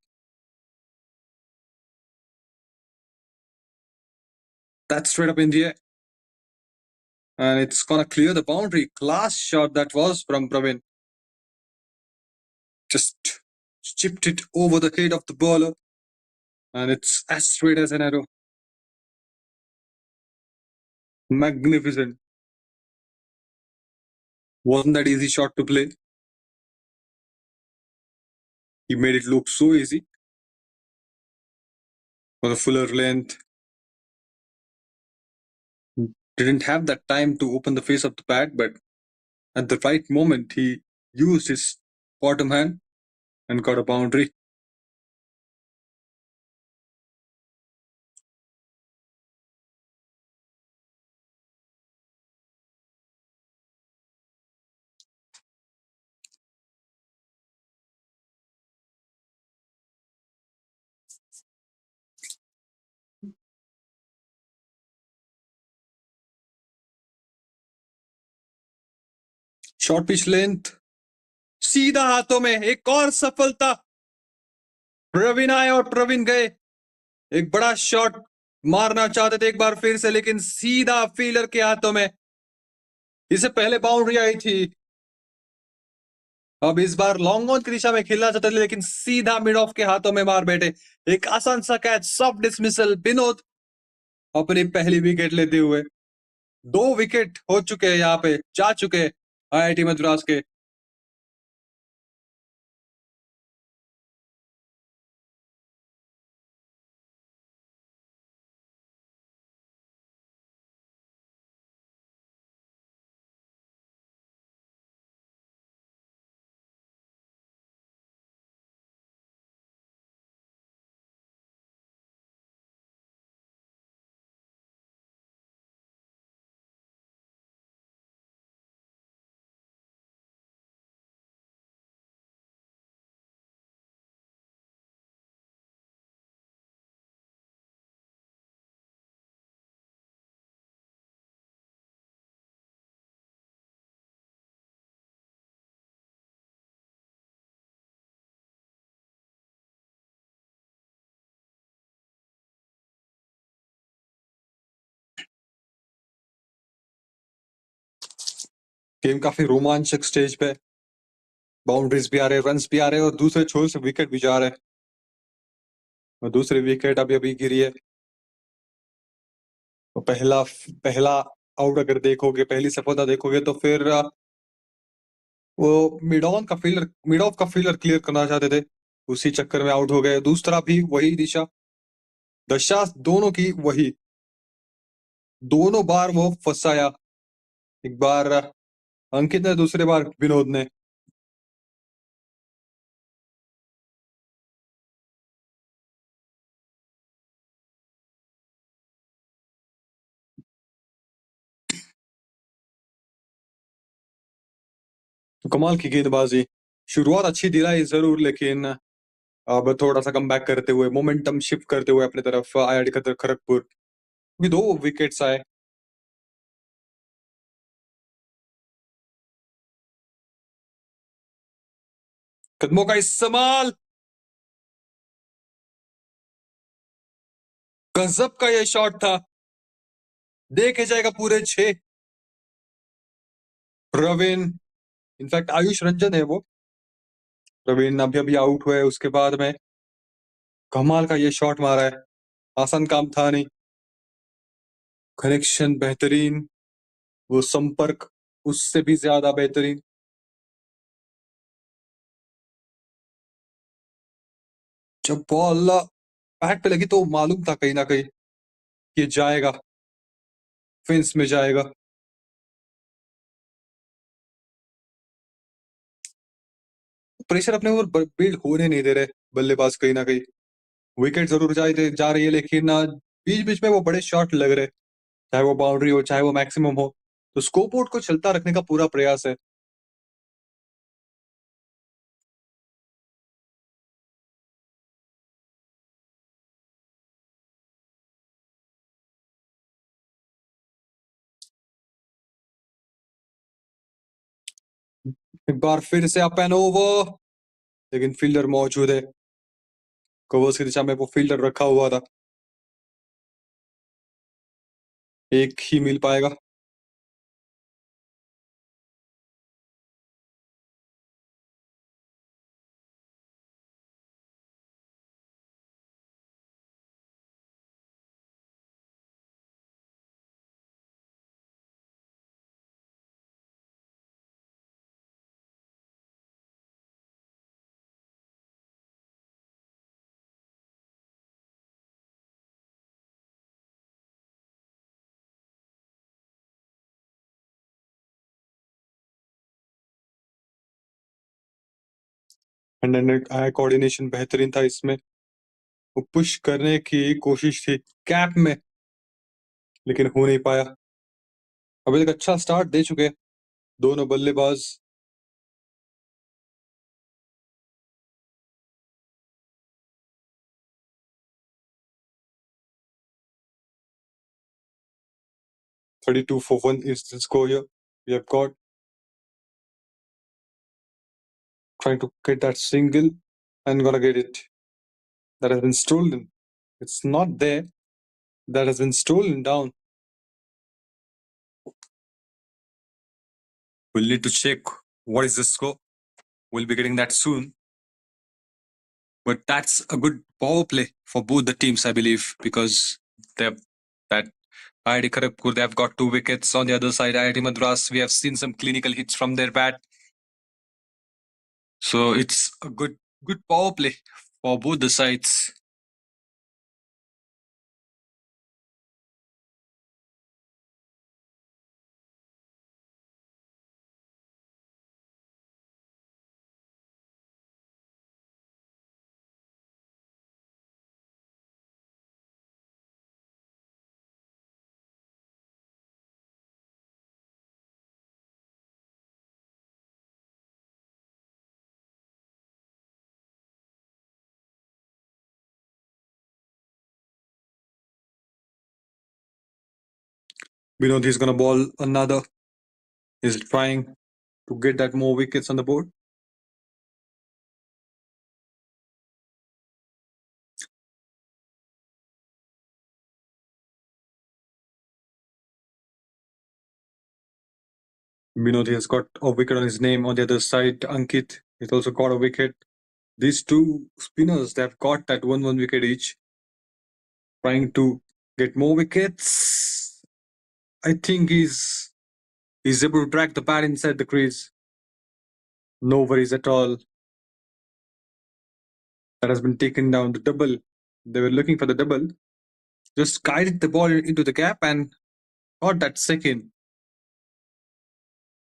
C: That's straight up in the air. And it's gonna clear the boundary. Class shot that was from Pravin. Just chipped it over the head of the bowler. And it's as straight as an arrow. Magnificent. Wasn't that easy shot to play? He made it look so easy. For the fuller length. Didn't have that time to open the face of the bat, but at the right moment, he used his bottom hand and got a boundary. Short pitch length सीधा हाथों में. एक और सफलता. प्रवीण आए और प्रवीण गए. एक बड़ा शॉट मारना चाहते थे एक बार फिर से, लेकिन सीधा फील्डर के हाथों में. इससे पहले बाउंड्री आई थी. अब इस बार लॉन्ग ऑन की दिशा में खेलना चाहते थे, लेकिन सीधा मिड ऑफ के हाथों में मार बैठे. एक आसान सा कैच, सॉफ्ट डिसमिसल. विनोद अपनी पहली विकेट लेते हुए. 2 विकेट हो चुके हैं यहाँ पे, जा चुके हैं आईआईटी मद्रास के. गेम काफी रोमांचक स्टेज पे. बाउंड्रीज भी आ रहे, रन्स भी आ रहे, और दूसरे छोर से विकेट भी जा रहे हैं. और दूसरी विकेट अभी अभी गिरी है. तो पहला आउट अगर देखोगे, पहली सफलता देखोगे, तो फिर वो मिड ऑफ का फील्डर क्लियर करना चाहते थे. उसी चक्कर में आउट हो गए. दूसरा भी वही दिशा, दशा दोनों की वही. दोनों बार वो फंसाया. एक बार अंकित ने, दूसरे बार विनोद ने. तो कमाल की गेंदबाजी. शुरुआत अच्छी दिलाई जरूर, लेकिन अब थोड़ा सा कम बैक करते हुए, मोमेंटम शिफ्ट करते हुए अपनी तरफ आईआईटी खड़गपुर भी 2 विकेट्स आए। कदमों का इस्तेमाल, गजब का ये शॉट था, देखे जाएगा पूरे 6। प्रवीण, इनफैक्ट आयुष रंजन है वो, प्रवीण अभी अभी आउट हुए, उसके बाद में कमाल का ये शॉट मारा है, आसान काम था नहीं। कनेक्शन बेहतरीन, वो संपर्क उससे भी ज्यादा बेहतरीन। जब बॉल बैट पे लगी तो मालूम था कहीं ना कहीं कि जाएगा, फेंस में जाएगा। प्रेशर अपने ऊपर बिल्ड होने नहीं दे रहे बल्लेबाज कहीं ना कहीं। विकेट जरूर जा रही है, लेकिन बीच बीच में वो बड़े शॉट लग रहे, चाहे वो बाउंड्री हो चाहे वो मैक्सिमम हो, तो स्कोरबोर्ड को चलता रखने का पूरा प्रयास है। एक बार फिर से अप एंड ओवर, लेकिन फील्डर मौजूद है, कवर्स की दिशा में वो फील्डर रखा हुआ था, एक ही मिल पाएगा। हैंड आई कोऑर्डिनेशन बेहतरीन था इसमें, वो पुश करने की कोशिश थी कैप में, लेकिन हो नहीं पाया। अभी तक अच्छा स्टार्ट दे चुके दोनों बल्लेबाज। Thirty-two for 1 is the score here. We have got trying to get that single and gonna get it. That has been stolen. It's not there. That has been stolen down. We'll need to check what is the score. We'll be getting that soon. But that's a good power play for both the teams, I believe, because they've that IIT Kharagpur, they've got 2 wickets. On the other side, IIT Madras, we have seen some clinical hits from their bat. So it's a good power play for both the sides. Vinod is gonna ball another. He's trying to get that more wickets on the board. Vinod has got a wicket on his name. On the other side, Ankit has also got a wicket. These two spinners, they've got that 1 wicket each, trying to get more wickets. I think he's able to track the bat inside the crease. No worries at all. That has been taken down. The double. They were looking for the double. Just guided the ball into the gap and got that second.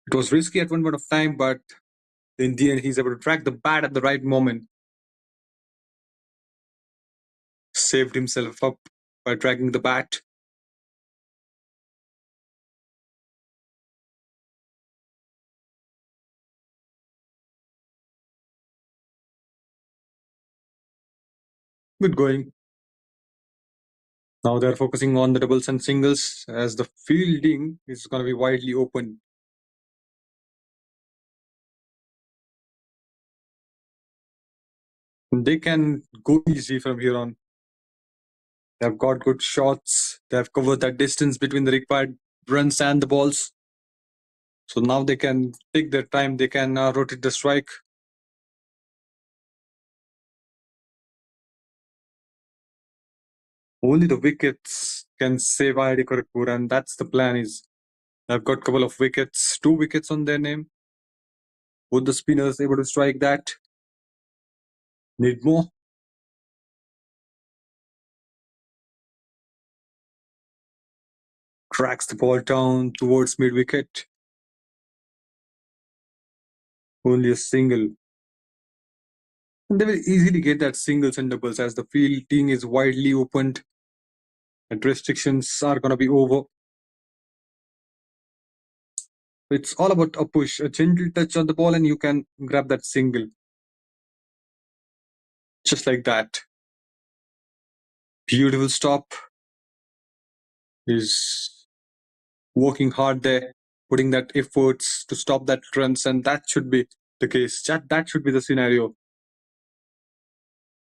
C: It was risky at one point of time, but in the end, he's able to track the bat at the right moment. Saved himself up by tracking the bat. Good going. Now they're focusing on the doubles and singles as the fielding is going to be widely open. They can go easy from here on. They've got good shots. They've covered that distance between the required runs and the balls. So now they can take their time. They can rotate the strike. Only the wickets can save IIT Kharagpur, and that's the plan. Is they've got a couple of wickets, 2 wickets on their name. Both the spinners able to strike that. Need more. Tracks the ball down towards mid wicket. Only a single. And they will easily get that singles and doubles as the fielding is widely opened and restrictions are going to be over. It's all about a push, a gentle touch on the ball, and you can grab that single. Just like that. Beautiful stop. He's working hard there, putting that efforts to stop that runs, and that should be the case. That should be the scenario.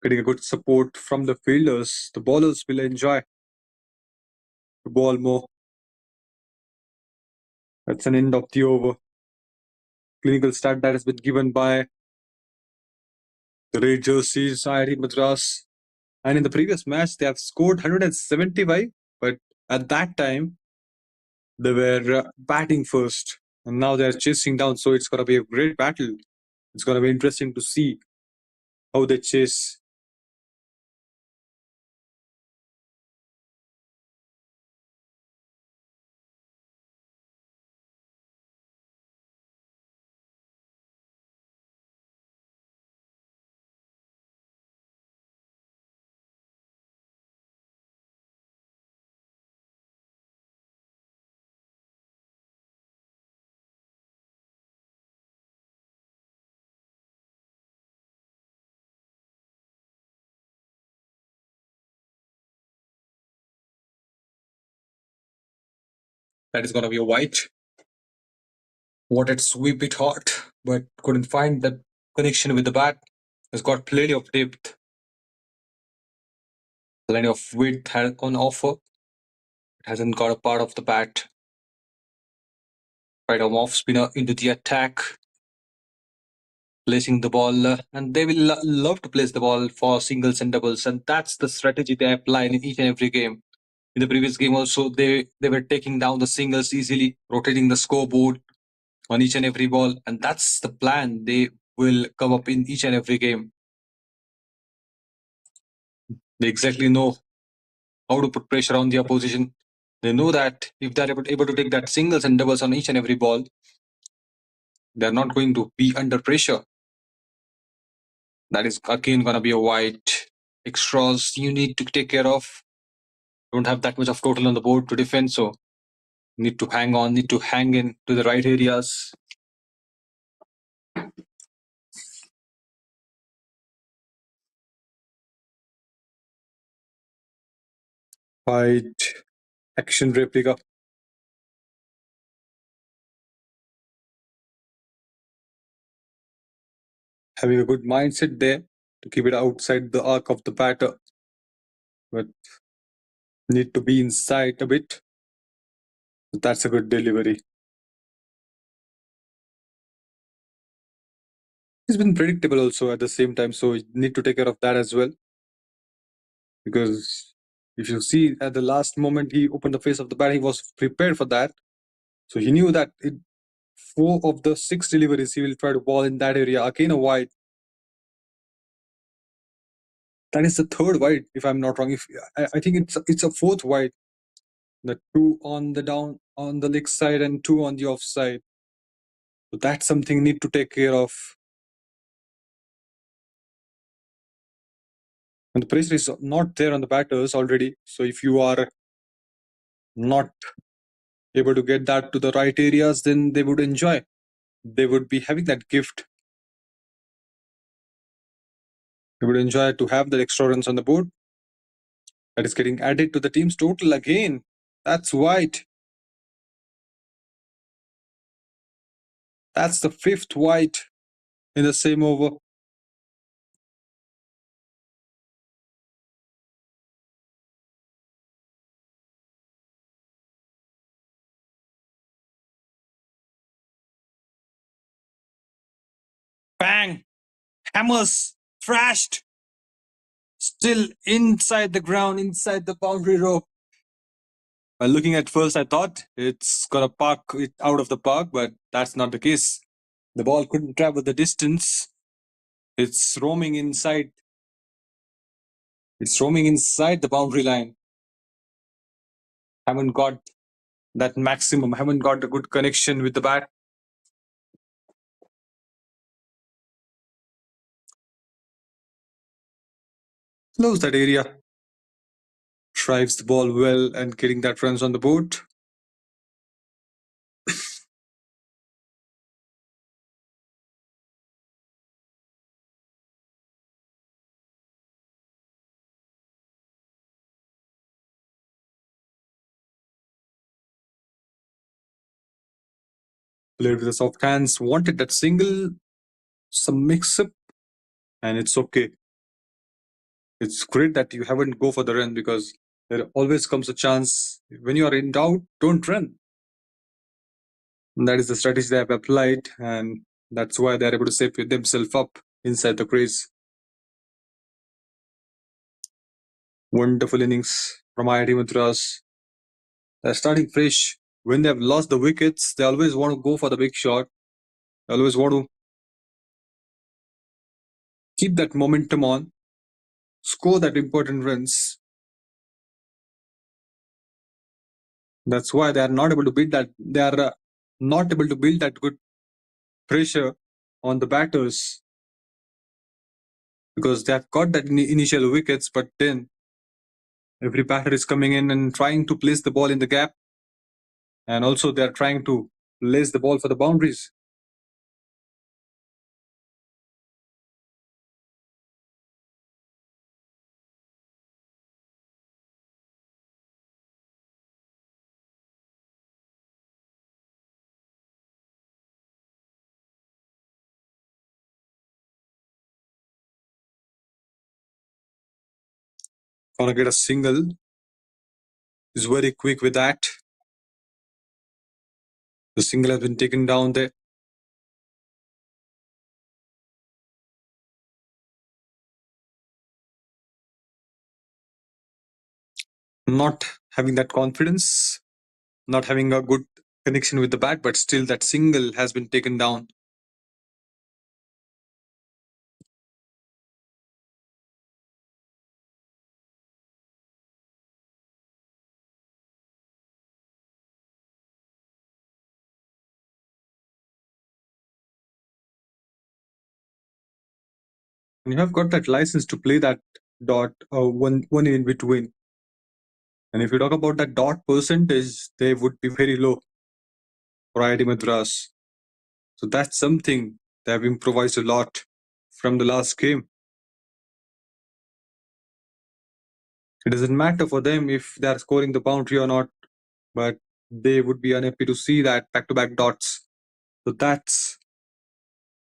C: Getting a good support from the fielders, the bowlers will enjoy the ball more. That's an end of the over. Clinical stat that has been given by the red jerseys, IIT Madras. And in the previous match, they have scored 175, but at that time, they were batting first. And now they're chasing down, so it's going to be a great battle. It's going to be interesting to see how they chase. That is going to be a white. Wanted to sweep it hard, but couldn't find the connection with the bat. Has got plenty of depth, plenty of width on offer. It hasn't got a part of the bat. Right arm off spinner into the attack, placing the ball, and they will love to place the ball for singles and doubles, and that's the strategy they apply in each and every game. In the previous game also, they were taking down the singles easily, rotating the scoreboard on each and every ball, and that's the plan they will come up in each and every game. They exactly know how to put pressure on the opposition. They know that if they're able to take that singles and doubles on each and every ball, they're not going to be under pressure. That is again going to be a white. Extras you need to take care of. Don't have that much of total on the board to defend, so need to hang on, need to hang in to the right areas. White action replica. Having a good mindset there to keep it outside the arc of the batter, but need to be inside a bit. That's a good delivery. He's been predictable also at the same time, so you need to take care of that as well. Because if you see at the last moment he opened the face of the bat, he was prepared for that. So he knew that 4 of the 6 deliveries he will try to ball in that area. Again a wide. That is the 3rd wide, if I'm not wrong. If I think it's a 4th wide. The 2 on the down on the leg side and 2 on the off side. So that's something need to take care of. And the pressure is not there on the batters already. So if you are not able to get that to the right areas, then they would enjoy. They would be having that gift. We would enjoy to have the extra runs on the board. That is getting added to the team's total again. That's white. That's the fifth white in the same over. Bang! Hammers! Thrashed! Still inside the ground, inside the boundary rope. By looking at first, I thought it's gonna park it out of the park, but that's not the case. The ball couldn't travel the distance. It's roaming inside. It's roaming inside the boundary line. Haven't got that maximum. Haven't got a good connection with the bat. Close that area. Drives the ball well and getting that runs on the board. Played with the soft hands. Wanted that single. Some mix-up. And it's okay. It's great that you haven't go for the run because there always comes a chance. When you are in doubt, don't run. And that is the strategy they have applied, and that's why they're able to save themselves up inside the crease. Wonderful innings from IIT Madras. They're starting fresh. When they've lost the wickets, they always want to go for the big shot. They always want to keep that momentum on, score that important runs. That's why they are not able to build that. They are not able to build that good pressure on the batters because they have got that initial wickets, but then every batter is coming in and trying to place the ball in the gap, and also they are trying to place the ball for the boundaries. Gonna get a single. Is very quick with that. The single has been taken down there. Not having that confidence, not having a good connection with the bat, but still that single has been taken down. And you have got that license to play that dot one in between. And if you talk about that dot percentage, they would be very low for IIT Madras. So that's something they have improvised a lot from the last game. It doesn't matter for them if they are scoring the boundary or not, but they would be unhappy to see that back-to-back dots. So that's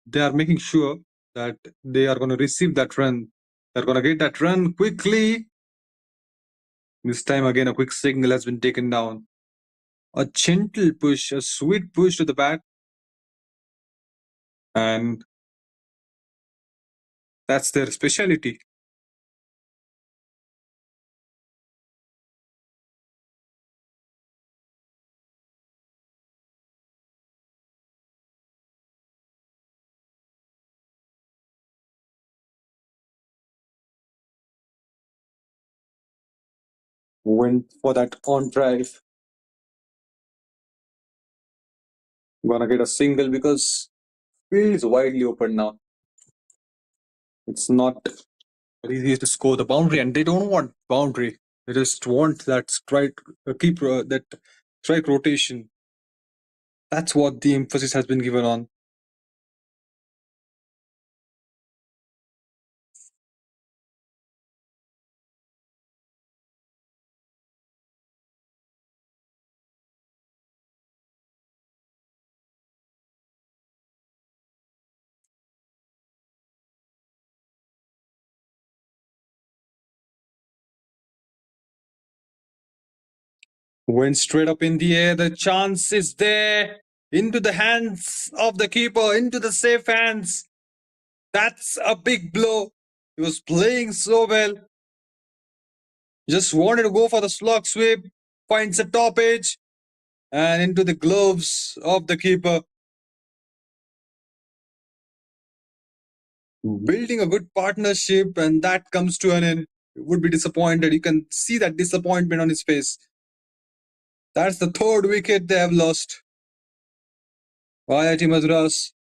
C: they are making sure that they are going to receive that run. They're going to get that run quickly. This time again, a quick signal has been taken down. A gentle push, a sweet push to the bat. And that's their speciality. Went for that on drive. Gonna get a single because field is widely open now. It's not easy to score the boundary, and they don't want boundary. They just want that strike, that strike rotation. That's what the emphasis has been given on. Went straight up in the air. The chance is there. Into the hands of the keeper, into the safe hands. That's a big blow. He was playing so well. Just wanted to go for the slog sweep. Finds the top edge and into the gloves of the keeper. Building a good partnership, and that comes to an end. Would be disappointed. You can see that disappointment on his face. That's the third wicket they have lost. IIT Madras.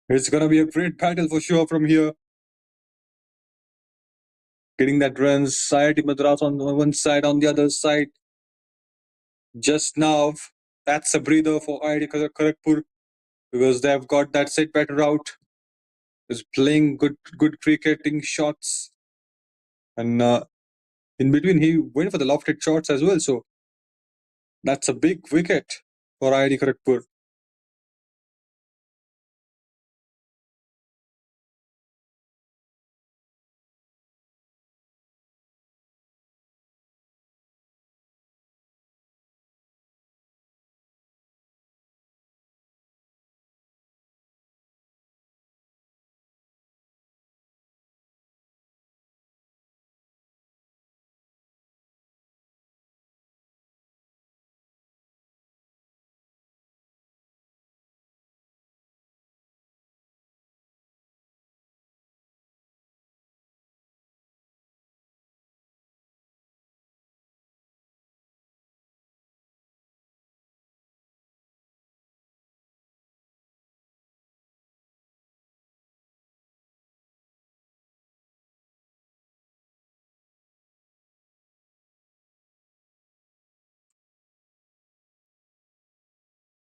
C: It's gonna be a great battle for sure from here. Getting that runs, IIT Madras on one side, on the other side. Just now, that's a breather for IIT Kharagpur because they have got that set batter out. Is playing good cricketing shots, and in between he went for the lofted shots as well. So that's a big wicket for IIT Kharagpur.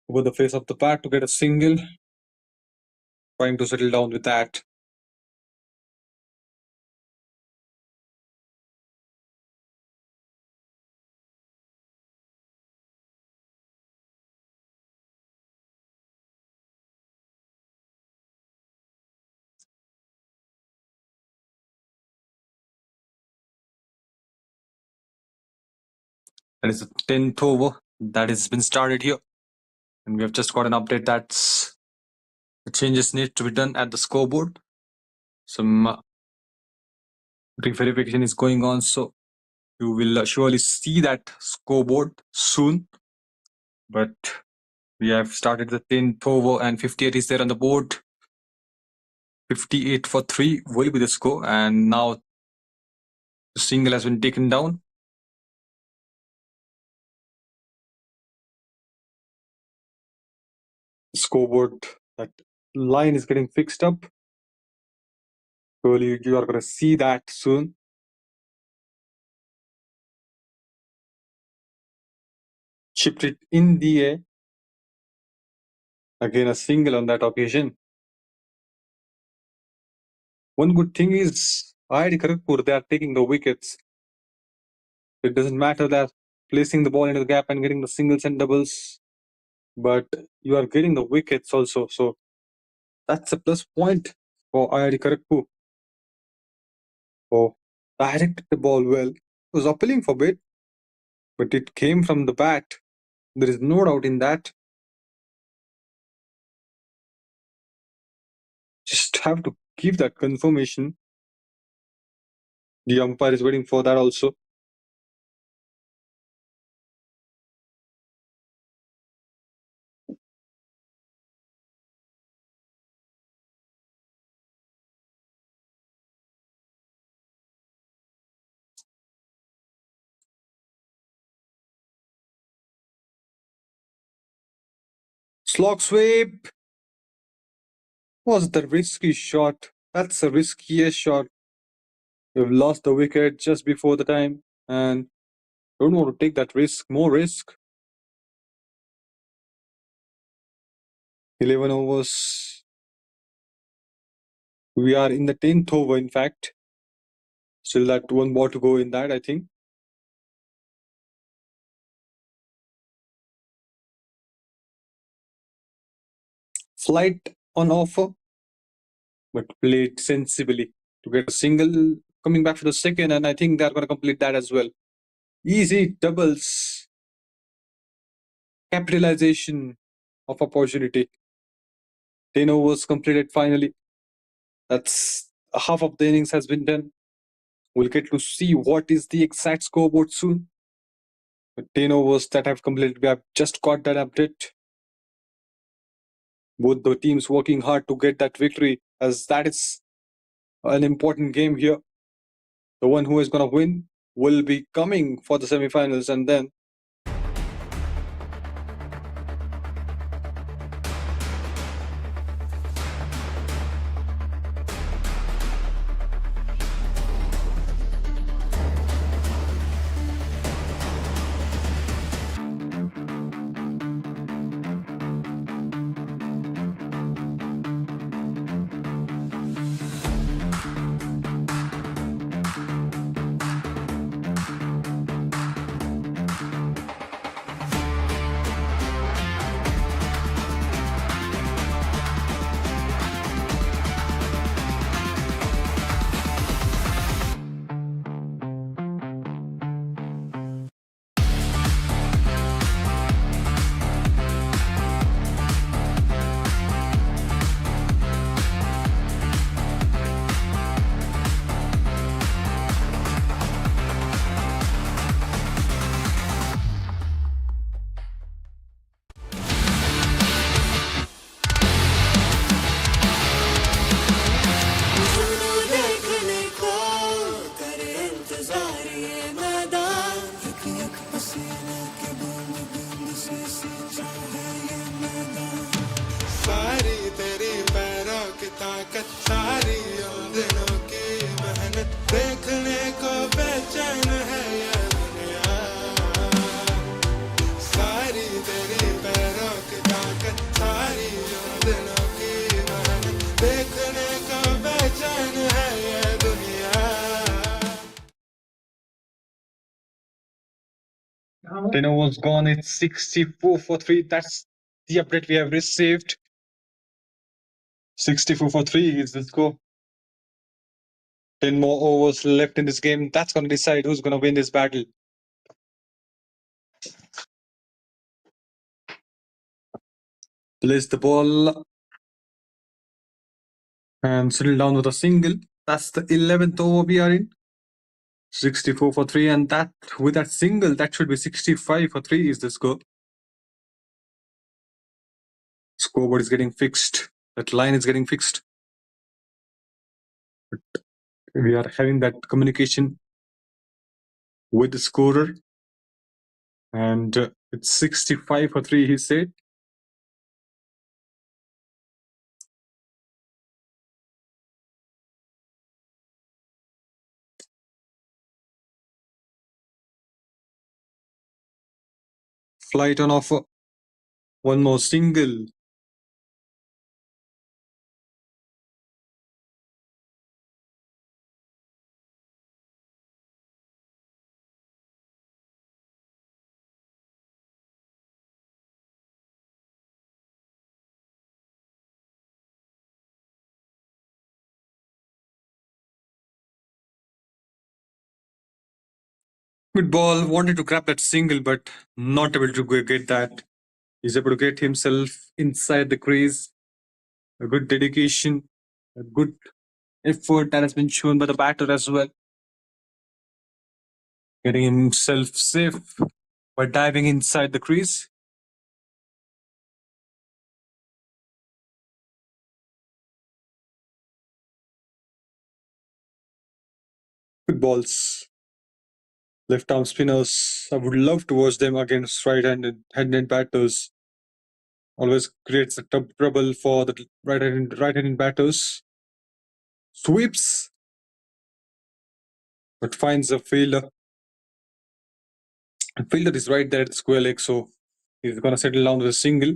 C: Over the face of the bat to get a single. Trying to settle down with that. That is the 10th over that has been started here. And we have just got an update that the changes need to be done at the scoreboard. Some re-verification is going on, so you will surely see that scoreboard soon. But we have started the 10th over and 58 is there on the board. 58 for 3 will be the score, and now the single has been taken down. Scoreboard, that line is getting fixed up. Surely you are going to see that soon. Chipped it in the air. Again, a single on that occasion. One good thing is IIT Kharagpur, they are taking the wickets. It doesn't matter that placing the ball into the gap and getting the singles and doubles, but you are getting the wickets also. So that's a plus point for IIT Kharagpur. Oh, directed the ball well. It was appealing for a bit, but it came from the bat. There is no doubt in that. Just have to give that confirmation. The umpire is waiting for that also. Slog sweep was the risky shot. That's the riskiest shot. You've lost the wicket just before the time and don't want to take that risk, more risk. 11 overs. We are in the 10th over, in fact. Still that one more to go in that, I think. Flight on offer, but played sensibly to get a single coming back for the second, and I think they're going to complete that as well. Easy doubles. Capitalization of opportunity. 10 overs completed finally. That's half of the innings has been done. We'll get to see what is the exact scoreboard soon. The 10 overs that have completed, we have just got that update. Both the teams working hard to get that victory, as that is an important game here. The one who is going to win will be coming for the semi-finals, and then
B: सुनो देखने को करे इंतजार ये मैदान एक एक पसीने के बूंद बूंद से सींचा है ये मैदान
A: सारी तेरी पैरों की ताकत, सारी उन दिनों की मेहनत, देखने को बेचैन है ये दुनिया। सारी तेरी पैरों की ताकत, सारी उन दिनों की मेहनत, देखने को बेचैन है ये दुनिया।
C: 10 overs gone. It's 64 for 3. That's the update we have received. 64 for 3 is the score. 10 more overs left in this game. That's going to decide who's going to win this battle. Place the ball and settle down with a single. That's the 11th over we are in. 64 for 3, and that with that single, that should be 65 for 3 is the score. Scoreboard is getting fixed. That line is getting fixed. We are having that communication with the scorer, and it's 65 for 3, he said. Flight on offer. One more single. Good ball. Wanted to grab that single, but not able to get that. He's able to get himself inside the crease. A good dedication, a good effort that has been shown by the batter as well. Getting himself safe by diving inside the crease. Good balls. Left arm spinners. I would love to watch them against right-handed batters. Always creates a trouble for the right-handed batters. Sweeps, but finds a fielder. The fielder is right there at the square leg, so he's gonna settle down with a single.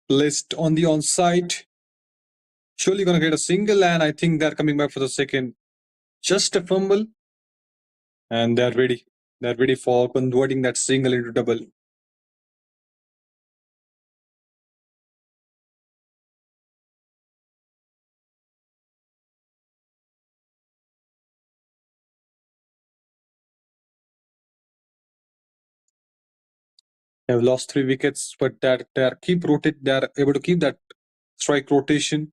C: List on the onside. Surely gonna get a single, and I think they're coming back for the second. Just a fumble, and they're ready. They're ready for converting that single into double. They have lost 3 wickets, but they're keep rotate. They're able to keep that strike rotation.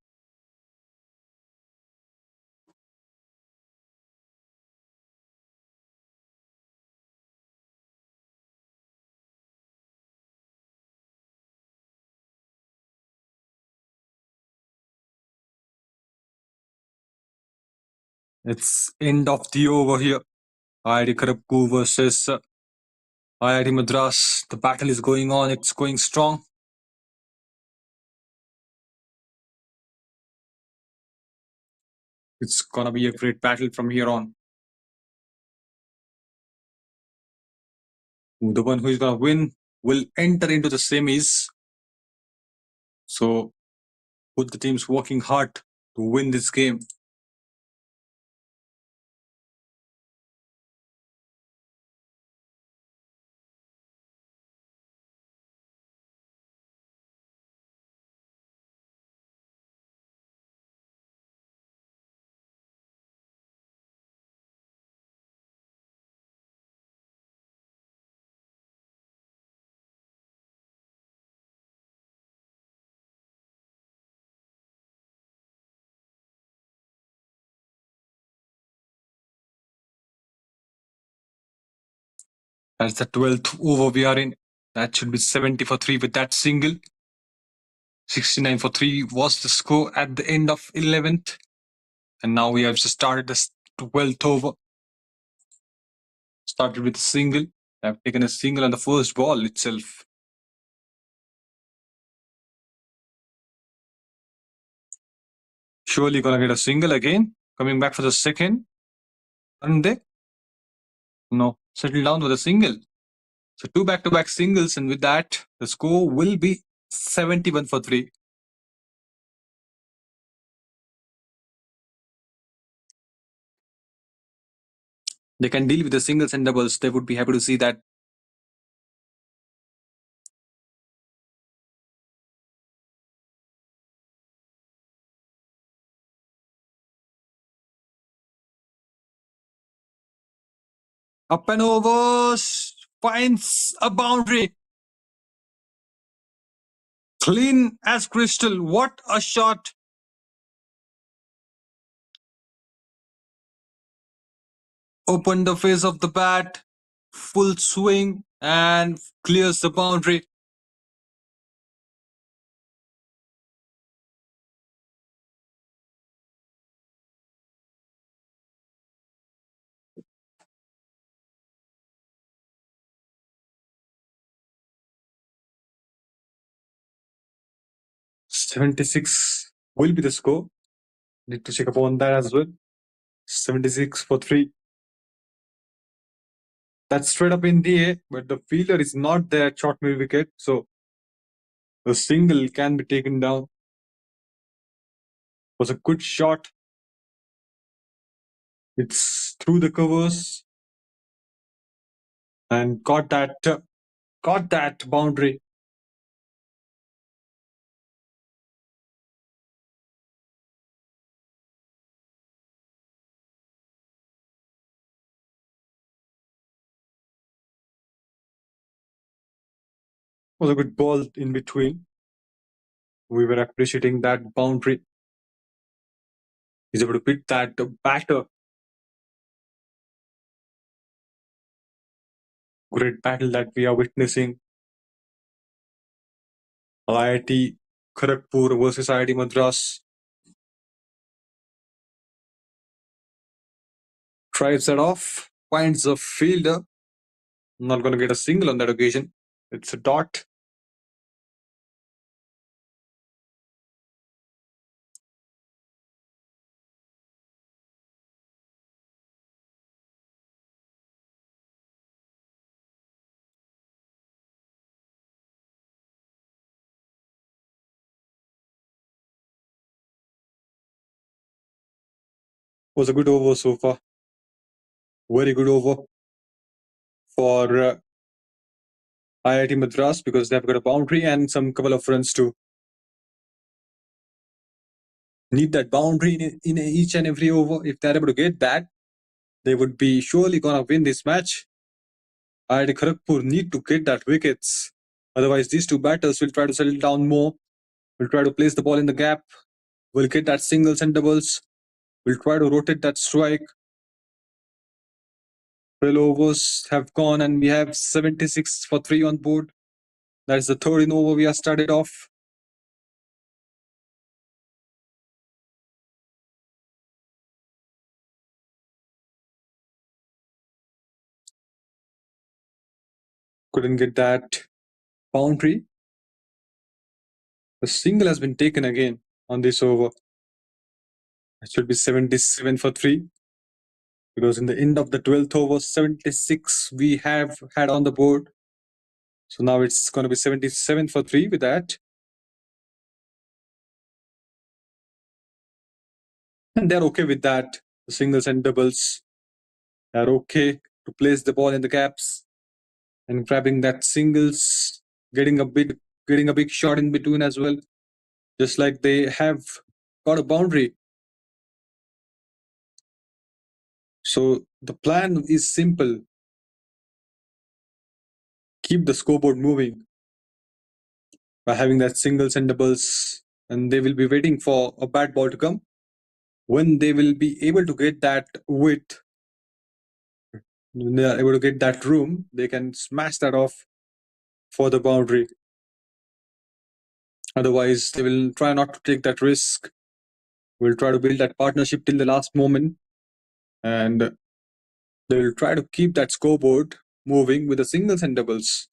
C: It's end of the over here. IIT Kharagpur versus IIT Madras. The battle is going on. It's going strong. It's gonna be a great battle from here on. The one who is gonna win will enter into the semis. So both the teams working hard to win this game. That's the 12th over we are in. That should be 70 for 3 with that single. 69 for 3 was the score at the end of 11th. And now we have just started the 12th over. Started with a single. I've taken a single on the first ball itself. Surely gonna get a single again. Coming back for the second. Aren't they? No. Settle down with a single. So 2 back-to-back singles, and with that, the score will be 71 for 3. They can deal with the singles and doubles. They would be happy to see that. Up and over, finds a boundary. Clean as crystal. What a shot. Open the face of the bat. Full swing and clears the boundary. .76 will be the score. Need to check upon that as well. 76 for 3. That's straight up in the air, but the fielder is not there at short mid wicket, so the single can be taken down. Was a good shot. It's through the covers and got that boundary. Was a good ball in between. We were appreciating that boundary. He's able to hit that batter. Great battle that we are witnessing. IIT Kharagpur versus IIT Madras. Drives that off, finds a fielder. Not going to get a single on that occasion. It's a dot. Was a good over so far. Very good over for IIT Madras because they've got a boundary and some couple of runs too. Need that boundary in each and every over. If they're able to get that, they would be surely gonna win this match. IIT Kharagpur need to get that wickets. Otherwise, these two batters will try to settle down more. Will try to place the ball in the gap. Will get that singles and doubles. Will try to rotate that strike. 12 overs have gone and we have 76 for 3 on board. That is the third in over we have started off. Couldn't get that boundary. The single has been taken again on this over. It should be 77 for 3. Because in the end of the 12th over, 76 we have had on the board. So now it's going to be 77 for 3 with that. And they're okay with that. The singles and doubles. They're okay to place the ball in the gaps and grabbing that singles, getting a big shot in between as well. Just like they have got a boundary. So the plan is simple. Keep the scoreboard moving by having that singles and doubles, and they will be waiting for a bad ball to come. When they will be able to get that width, when they are able to get that room, they can smash that off for the boundary. Otherwise, they will try not to take that risk. Will try to build that partnership till the last moment, and they will try to keep that scoreboard moving with the singles and doubles.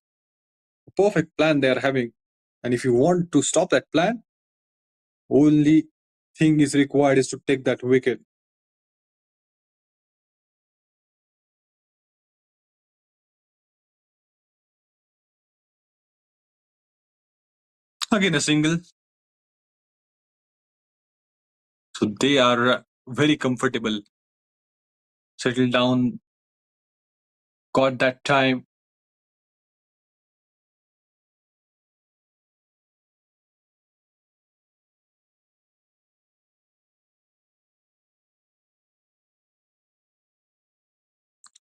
C: A perfect plan they are having. And if you want to stop that plan, only thing is required is to take that wicket. Again, a single. So they are very comfortable. Settled down, got that time.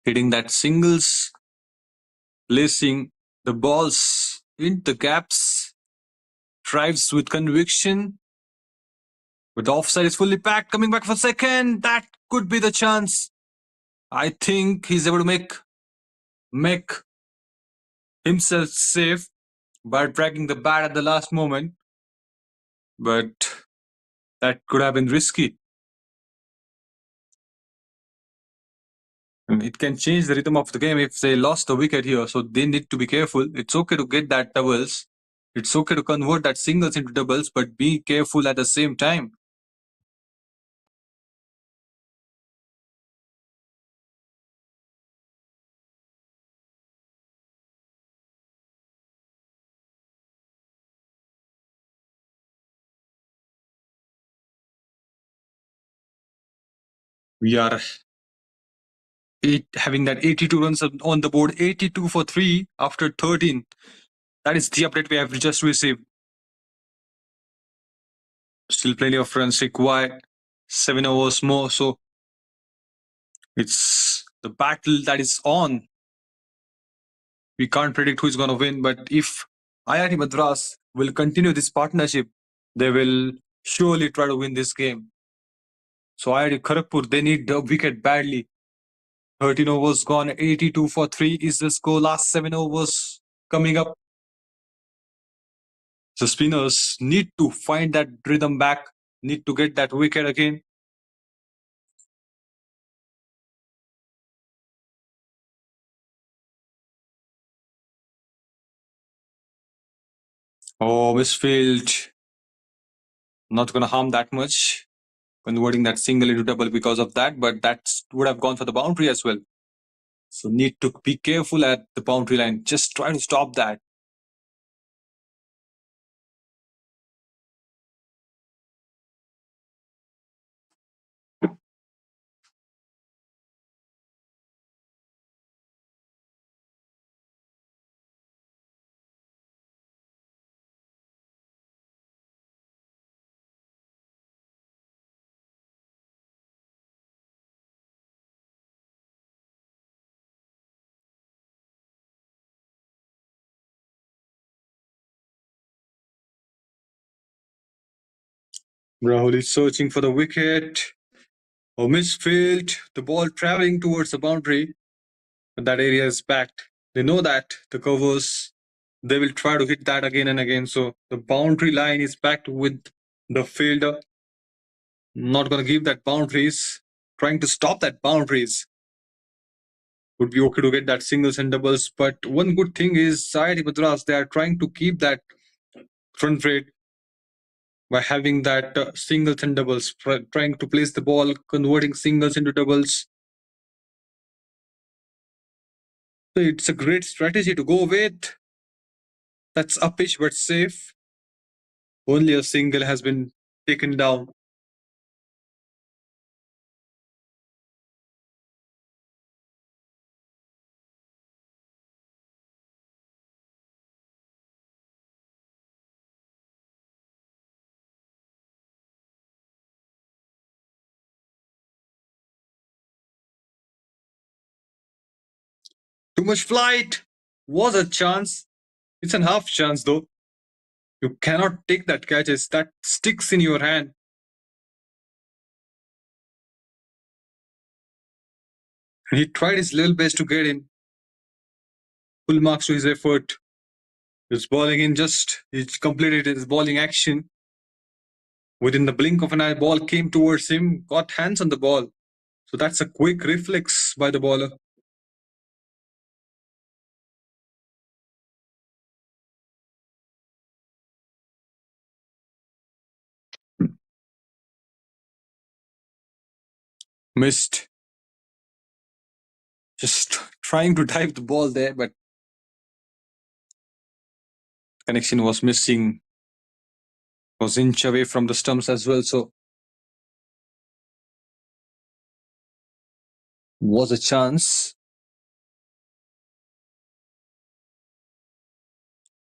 C: Hitting that singles, placing the balls in the gaps, drives with conviction. But the offside is fully packed, coming back for second. That could be the chance. I think he's able to make himself safe by dragging the bat at the last moment. But that could have been risky. It can change the rhythm of the game if they lost the wicket here. So they need to be careful. It's okay to get that doubles. It's okay to convert that singles into doubles, but be careful at the same time. We are having that 82 runs on the board, 82 for 3 after 13. That is the update we have just received. Still plenty of runs required. 7 overs more. So it's the battle that is on. We can't predict who's going to win, but if IIT Madras will continue this partnership, they will surely try to win this game. So IIT Kharagpur, they need the wicket badly. 13 overs gone, 82 for 3 is the score. Last 7 overs coming up. The spinners need to find that rhythm back, need to get that wicket again. Oh, misfield. Not going to harm that much. Converting that single into double because of that, but that would have gone for the boundary as well. So need to be careful at the boundary line. Just try to stop that. Rahul is searching for the wicket. A misfield. The ball traveling towards the boundary. But that area is packed. They know that the covers, they will try to hit that again and again. So the boundary line is packed with the fielder. Not going to give that boundaries. Trying to stop that boundaries. Would be okay to get that singles and doubles. But one good thing is IIT Madras, they are trying to keep that front rate by having that singles and doubles, trying to place the ball, converting singles into doubles. So it's a great strategy to go with. That's a pitch but safe. Only a single has been taken down. Too much flight. Was a chance. It's a half chance though. You cannot take that catches. That sticks in your hand. He tried his little best to get in. Full marks to his effort. He's bowling in just, he completed his bowling action. Within the blink of an eye, ball came towards him, got hands on the ball. So that's a quick reflex by the bowler. Missed. Just trying to dive the ball there, but connection was missing. Was inch away from the stumps as well, so was a chance.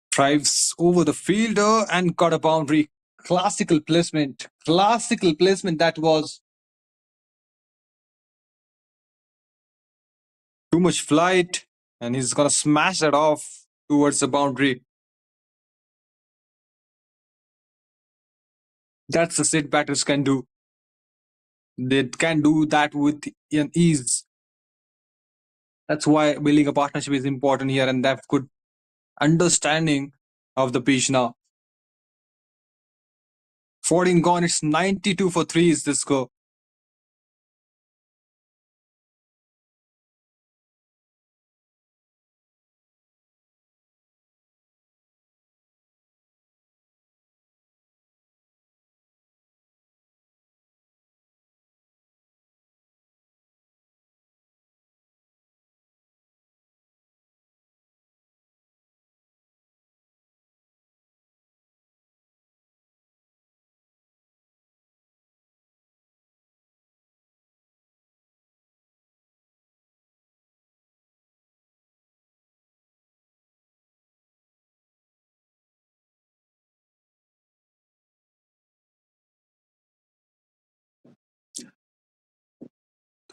C: Drives over the fielder and got a boundary. Classical placement. Classical placement that was. Too much flight, and he's gonna smash that off towards the boundary. That's the set batters can do. They can do that with an ease. That's why building a partnership is important here, and that good understanding of the pitch now. 14 gone, it's 92 for 3 is the score.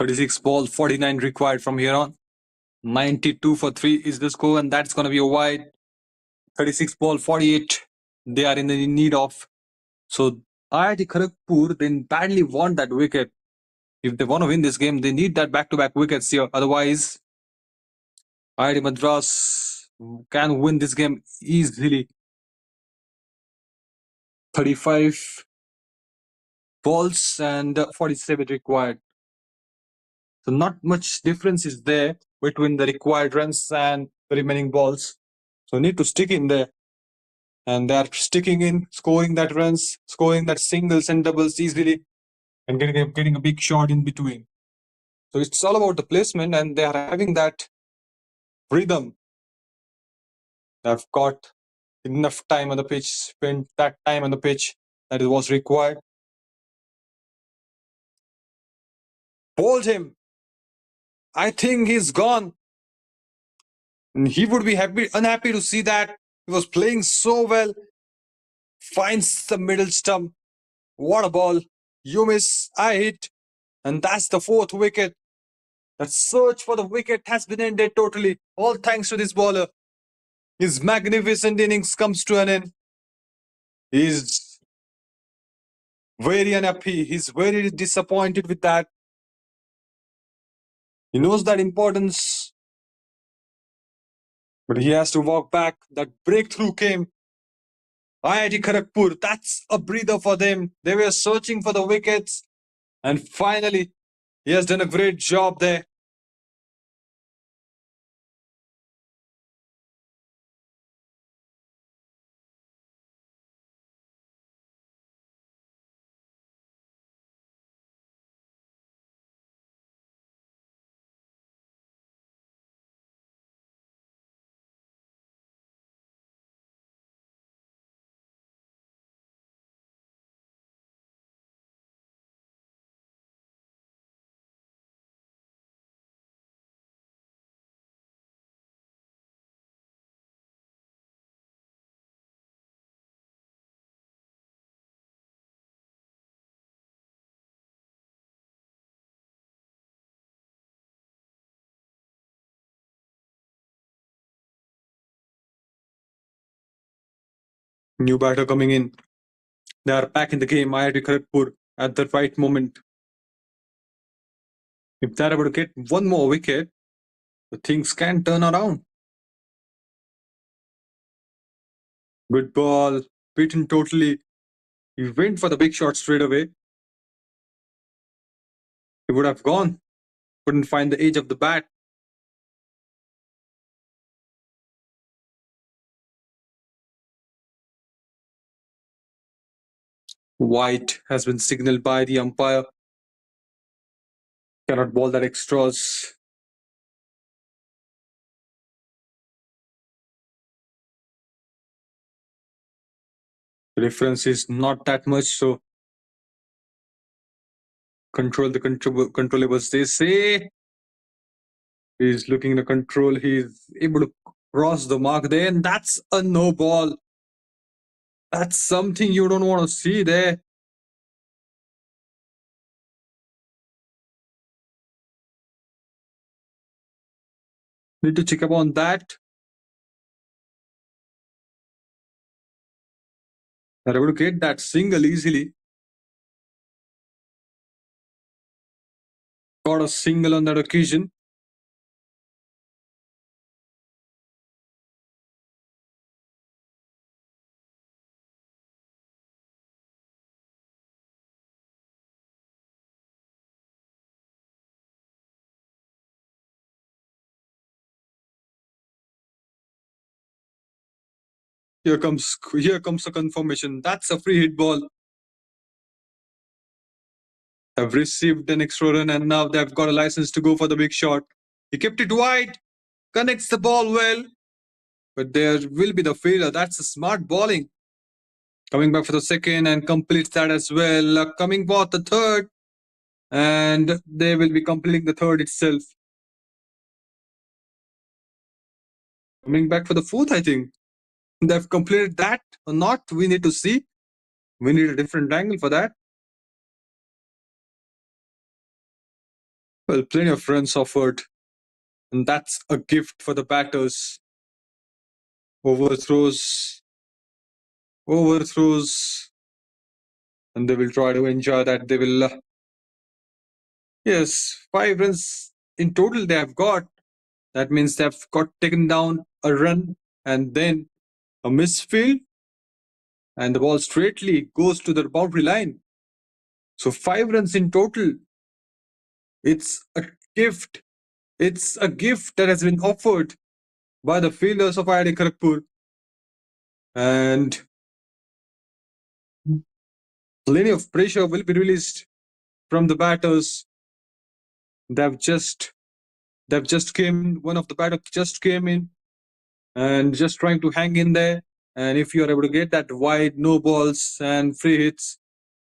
C: .36 ball, 49 required from here on. 92 for 3 is the score, and that's going to be a wide. 36 ball, 48 they are in the need of. So IIT Kharagpur then badly want that wicket. If they want to win this game, they need that back-to-back wickets here. Otherwise, IIT Madras can win this game easily. 35 balls and 47 required. So not much difference is there between the required runs and the remaining balls. So need to stick in there. And they are sticking in, scoring that runs, scoring that singles and doubles easily, and getting a big shot in between. So it's all about the placement, and they are having that rhythm. They've got enough time on the pitch, spent that time on the pitch that it was required. Bowled him. I think he's gone. And he would be unhappy to see that. He was playing so well. Finds the middle stump. What a ball. You miss, I hit. And that's the 4th wicket. That search for the wicket has been ended totally. All thanks to this bowler. His magnificent innings comes to an end. He's Very unhappy. He's very disappointed with that. He knows that importance, but he has to walk back. That breakthrough came. IIT Kharagpur, that's a breather for them. They were searching for the wickets, and finally, he has done a great job there. New batter coming in. They are back in the game, IIT Kharagpur, at the right moment. If they're able to get one more wicket, the things can turn around. Good ball, beaten totally. He went for the big shot straight away. He would have gone. Couldn't find the edge of the bat. White has been signaled by the umpire. Cannot ball that extras. The difference is not that much, so control the controllables. They say he's looking to control. He's able to cross the mark there, and that's a no ball. That's something you don't want to see there. Need to check up on that. They're able to get that single easily. Got a single on that occasion. Here comes the confirmation. That's a free hit ball. Have received an extra run, and now they've got a license to go for the big shot. He kept it wide, connects the ball well, but there will be the failure. That's a smart bowling. Coming back for the second and completes that as well. Coming for the third, and they will be completing the third itself. Coming back for the fourth, I think. They've completed that or not, we need to see. We need a different angle for that. Well, plenty of runs offered, and that's a gift for the batters. Overthrows, and they will try to enjoy that. They will, yes, 5 runs in total they have got. That means they've got taken down a run and then a misfield, and the ball straightly goes to the boundary line. So 5 runs in total. It's a gift. It's a gift that has been offered by the fielders of IIT Kharagpur. And plenty of pressure will be released from the batters. They've just came in. One of the batters just came in and just trying to hang in there. And if you are able to get that wide, no balls and free hits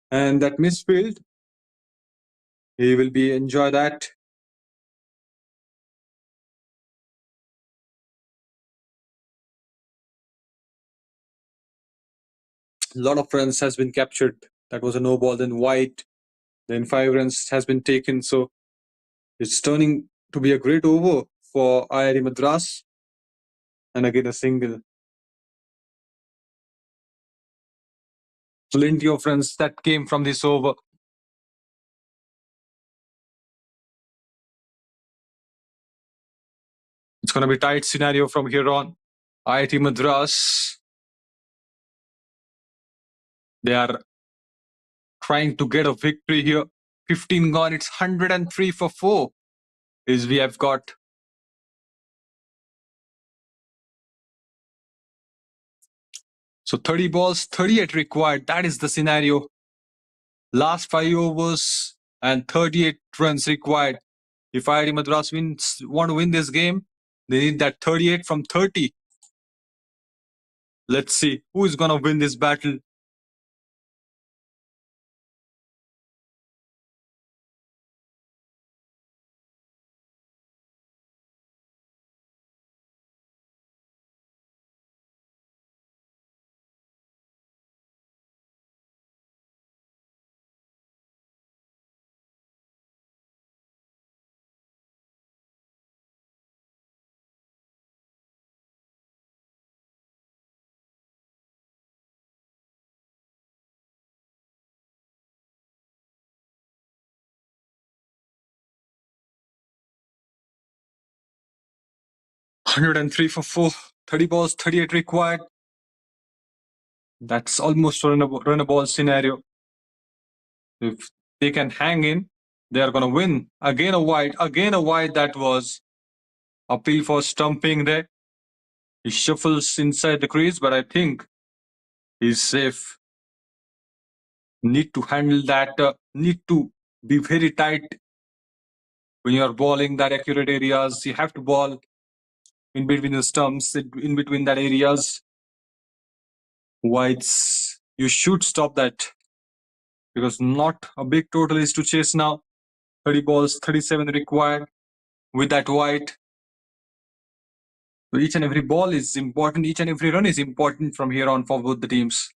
C: and that misfield, he will be enjoy that. A lot of runs has been captured. That was a no ball, then wide, then 5 runs has been taken. So it's turning to be a great over for IIT Madras. And again a single. Plenty of runs that came from this over. It's going to be tight scenario from here on. IIT Madras, they are trying to get a victory here. 15 gone. It's 103 for 4. Is we have got. So 30 balls, 38 required. That is the scenario. Last 5 overs and 38 runs required. If IIT Madras want to win this game, they need that 38 from 30. Let's see who is going to win this battle. $103 for 4. 30 balls, 38 required. That's almost run a ball scenario. If they can hang in, they are going to win. Again a wide. That was appeal for stumping there. He shuffles inside the crease, but I think he's safe. Need to handle that. Need to be very tight when you are bowling that accurate areas. You have to ball in between the stumps, in between that areas. Wides, you should stop that because not a big total is to chase now. 30 balls, 37 required with that wide. So each and every ball is important. Each and every run is important from here on for both the teams.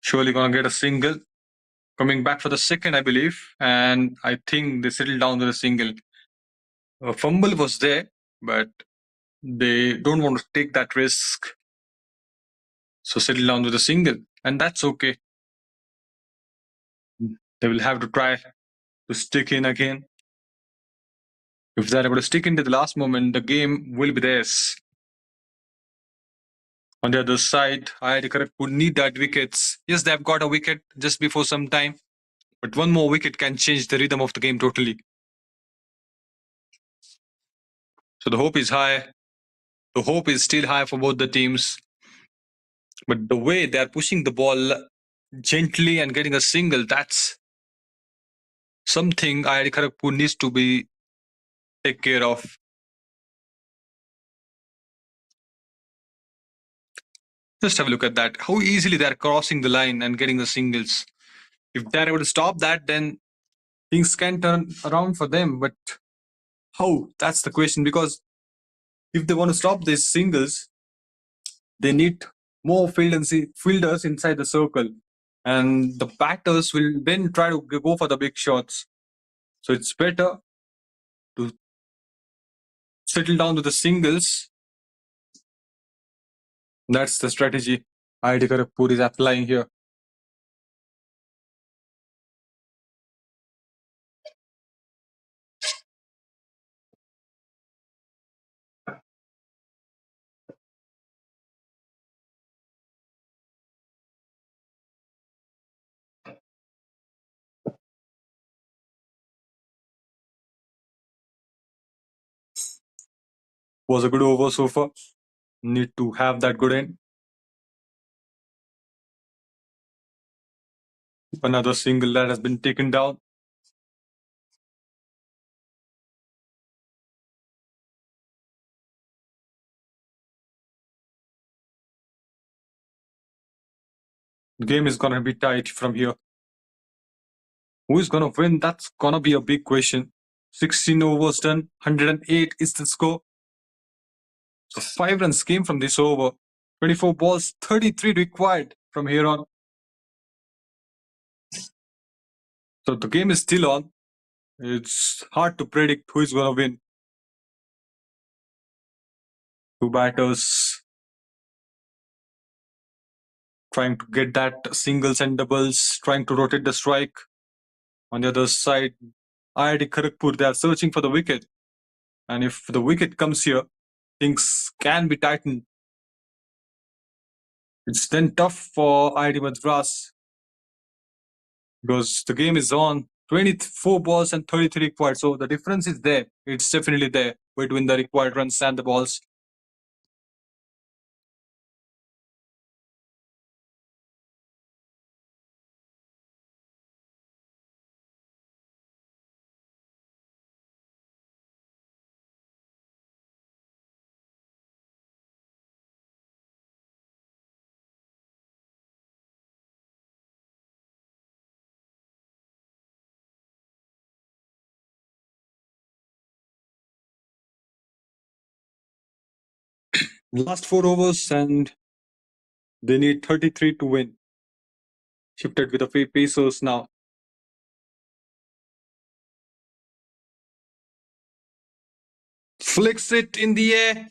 C: Surely gonna get a single. Coming back for the second, I believe. And I think they settled down with a single. A fumble was there, but they don't want to take that risk. So settle down with a single. And that's okay. They will have to try to stick in again. If they're able to stick into the last moment, the game will be theirs. On the other side, IIT Kharagpur need that wickets. Yes, they've got a wicket just before some time, but one more wicket can change the rhythm of the game totally. So the hope is high. The hope is still high for both the teams. But the way they are pushing the ball gently and getting a single, that's something IIT Kharagpur needs to be take care of. Just have a look at that. How easily they are crossing the line and getting the singles. If they're able to stop that, then things can turn around for them. But how? That's the question. Because if they want to stop these singles, they need more fielders inside the circle. And the batters will then try to go for the big shots. So it's better to settle down to the singles. That's the strategy IIT Kharagpur is applying here. Was a good over so far. Need to have that good end. Another single that has been taken down. The game is going to be tight from here. Who is going to win? That's going to be a big question. 16 overs done. 108 is the score. So 5 runs came from this over. 24 balls, 33 required from here on. So the game is still on. It's hard to predict who is going to win. Two batters trying to get that singles and doubles, trying to rotate the strike. On the other side, IIT Kharagpur, they are searching for the wicket. And if the wicket comes here, things can be tightened. It's then tough for IIT Madras because the game is on. 24 balls and 33 required. So the difference is there. It's definitely there between the required runs and the balls. Last 4 overs and they need 33 to win. Shifted with the pacers now. Flicks it in the air.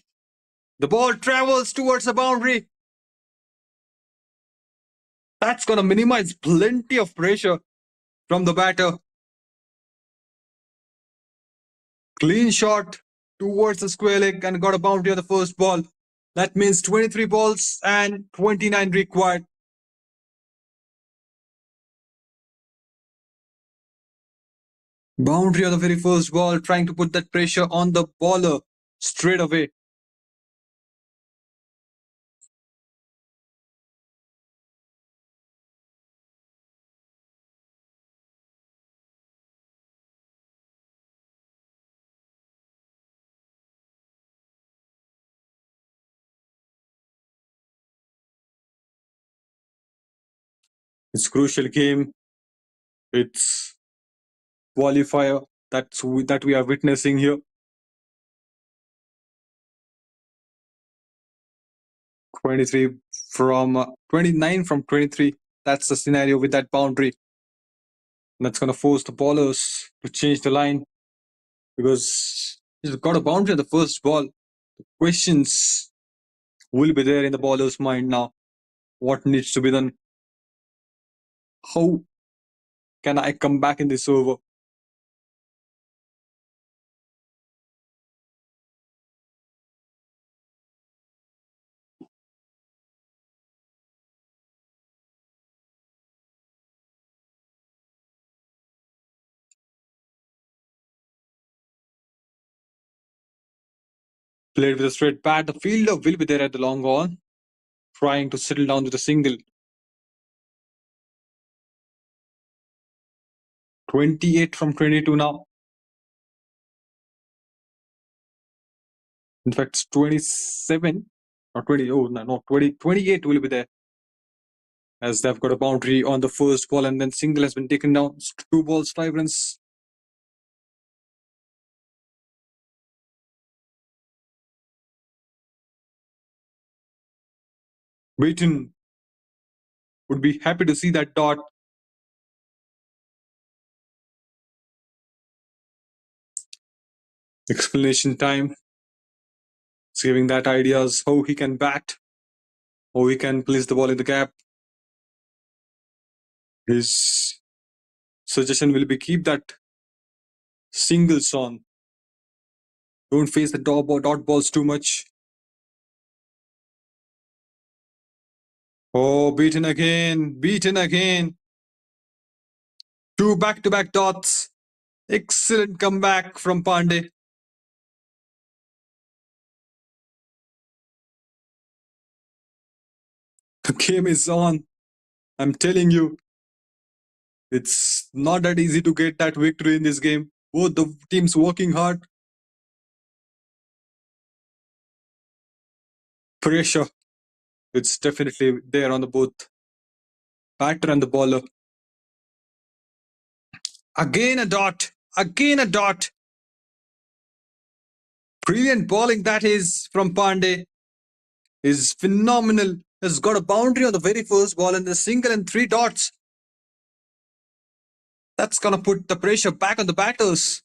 C: The ball travels towards the boundary. That's going to minimize plenty of pressure from the batter. Clean shot towards the square leg and got a boundary on the first ball. That means 23 balls and 29 required. Boundary on the very first ball, trying to put that pressure on the bowler straight away. It's a crucial game. It's qualifier that we are witnessing here. 23 from 29 from 23. That's the scenario with that boundary. That's going to force the bowlers to change the line because he's got a boundary on the first ball. The questions will be there in the bowler's mind now. What needs to be done? How can I come back in this over? Played with a straight bat. The fielder will be there at the long on, trying to settle down with a single. 28 from 22 now. In fact, it's 27 or 20. Oh, no, 20, 28 will be there. As they've got a boundary on the first ball and then single has been taken down. It's 2 balls, 5 runs. Beaton would be happy to see that dot. Explanation time. It's giving that ideas how he can bat, how he can place the ball in the gap. His suggestion will be keep that singles on. Don't face the dot balls too much. Oh, beaten again, beaten again. 2 back-to-back dots. Excellent comeback from Pandey. The game is on. I'm telling you, it's not that easy to get that victory in this game. Both the teams working hard. Pressure. It's definitely there on the both batter and the bowler. Again a dot. Again a dot. Brilliant bowling that is from Pandey. Is phenomenal. Has got a boundary on the very first ball and the single and 3 dots. That's gonna put the pressure back on the batters.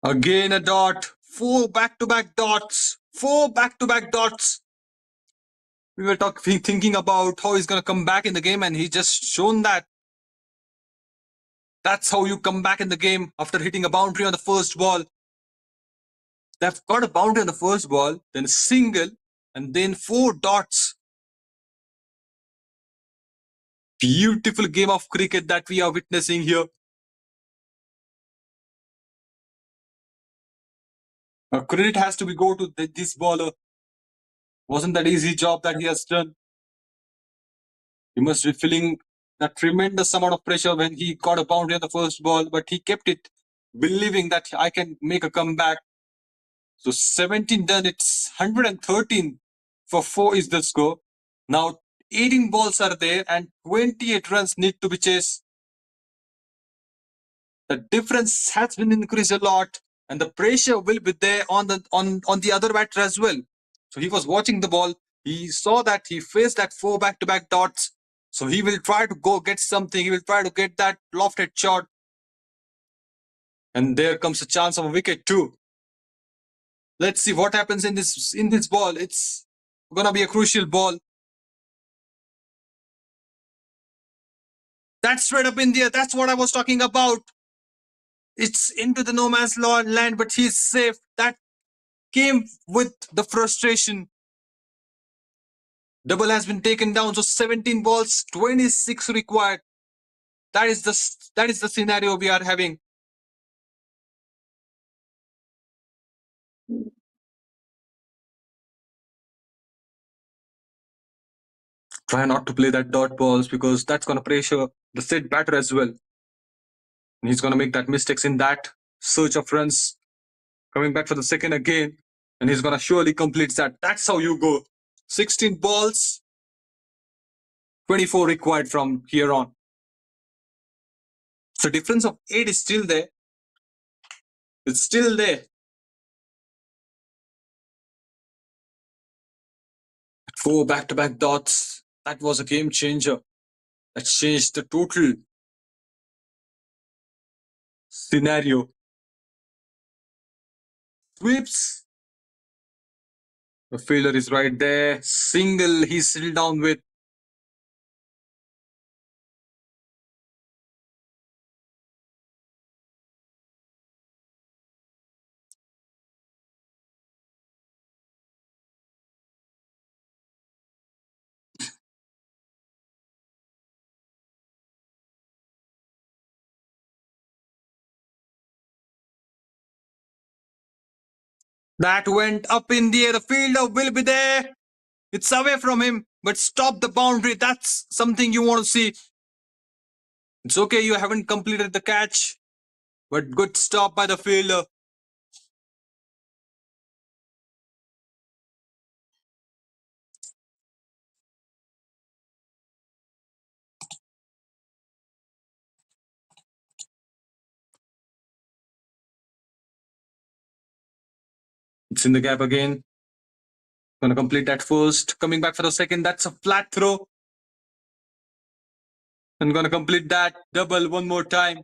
C: Again a dot. 4 back-to-back dots. 4 back-to-back dots. We were thinking about how he's going to come back in the game, and he just shown that. That's how you come back in the game after hitting a boundary on the first ball. They've got a boundary on the first ball, then a single, and then 4 dots. Beautiful game of cricket that we are witnessing here. Credit has to be go to this bowler. Wasn't that easy job that he has done? He must be feeling that tremendous amount of pressure when he got a boundary on the first ball, but he kept it, believing that I can make a comeback. So 17 done, it's 113 for 4 is the score. Now 18 balls are there and 28 runs need to be chased. The difference has been increased a lot, and the pressure will be there on the other batter as well. So he was watching the ball. He saw that he faced that 4 back-to-back dots. So he will try to go get something. He will try to get that lofted shot. And there comes a chance of a wicket too. Let's see what happens in this ball. It's gonna be a crucial ball. That's straight up in the air. That's what I was talking about. It's into the no man's land, but he's safe. That came with the frustration. Double has been taken down, so 17 balls, 26 required. That is the scenario we are having. Try not to play that dot balls because that's gonna pressure the set batter as well. And he's gonna make that mistakes in that search of runs. Coming back for the second again, and he's gonna surely complete that. That's how you go. 16 balls, 24 required from here on. So difference of 8 is still there. It's still there. 4 back-to-back dots. That was a game changer. That changed the total scenario. Sweeps. The fielder is right there. Single he's still down with. That went up in the air. The fielder will be there. It's away from him, but stop the boundary. That's something you want to see. It's okay, you haven't completed the catch, but good stop by the fielder. It's in the gap again. Gonna complete that first. Coming back for the second. That's a flat throw. And gonna complete that double one more time.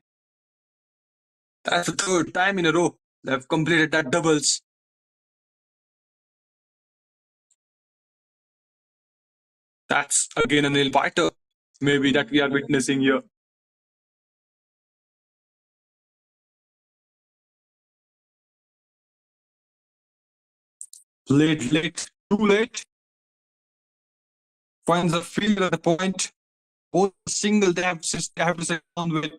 C: That's the third time in a row they've completed that doubles. That's again a nail biter, maybe that we are witnessing here. Late, too late. Finds the field at the point. Both single they have to sit down with.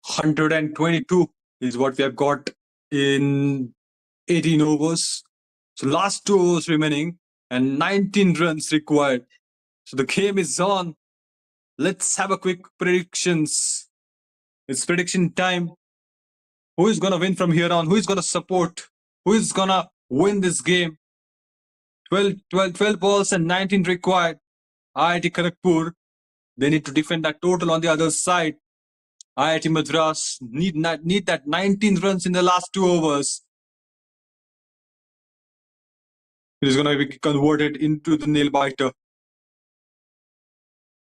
C: $122 is what we have got in 18 overs. So last 2 overs remaining and 19 runs required. So the game is on. Let's have a quick predictions. It's prediction time. Who is going to win from here on? Who is going to support? Who is going to win this game? 12 balls and 19 required. IIT Kharagpur They need to defend that total on the other side. IIT Madras need that 19 runs in the last 2 overs. It is going to be converted into the nail biter.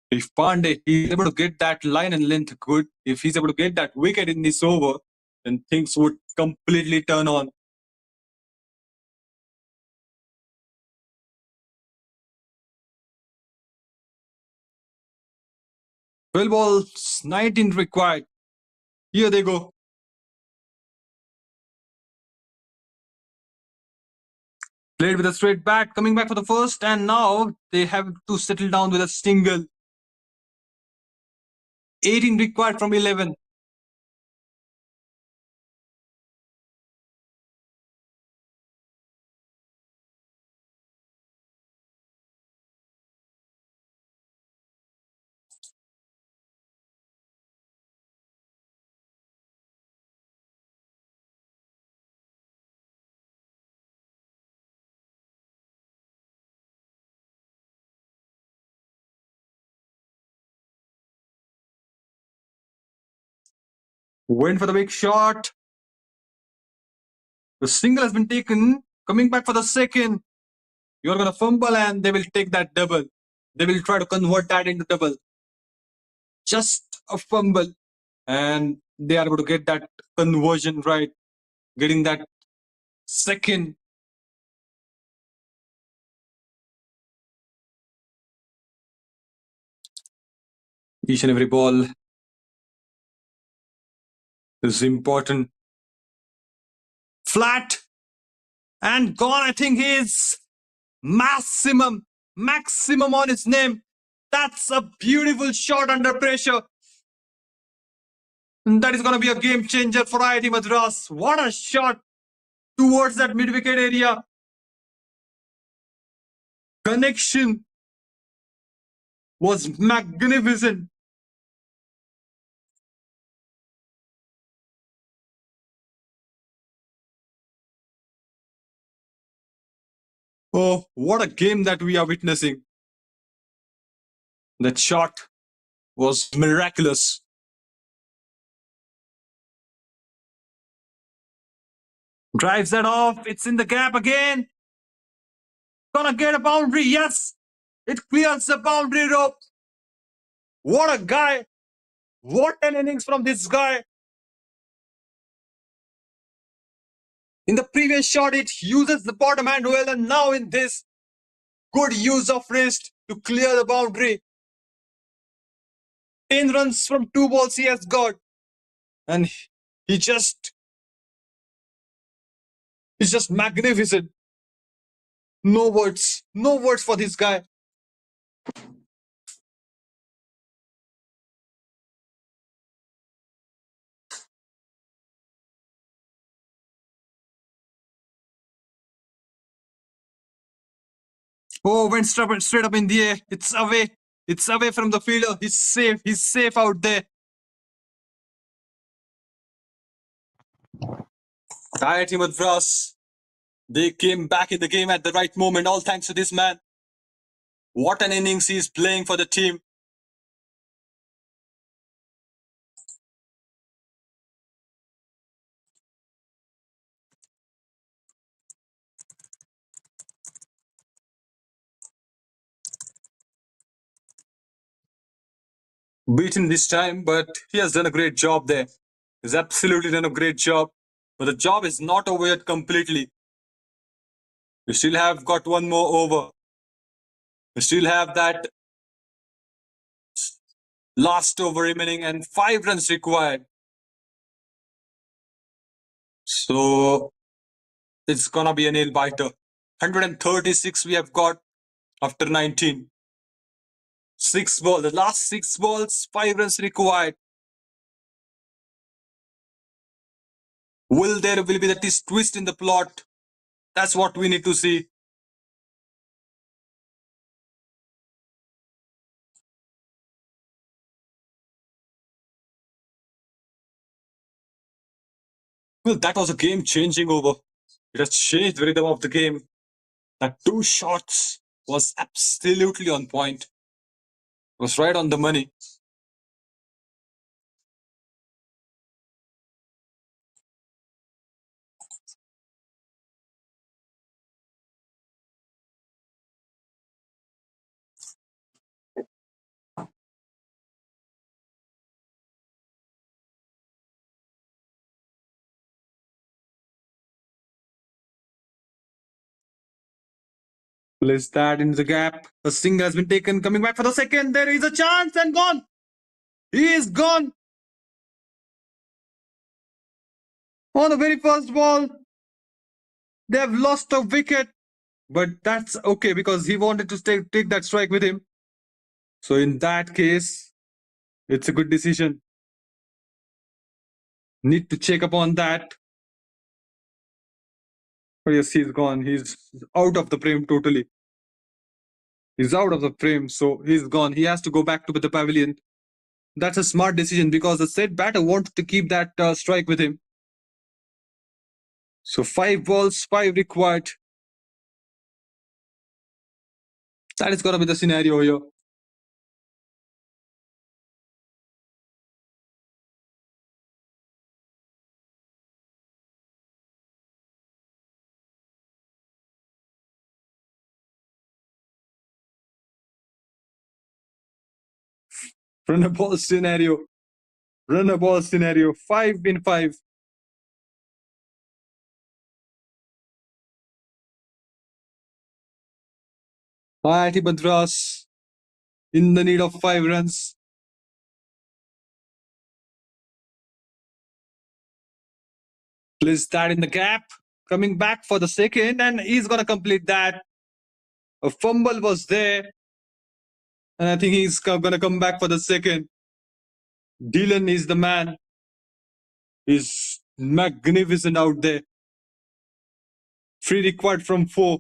C: If Pandey is able to get that line and length good, if he's able to get that wicket in this over, then things would completely turn on. Well, balls, 19 required. Here they go. Played with a straight bat, coming back for the first, and now they have to settle down with a single. 18 required from 11. Went for the big shot. The single has been taken. Coming back for the second. You're going to fumble and they will take that double. They will try to convert that into double. Just a fumble. And they are able to get that conversion right. Getting that second. Each and every ball is important. Flat. And gone. I think he's maximum on his name. That's a beautiful shot under pressure. That is going to be a game changer for IIT Madras. What a shot towards that mid-wicket area. Connection was magnificent. Oh, what a game that we are witnessing. That shot was miraculous. Drives that off. It's in the gap again. Gonna get a boundary. Yes. It clears the boundary rope. What a guy. What an innings from this guy. In the previous shot, it uses the bottom hand well, and now in this, good use of wrist to clear the boundary. 10 runs from 2 balls he has got. And he's just magnificent. No words for this guy. Oh, went straight up in the air. It's away from the fielder. He's safe out there. IIT Madras, they came back in the game at the right moment, all thanks to this man. What an innings he's playing for the team. Beat him this time, but he has done a great job there. He's absolutely done a great job. But the job is not over yet completely. We still have got one more over. We still have that last over remaining and 5 runs required. So it's gonna be a nail biter. 136 we have got after 19. 6 balls, the last 6 balls, 5 runs required. Will there be the twist in the plot? That's what we need to see. Well, that was a game-changing over. It has changed the rhythm of the game. That 2 shots was absolutely on point. Was right on the money. Place that in the gap. A single has been taken. Coming back for the second. There is a chance and gone. He is gone. On the very first ball, they have lost a wicket. But that's okay because he wanted to take that strike with him. So in that case, it's a good decision. Need to check upon that. But yes, he's gone. He's out of the frame totally. He's out of the frame, so he's gone. He has to go back to the pavilion. That's a smart decision because the said batter wanted to keep that strike with him. So 5 balls, 5 required. That is going to be the scenario here. Run a ball scenario. Run a ball scenario. 5 in 5. IIT Madras in the need of 5 runs. Place that in the gap. Coming back for the second, and he's going to complete that. A fumble was there. And I think he's going to come back for the second. Dylan is the man. He's magnificent out there. 3 required from 4.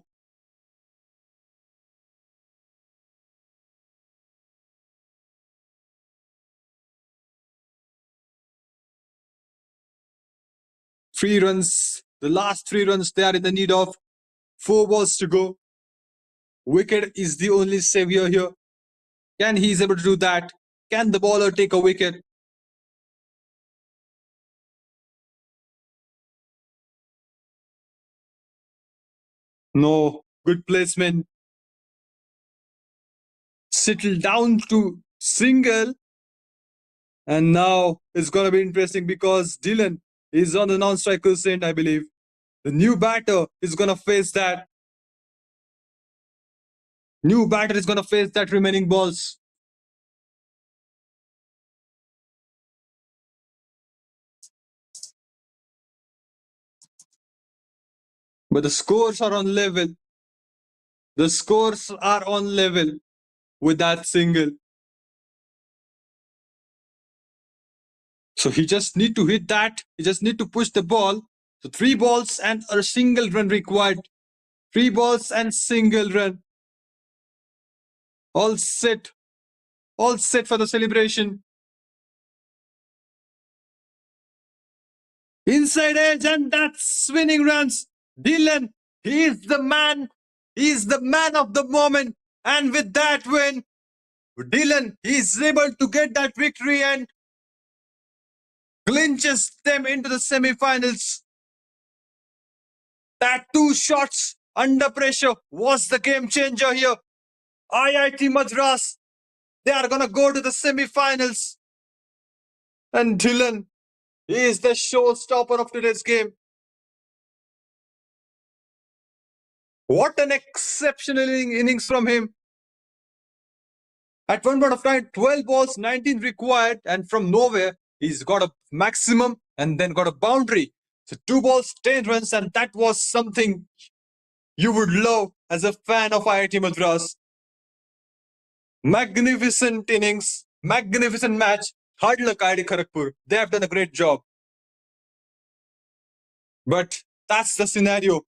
C: Three runs. The last 3 runs they are in the need of. 4 balls to go. Wicket is the only savior here. Can he is able to do that? Can the bowler take a wicket? No. Good placement. Settle down to single. And now it's going to be interesting because Dylan is on the non-striker's end, I believe. The new batter is going to face that. New batter is going to face that remaining balls. But the scores are on level. The scores are on level with that single. So he just need to hit that. He just need to push the ball. So 3 balls and a single run required. 3 balls and single run. All set. All set for the celebration. Inside edge, and that's winning runs. Dylan, he is the man. He is the man of the moment. And with that win, Dylan is able to get that victory and clinches them into the semi-finals. That 2 shots under pressure was the game changer here. IIT Madras, they are going to go to the semi-finals. And Dylan is the showstopper of today's game. What an exceptional innings from him. At one point of time, 12 balls, 19 required, and from nowhere, he's got a maximum and then got a boundary. So 2 balls, 10 runs, and that was something you would love as a fan of IIT Madras. Magnificent innings, magnificent match. Hard luck, IIT Kharagpur. They have done a great job. But that's the scenario.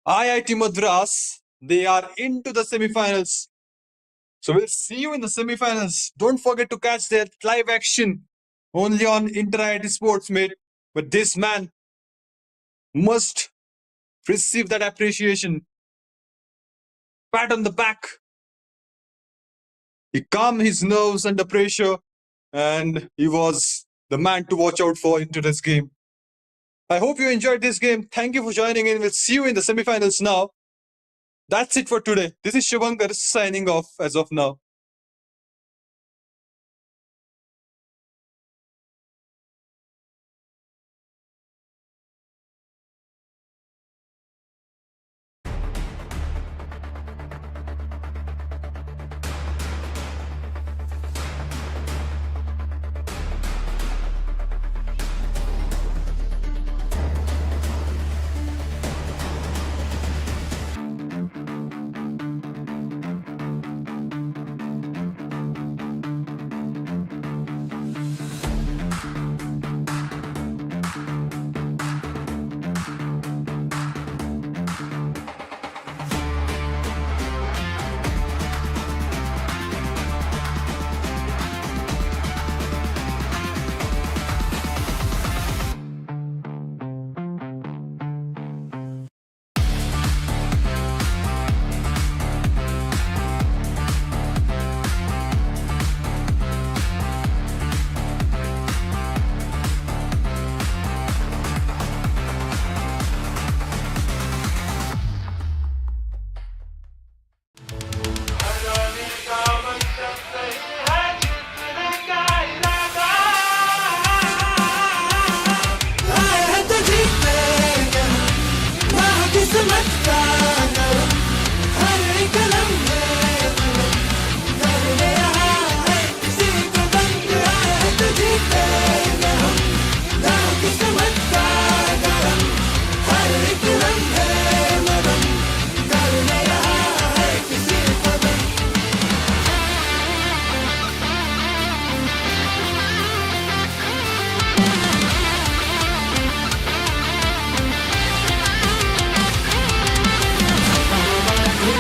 C: IIT Madras, they are into the semi-finals. So we'll see you in the semi-finals. Don't forget to catch their live action only on Inter-IIT Sports, mate. But this man must receive that appreciation. Pat on the back. He calmed his nerves under pressure, and he was the man to watch out for into this game. I hope you enjoyed this game. Thank you for joining in. We'll see you in the semifinals now. That's it for today. This is Shubhankar signing off as of now.